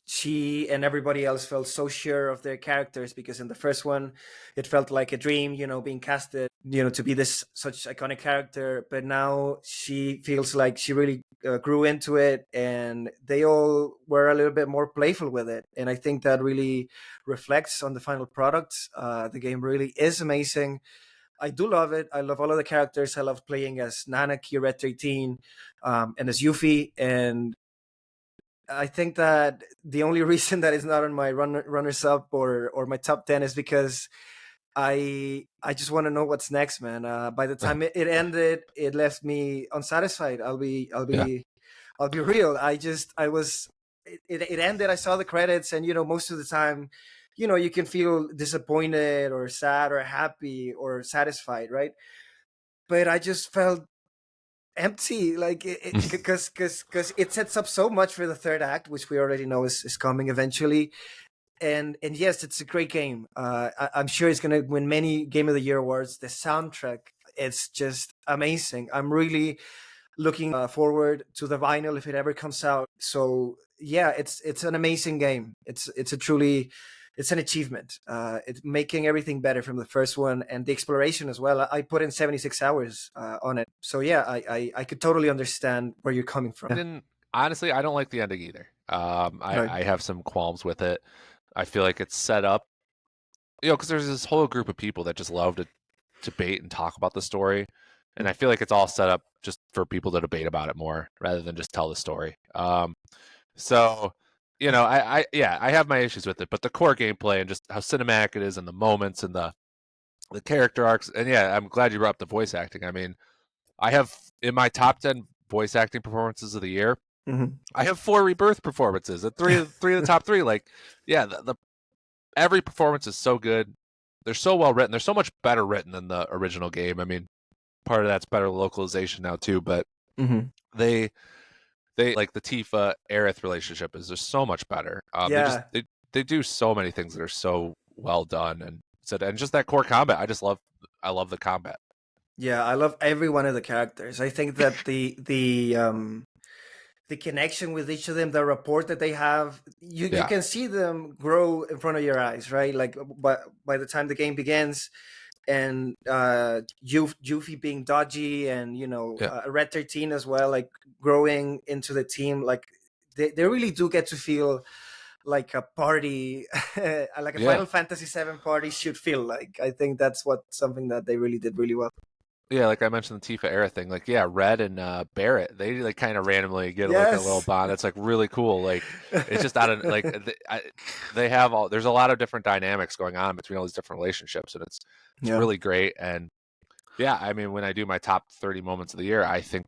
Speaker 1: she and everybody else felt so sure of their characters because in the first one, it felt like a dream, being casted, to be this such iconic character. But now she feels like she really grew into it, and they all were a little bit more playful with it. And I think that really reflects on the final product. The game really is amazing. I do love it. I love all of the characters. I love playing as Nana, Red 13, and as Yuffie. And I think that the only reason that it's not on my runners up or my top 10 is because I just want to know what's next, man. By the time it ended, it left me unsatisfied.
Speaker 2: Yeah.
Speaker 1: I'll be real. I was it ended. I saw the credits, and most of the time, you can feel disappointed or sad or happy or satisfied, right? But I just felt empty, like because it sets up so much for the third act, which we already know is coming eventually. And yes, it's a great game. I'm sure it's gonna win many Game of the Year awards. The soundtrack, it's just amazing. I'm really looking forward to the vinyl if it ever comes out. So yeah, it's an amazing game. It's an achievement. It's making everything better from the first one, and the exploration as well. I put in 76 hours on it. So yeah, I could totally understand where you're coming from. Yeah.
Speaker 2: Didn't Honestly, I don't like the ending either.
Speaker 1: Right.
Speaker 2: I have some qualms with it. I feel like it's set up, because there's this whole group of people that just love to debate and talk about the story, and I feel like it's all set up just for people to debate about it more rather than just tell the story. So I have my issues with it, but the core gameplay and just how cinematic it is, and the moments and the character arcs, and yeah, I'm glad you brought up the voice acting. I mean, I have in my top 10 voice acting performances of the year,
Speaker 1: Hmm.
Speaker 2: I have 4 Rebirth performances, and three of the top 3. Like, yeah, the every performance is so good. They're so well written. They're so much better written than the original game. I mean, part of that's better localization now too, but
Speaker 1: Hmm.
Speaker 2: they like the Tifa Aerith relationship is just so much better.
Speaker 1: Yeah.
Speaker 2: They do so many things that are so well done, and just that core combat. I love the combat.
Speaker 1: Yeah, I love every one of the characters. I think that the connection with each of them, the rapport that they have, you
Speaker 2: Yeah,
Speaker 1: can see them grow in front of your eyes, right? Like by the time the game begins, and Yuffie being dodgy, and
Speaker 2: yeah,
Speaker 1: Red 13 as well, like growing into the team, like they really do get to feel like a party, like a
Speaker 2: yeah.
Speaker 1: Final Fantasy 7 party should feel like. I think that's what something that they really did really well.
Speaker 2: Yeah, like I mentioned the Tifa era thing. Like, yeah, Red and Barrett, they like kind of randomly get like a little
Speaker 1: Yes.
Speaker 2: bond. It's like really cool. Like, it's just out of like they have all. There's a lot of different dynamics going on between all these different relationships, and it's
Speaker 1: Yeah.
Speaker 2: really great. And yeah, I mean, when I do my top 30 moments of the year, I think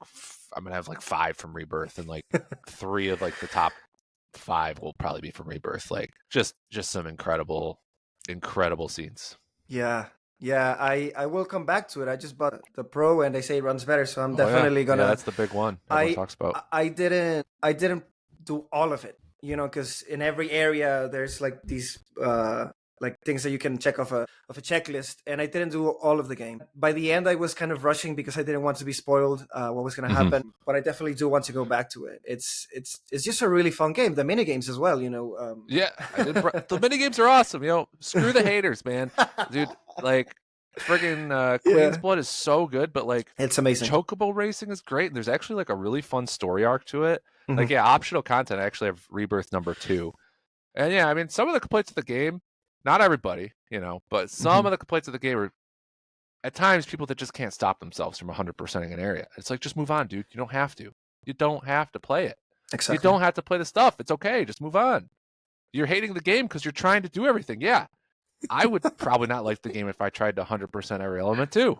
Speaker 2: I'm gonna have like 5 from Rebirth, and like 3 of like the top 5 will probably be from Rebirth. Like, just some incredible scenes.
Speaker 1: Yeah. Yeah, I will come back to it. I just bought the Pro and they say it runs better, so I'm
Speaker 2: Oh yeah,
Speaker 1: definitely
Speaker 2: yeah,
Speaker 1: gonna.
Speaker 2: that's the big one everyone
Speaker 1: I
Speaker 2: talks about.
Speaker 1: I didn't do all of it, because in every area there's like these like things that you can check off a checklist, and I didn't do all of the game. By the end, I was kind of rushing because I didn't want to be spoiled what was going to
Speaker 2: Hmm.
Speaker 1: happen. But I definitely do want to go back to it. It's just a really fun game. The mini games as well.
Speaker 2: Yeah, the mini games are awesome. Screw the haters, man, dude. Like, friggin' Queen's
Speaker 1: Yeah,
Speaker 2: Blood is so good, but like,
Speaker 1: it's amazing.
Speaker 2: Chocobo racing is great, and there's actually like a really fun story arc to it. Like,
Speaker 1: Hmm.
Speaker 2: yeah, optional content. I actually have Rebirth #2, and yeah, I mean, some of the complaints of the game, not everybody, but some
Speaker 1: Hmm.
Speaker 2: of the complaints of the game are at times people that just can't stop themselves from 100%ing an area. It's like, just move on, dude. You don't have to. You don't have to play it. You
Speaker 1: Exactly.
Speaker 2: don't have to play the stuff. It's okay. Just move on. You're hating the game because you're trying to do everything. Yeah, I would probably not like the game if I tried to 100% every element too.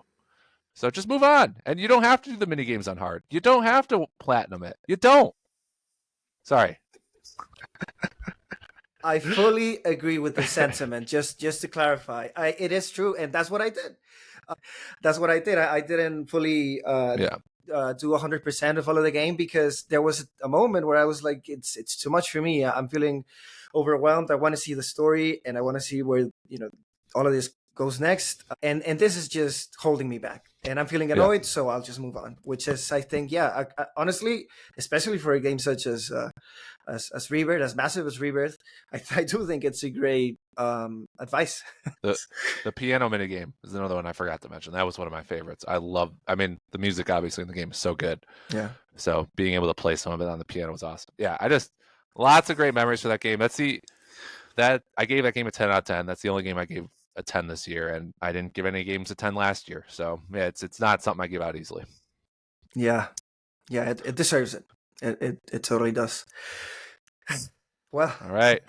Speaker 2: So just move on. And you don't have to do the mini games on hard. You don't have to platinum it. You don't. Sorry.
Speaker 1: I fully agree with the sentiment. Just to clarify, it is true, and that's what I did. That's what I did. I didn't fully
Speaker 2: Yeah.
Speaker 1: do 100% of all of the game because there was a moment where I was like, it's too much for me. I'm feeling overwhelmed. I want to see the story, and I want to see where all of this goes next. And this is just holding me back, and I'm feeling
Speaker 2: Yeah.
Speaker 1: annoyed. So I'll just move on. Which is, I think, yeah, honestly, especially for a game such as Rebirth, as massive as Rebirth, I do think it's a great advice.
Speaker 2: The the piano mini game is another one I forgot to mention. That was one of my favorites. I mean, the music obviously in the game is so good.
Speaker 1: Yeah.
Speaker 2: So being able to play some of it on the piano was awesome. Yeah, lots of great memories for that game. I gave that game a 10 out of 10. That's the only game I gave a 10 this year, and I didn't give any games a 10 last year. So yeah, it's not something I give out easily.
Speaker 1: Yeah. Yeah, it deserves it. It totally does. Well,
Speaker 2: All right.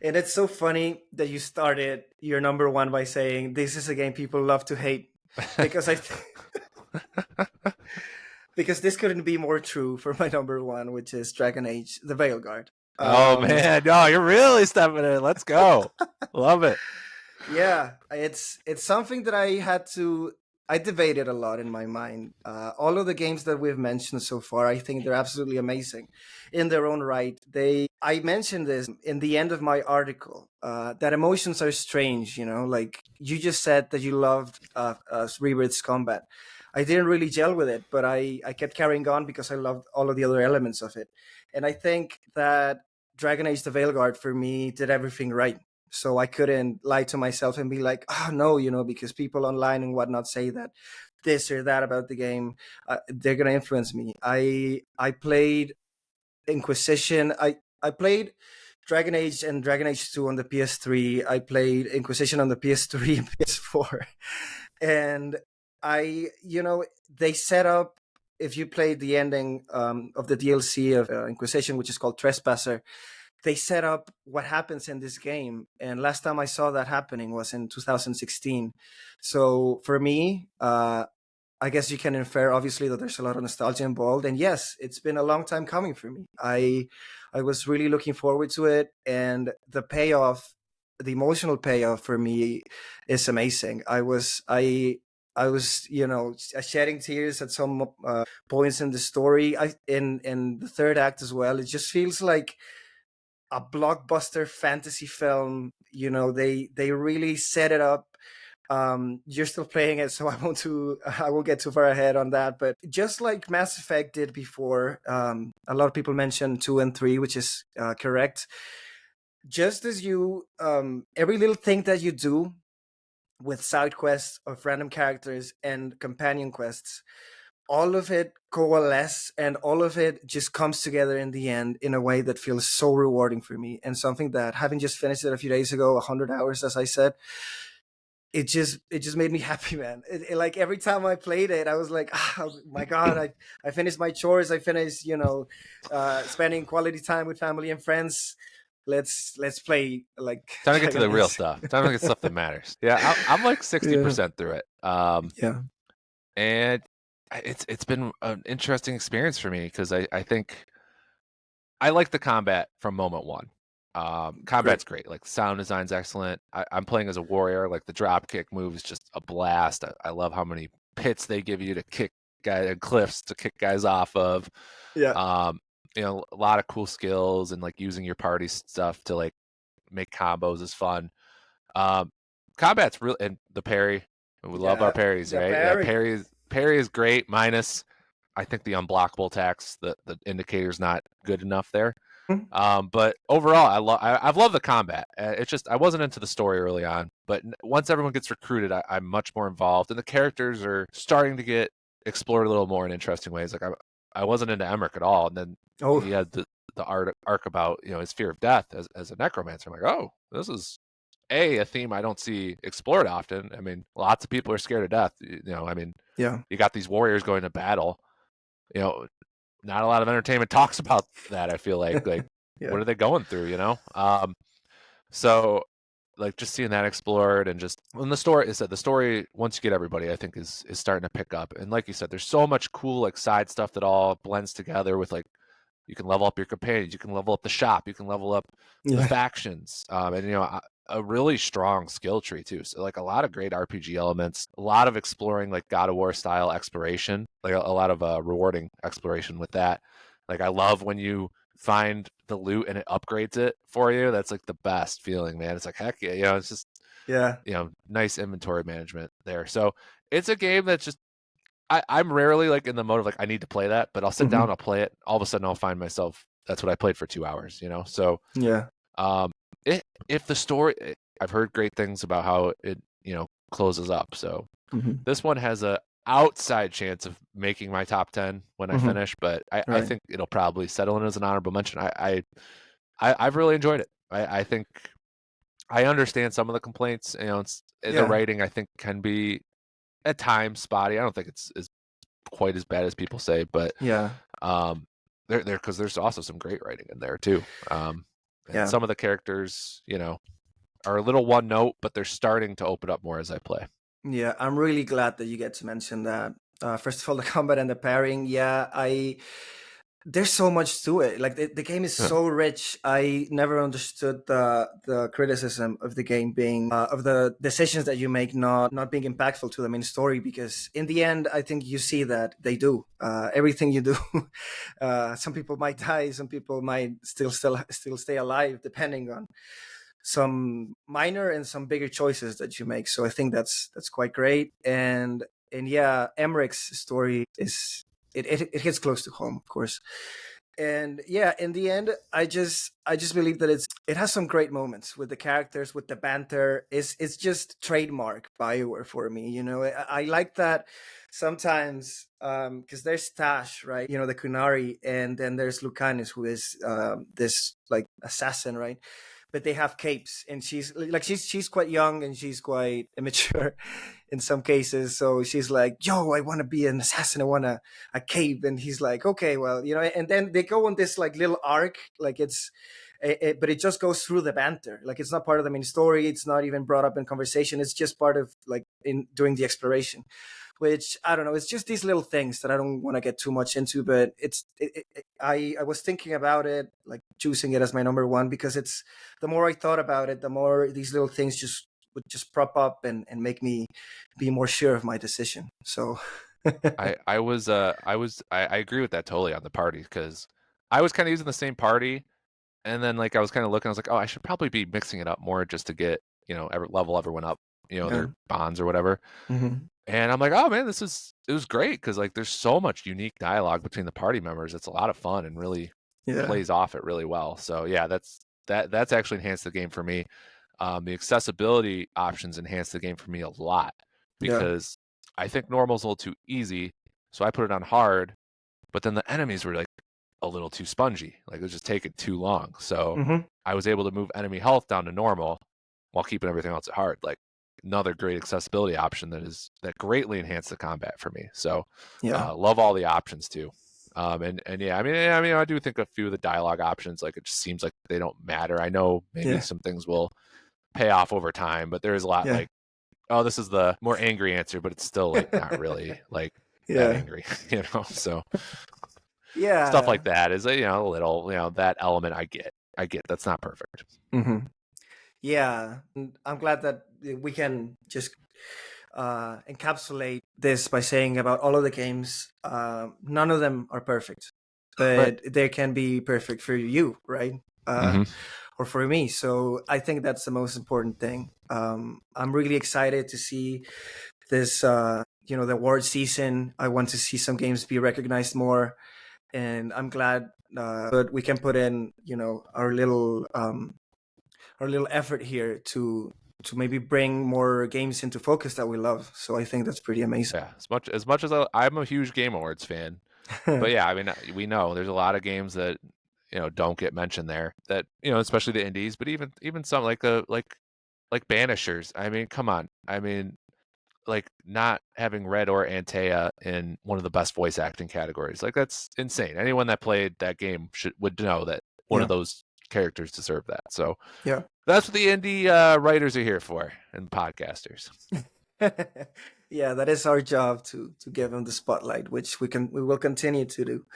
Speaker 1: and it's so funny that you started your number one by saying this is a game people love to hate because because this couldn't be more true for my number one, which is Dragon Age: The Veilguard.
Speaker 2: Oh
Speaker 1: Um,
Speaker 2: man, no, you're really stepping in. Let's go. Love it.
Speaker 1: yeah, it's something that I debated a lot in my mind. All of the games that we've mentioned so far, I think they're absolutely amazing in their own right. I mentioned this in the end of my article, that emotions are strange. Like you just said that you loved Rebirth's combat. I didn't really gel with it, but I kept carrying on because I loved all of the other elements of it, and I think that Dragon Age: The Veilguard for me did everything right. So I couldn't lie to myself and be like, oh no, because people online and whatnot say that this or that about the game, they're gonna influence me. I played Inquisition. I played Dragon Age and Dragon Age 2 on the PS3. I played Inquisition on the PS3 and PS4, and they set up. If you played the ending of the DLC of Inquisition, which is called Trespasser, they set up what happens in this game. And last time I saw that happening was in 2016. So for me, I guess you can infer obviously that there's a lot of nostalgia involved. And yes, it's been a long time coming for me. I was really looking forward to it, and the payoff, the emotional payoff for me is amazing. I was shedding tears at some points in the story. In the third act as well. It just feels like a blockbuster fantasy film. They really set it up. You're still playing it, so I won't get too far ahead on that. But just like Mass Effect did before, a lot of people mentioned 2 and 3, which is correct. Just as every little thing that you do with side quests of random characters and companion quests, all of it coalesce and all of it just comes together in the end in a way that feels so rewarding for me, and something that, having just finished it a few days ago, 100 hours as I said, it just made me happy, man. Like every time I played it, I was like, oh my god, I finished my chores, I finished spending quality time with family and friends. Let's play like
Speaker 2: Time to get to
Speaker 1: Dragon
Speaker 2: the real
Speaker 1: Age.
Speaker 2: stuff. Time to get stuff that matters. Yeah, I'm like
Speaker 1: Yeah.
Speaker 2: 60% through it.
Speaker 1: Yeah.
Speaker 2: And it's been an interesting experience for me because I think I like the combat from moment one. Combat's great. Like sound design's excellent. I'm playing as a warrior. Like the drop kick move is just a blast. I love how many pits they give you to kick guys and cliffs to kick guys off of.
Speaker 1: Yeah.
Speaker 2: You know, a lot of cool skills and like using your party stuff to like make combos is fun. Combat's real, and the parry. We love our parries,
Speaker 1: the
Speaker 2: right? Yeah, parry is great. Minus, I think the unblockable attacks, the indicator's not good enough there. But overall, I've loved the combat. It's just I wasn't into the story early on, but once everyone gets recruited, I'm much more involved, and the characters are starting to get explored a little more in interesting ways. Like I wasn't into Emmerich at all, and then he had the arc about his fear of death as a necromancer. I'm like, oh, this is a theme I don't see explored often. I mean, lots of people are scared of death. I mean, you got these warriors going to battle. Not a lot of entertainment talks about that. I feel like what are they going through? So like just seeing that explored, and just when the story once you get everybody, I think is starting to pick up. And like you said, there's so much cool like side stuff that all blends together with like you can level up your companions, you can level up the shop, you can level up the factions, and a really strong skill tree too. So like a lot of great RPG elements, a lot of exploring like God of War style exploration, like a lot of rewarding exploration with that. Like I love when you find the loot and it upgrades it for you. That's like the best feeling, man. It's like heck yeah, it's just nice inventory management there. So it's a game that's just I'm rarely like in the mode of like I need to play that, but I'll sit down, I'll play it. All of a sudden I'll find myself that's what I played for 2 hours, So if the story, I've heard great things about how it closes up. So this one has a outside chance of making my top 10 when I finish, but I think it'll probably settle in as an honorable mention. I've really enjoyed it. I think I understand some of the complaints. The writing I think can be at times spotty. I don't think it's quite as bad as people say, but there because there's also some great writing in there too. And some of the characters, are a little one note, but they're starting to open up more as I play.
Speaker 1: Yeah, I'm really glad that you get to mention that. First of all, the combat and the pairing. There's so much to it. Like the game is so rich. I never understood the criticism of the game being of the decisions that you make not being impactful to the main story, because in the end, I think you see that they do. Everything you do, some people might die, some people might still stay alive, depending on some minor and some bigger choices that you make. So I think that's quite great. And Emmerich's story is it hits close to home, of course. And in the end, I just believe that it has some great moments with the characters, with the banter. It's just trademark BioWare for me. I like that sometimes because there's Tash, right? The Kunari, and then there's Lucanus, who is this like assassin, right? But they have capes, and she's quite young and she's quite immature in some cases. So she's like, "Yo, I want to be an assassin. I want a cape." And he's like, "Okay, well, And then they go on this like little arc, like but it just goes through the banter. Like it's not part of the main story. It's not even brought up in conversation. It's just part of like in doing the exploration. Which I don't know. It's just these little things that I don't want to get too much into. But I was thinking about it, like choosing it as my number one, because the more I thought about it, the more these little things would just prop up and make me be more sure of my decision. So
Speaker 2: I agree with that totally on the party, because I was kind of using the same party, and then like I was kind of looking, I was like, oh, I should probably be mixing it up more just to get level everyone up, their bonds or whatever. And I'm like, oh man, it was great, because like there's so much unique dialogue between the party members. It's a lot of fun and really plays off it really well. So yeah, that's actually enhanced the game for me. The accessibility options enhanced the game for me a lot, because I think normal's a little too easy, so I put it on hard. But then the enemies were like a little too spongy, like it was just taking too long. So I was able to move enemy health down to normal while keeping everything else at hard. Like another great accessibility option that greatly enhanced the combat for me. So love all the options too. And yeah, I mean, I do think a few of the dialogue options, like it just seems like they don't matter. I know maybe some things will pay off over time, but there is a lot like, oh, this is the more angry answer, but it's still like not really like that angry, So stuff like that is a little that element I get. I get that's not perfect.
Speaker 1: Mm-hmm. Yeah, and I'm glad that we can just encapsulate this by saying about all of the games, none of them are perfect,
Speaker 2: Right.
Speaker 1: but they can be perfect for you, right?
Speaker 2: Mm-hmm.
Speaker 1: Or for me. So I think that's the most important thing. I'm really excited to see this, the award season. I want to see some games be recognized more, and I'm glad but we can put in, our little effort here to maybe bring more games into focus that we love. So I think that's pretty amazing.
Speaker 2: Yeah, as much as I'm a huge Game Awards fan, but yeah, I mean, we know there's a lot of games that don't get mentioned there. That especially the indies, but even some like like Banishers. I mean, come on. I mean, like not having Red or Antea in one of the best voice acting categories, like that's insane. Anyone that played that game would know that one of
Speaker 1: Yeah,
Speaker 2: those characters deserve that. So
Speaker 1: yeah.
Speaker 2: that's what the indie writers are here for and podcasters.
Speaker 1: Yeah, that is our job to give them the spotlight, which we will continue to do.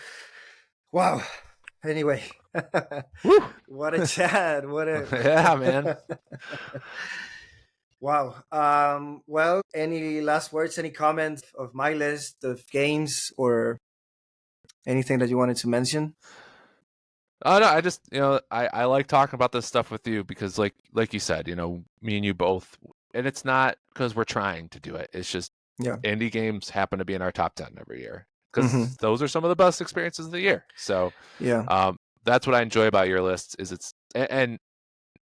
Speaker 1: Wow. Anyway,
Speaker 2: Woo!
Speaker 1: what a chat. What a
Speaker 2: Yeah, man.
Speaker 1: wow. Well, any last words, any comments of my list of games or anything that you wanted to mention?
Speaker 2: Oh no, I just I like talking about this stuff with you because like you said, me and you both, and it's not because we're trying to do it. It's just
Speaker 1: Yeah.
Speaker 2: indie games happen to be in our top 10 every year
Speaker 1: Mm-hmm.
Speaker 2: because those are some of the best experiences of the year. So
Speaker 1: Yeah.
Speaker 2: that's what I enjoy about your lists is and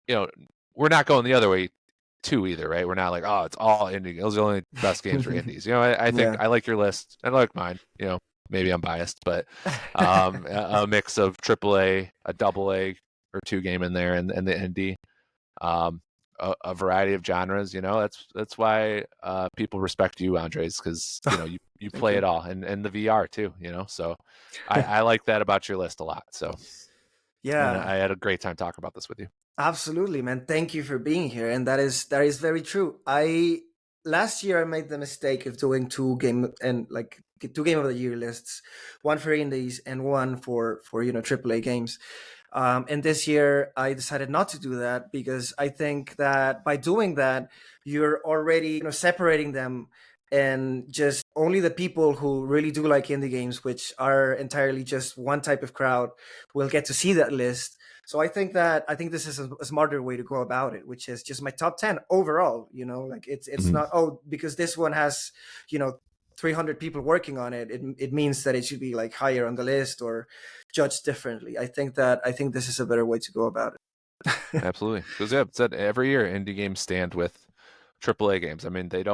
Speaker 2: you know we're not going the other way too either, right? We're not like, oh, it's all indie. Those are the only best games for indies. I think
Speaker 1: Yeah.
Speaker 2: I like your list and I like mine. Maybe I'm biased, but a mix of AAA, a double A or two game in there, and the indie, a variety of genres. That's why people respect you, Andres, because you
Speaker 1: Thank
Speaker 2: play
Speaker 1: you.
Speaker 2: it all, and the VR too. So I like that about your list a lot. So, and
Speaker 1: Yeah.
Speaker 2: I had a great time talking about this with you.
Speaker 1: Absolutely, man. Thank you for being here. And that is very true. I last year I made the mistake of doing two game of the year lists, one for indies and one for AAA games. And this year I decided not to do that because I think that by doing that you're already separating them, and just only the people who really do like indie games, which are entirely just one type of crowd, will get to see that list. So I think this is a smarter way to go about it, which is just my top 10 overall. Like it's
Speaker 2: Mhm.
Speaker 1: not, oh, because this one has you know 300 people working on it, it means that it should be like higher on the list or judged differently. I think this is a better way to go about it.
Speaker 2: Absolutely, because yeah, said every year indie games stand with AAA games. I mean, they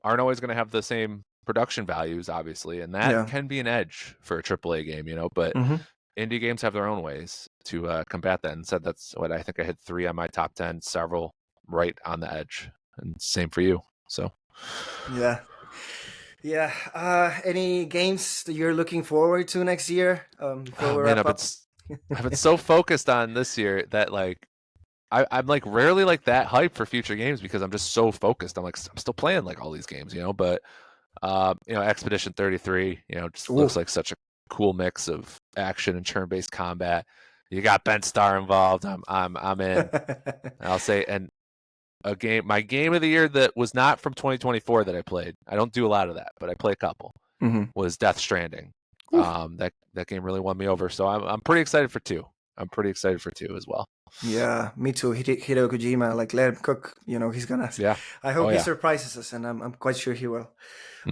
Speaker 2: aren't always going to have the same production values, obviously, and that
Speaker 1: Yeah.
Speaker 2: can be an edge for a AAA game. But
Speaker 1: Hmm.
Speaker 2: indie games have their own ways to combat that. And said that's what I think I hit 3 on my top 10, several right on the edge, and same for you. So,
Speaker 1: Yeah. Yeah. Any games that you're looking forward to next year, before
Speaker 2: oh
Speaker 1: we
Speaker 2: man,
Speaker 1: wrap up?
Speaker 2: I've been so focused on this year that like I'm like rarely like that hype for future games because I'm just so focused. I'm still playing like all these games, but Expedition 33, just looks
Speaker 1: Ooh.
Speaker 2: like such a cool mix of action and turn-based combat. You got Ben Starr involved. I'm in. I'll say, and my game of the year that was not from 2024 that I played. I don't do a lot of that, but I play a couple.
Speaker 1: Hmm.
Speaker 2: Was Death Stranding. That game really won me over. So I'm pretty excited for two. I'm pretty excited for two as well.
Speaker 1: Yeah, me too. Hideo Kojima, like, let him cook. He's gonna.
Speaker 2: Yeah.
Speaker 1: I
Speaker 2: Oh
Speaker 1: hope he
Speaker 2: yeah.
Speaker 1: surprises us, and I'm quite sure he will.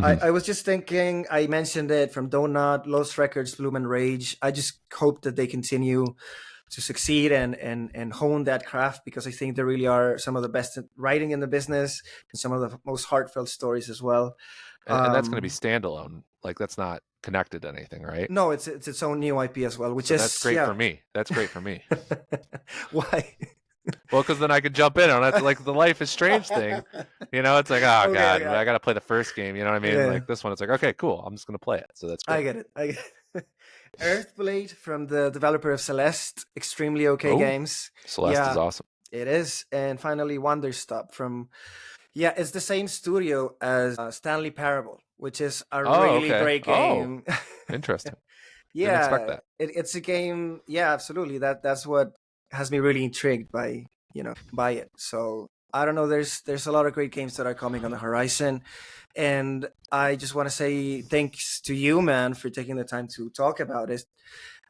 Speaker 1: I,
Speaker 2: Hmm.
Speaker 1: I was just thinking. I mentioned it from Donut, Lost Records, Bloom and Rage. I just hope that they continue to succeed and hone that craft, because I think there really are some of the best writing in the business and some of the most heartfelt stories as well.
Speaker 2: And that's going to be
Speaker 1: Um,
Speaker 2: standalone. Like that's not connected to anything, right?
Speaker 1: no, it's its own new IP as well, which
Speaker 2: So that's
Speaker 1: is,
Speaker 2: great
Speaker 1: yeah.
Speaker 2: for me. That's great for me.
Speaker 1: Why?
Speaker 2: Well, because then I could jump in on it. Like the Life is Strange thing, it's like, oh
Speaker 1: Okay,
Speaker 2: god,
Speaker 1: okay,
Speaker 2: I got to play the first game. You know what I mean?
Speaker 1: yeah.
Speaker 2: Like this one, it's like, okay, cool. I'm just gonna play it. So that's
Speaker 1: I
Speaker 2: great.
Speaker 1: get it. I get it. Earthblade, from the developer of Celeste, extremely okay
Speaker 2: Oh,
Speaker 1: games.
Speaker 2: Celeste is
Speaker 1: Yeah,
Speaker 2: awesome.
Speaker 1: it is. And finally, Wonderstop from, yeah, it's the same studio as Stanley Parable, which is a
Speaker 2: Oh,
Speaker 1: really
Speaker 2: okay.
Speaker 1: great
Speaker 2: Oh,
Speaker 1: game.
Speaker 2: interesting. Didn't expect
Speaker 1: Yeah,
Speaker 2: that.
Speaker 1: it's a game. Yeah, absolutely. That's what has me really intrigued by by it. So I don't know. There's a lot of great games that are coming on the horizon, and I just want to say thanks to you, man, for taking the time to talk about it,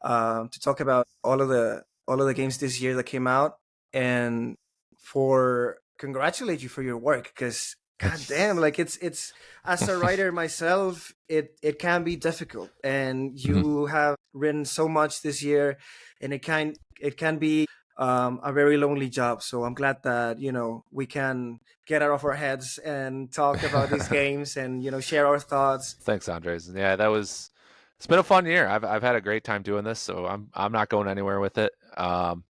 Speaker 1: to talk about all of the games this year that came out, and for congratulate you for your work, because god damn, like it's as a writer myself, it can be difficult, and you have written so much this year, and it can be a very lonely job. So I'm glad that we can get out of our heads and talk about these games, and share our thoughts.
Speaker 2: Thanks, Andres. Yeah, that was. It's been a fun year. I've had a great time doing this, so I'm not going anywhere with it. And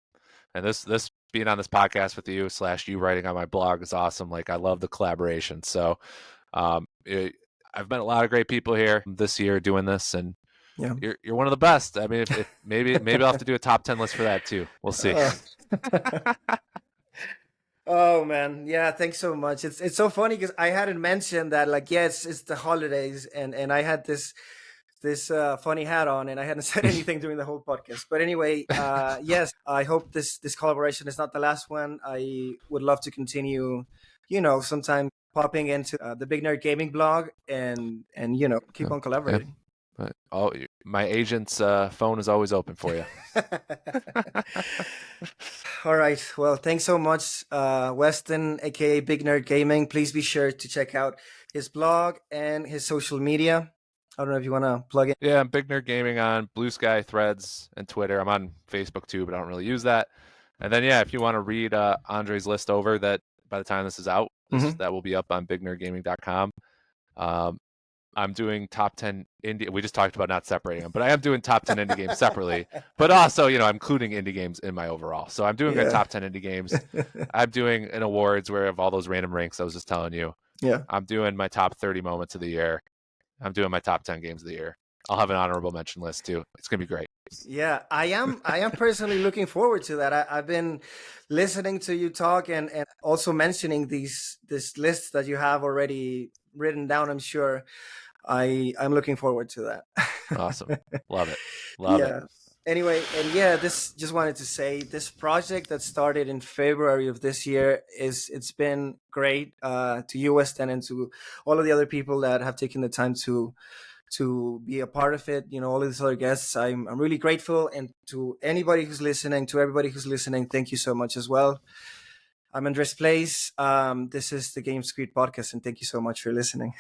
Speaker 2: this being on this podcast with you / you writing on my blog is awesome. Like, I love the collaboration. So I've met a lot of great people here this year doing this, and
Speaker 1: Yeah.
Speaker 2: you're one of the best. I mean, if maybe I'll have to do a top 10 list for that too. We'll see.
Speaker 1: Oh man, yeah, thanks so much. It's so funny because I hadn't mentioned that, like, yes, it's the holidays, and I had this funny hat on, and I hadn't said anything during the whole podcast. But anyway, yes, I hope this collaboration is not the last one. I would love to continue, sometime popping into the Big Nerd Gaming blog, and keep on collaborating.
Speaker 2: But my agent's phone is always open for you.
Speaker 1: All right. Well, thanks so much, Westen, aka Big Nerd Gaming. Please be sure to check out his blog and his social media. I don't know if you want to plug in.
Speaker 2: Yeah, I'm Big Nerd Gaming on Blue Sky, Threads, and Twitter. I'm on Facebook too, but I don't really use that. And then, yeah, if you want to read Andre's list over, that by the time this is out, that will be up on BigNerdGaming.com. I'm doing top 10 indie. We just talked about not separating them, but I am doing top 10 indie games separately. But also, I'm including indie games in my overall. So I'm doing a top 10 indie games. I'm doing an awards where I have all those random ranks I was just telling you.
Speaker 1: Yeah.
Speaker 2: I'm doing my top 30 moments of the year. I'm doing my top 10 games of the year. I'll have an honorable mention list too. It's gonna be great.
Speaker 1: Yeah, I am personally looking forward to that. I've been listening to you talk, and also mentioning this lists that you have already written down. I'm sure I'm looking forward to that.
Speaker 2: Awesome. Love it. Love it.
Speaker 1: Anyway, and yeah, this just wanted to say this project that started in February of this year it's been great to you, Westen, and to all of the other people that have taken the time to be a part of it. All of these other guests, I'm really grateful, and to anybody who's listening, to everybody who's listening, thank you so much as well. I'm Andresplays. This is the GamesCreed podcast, and thank you so much for listening.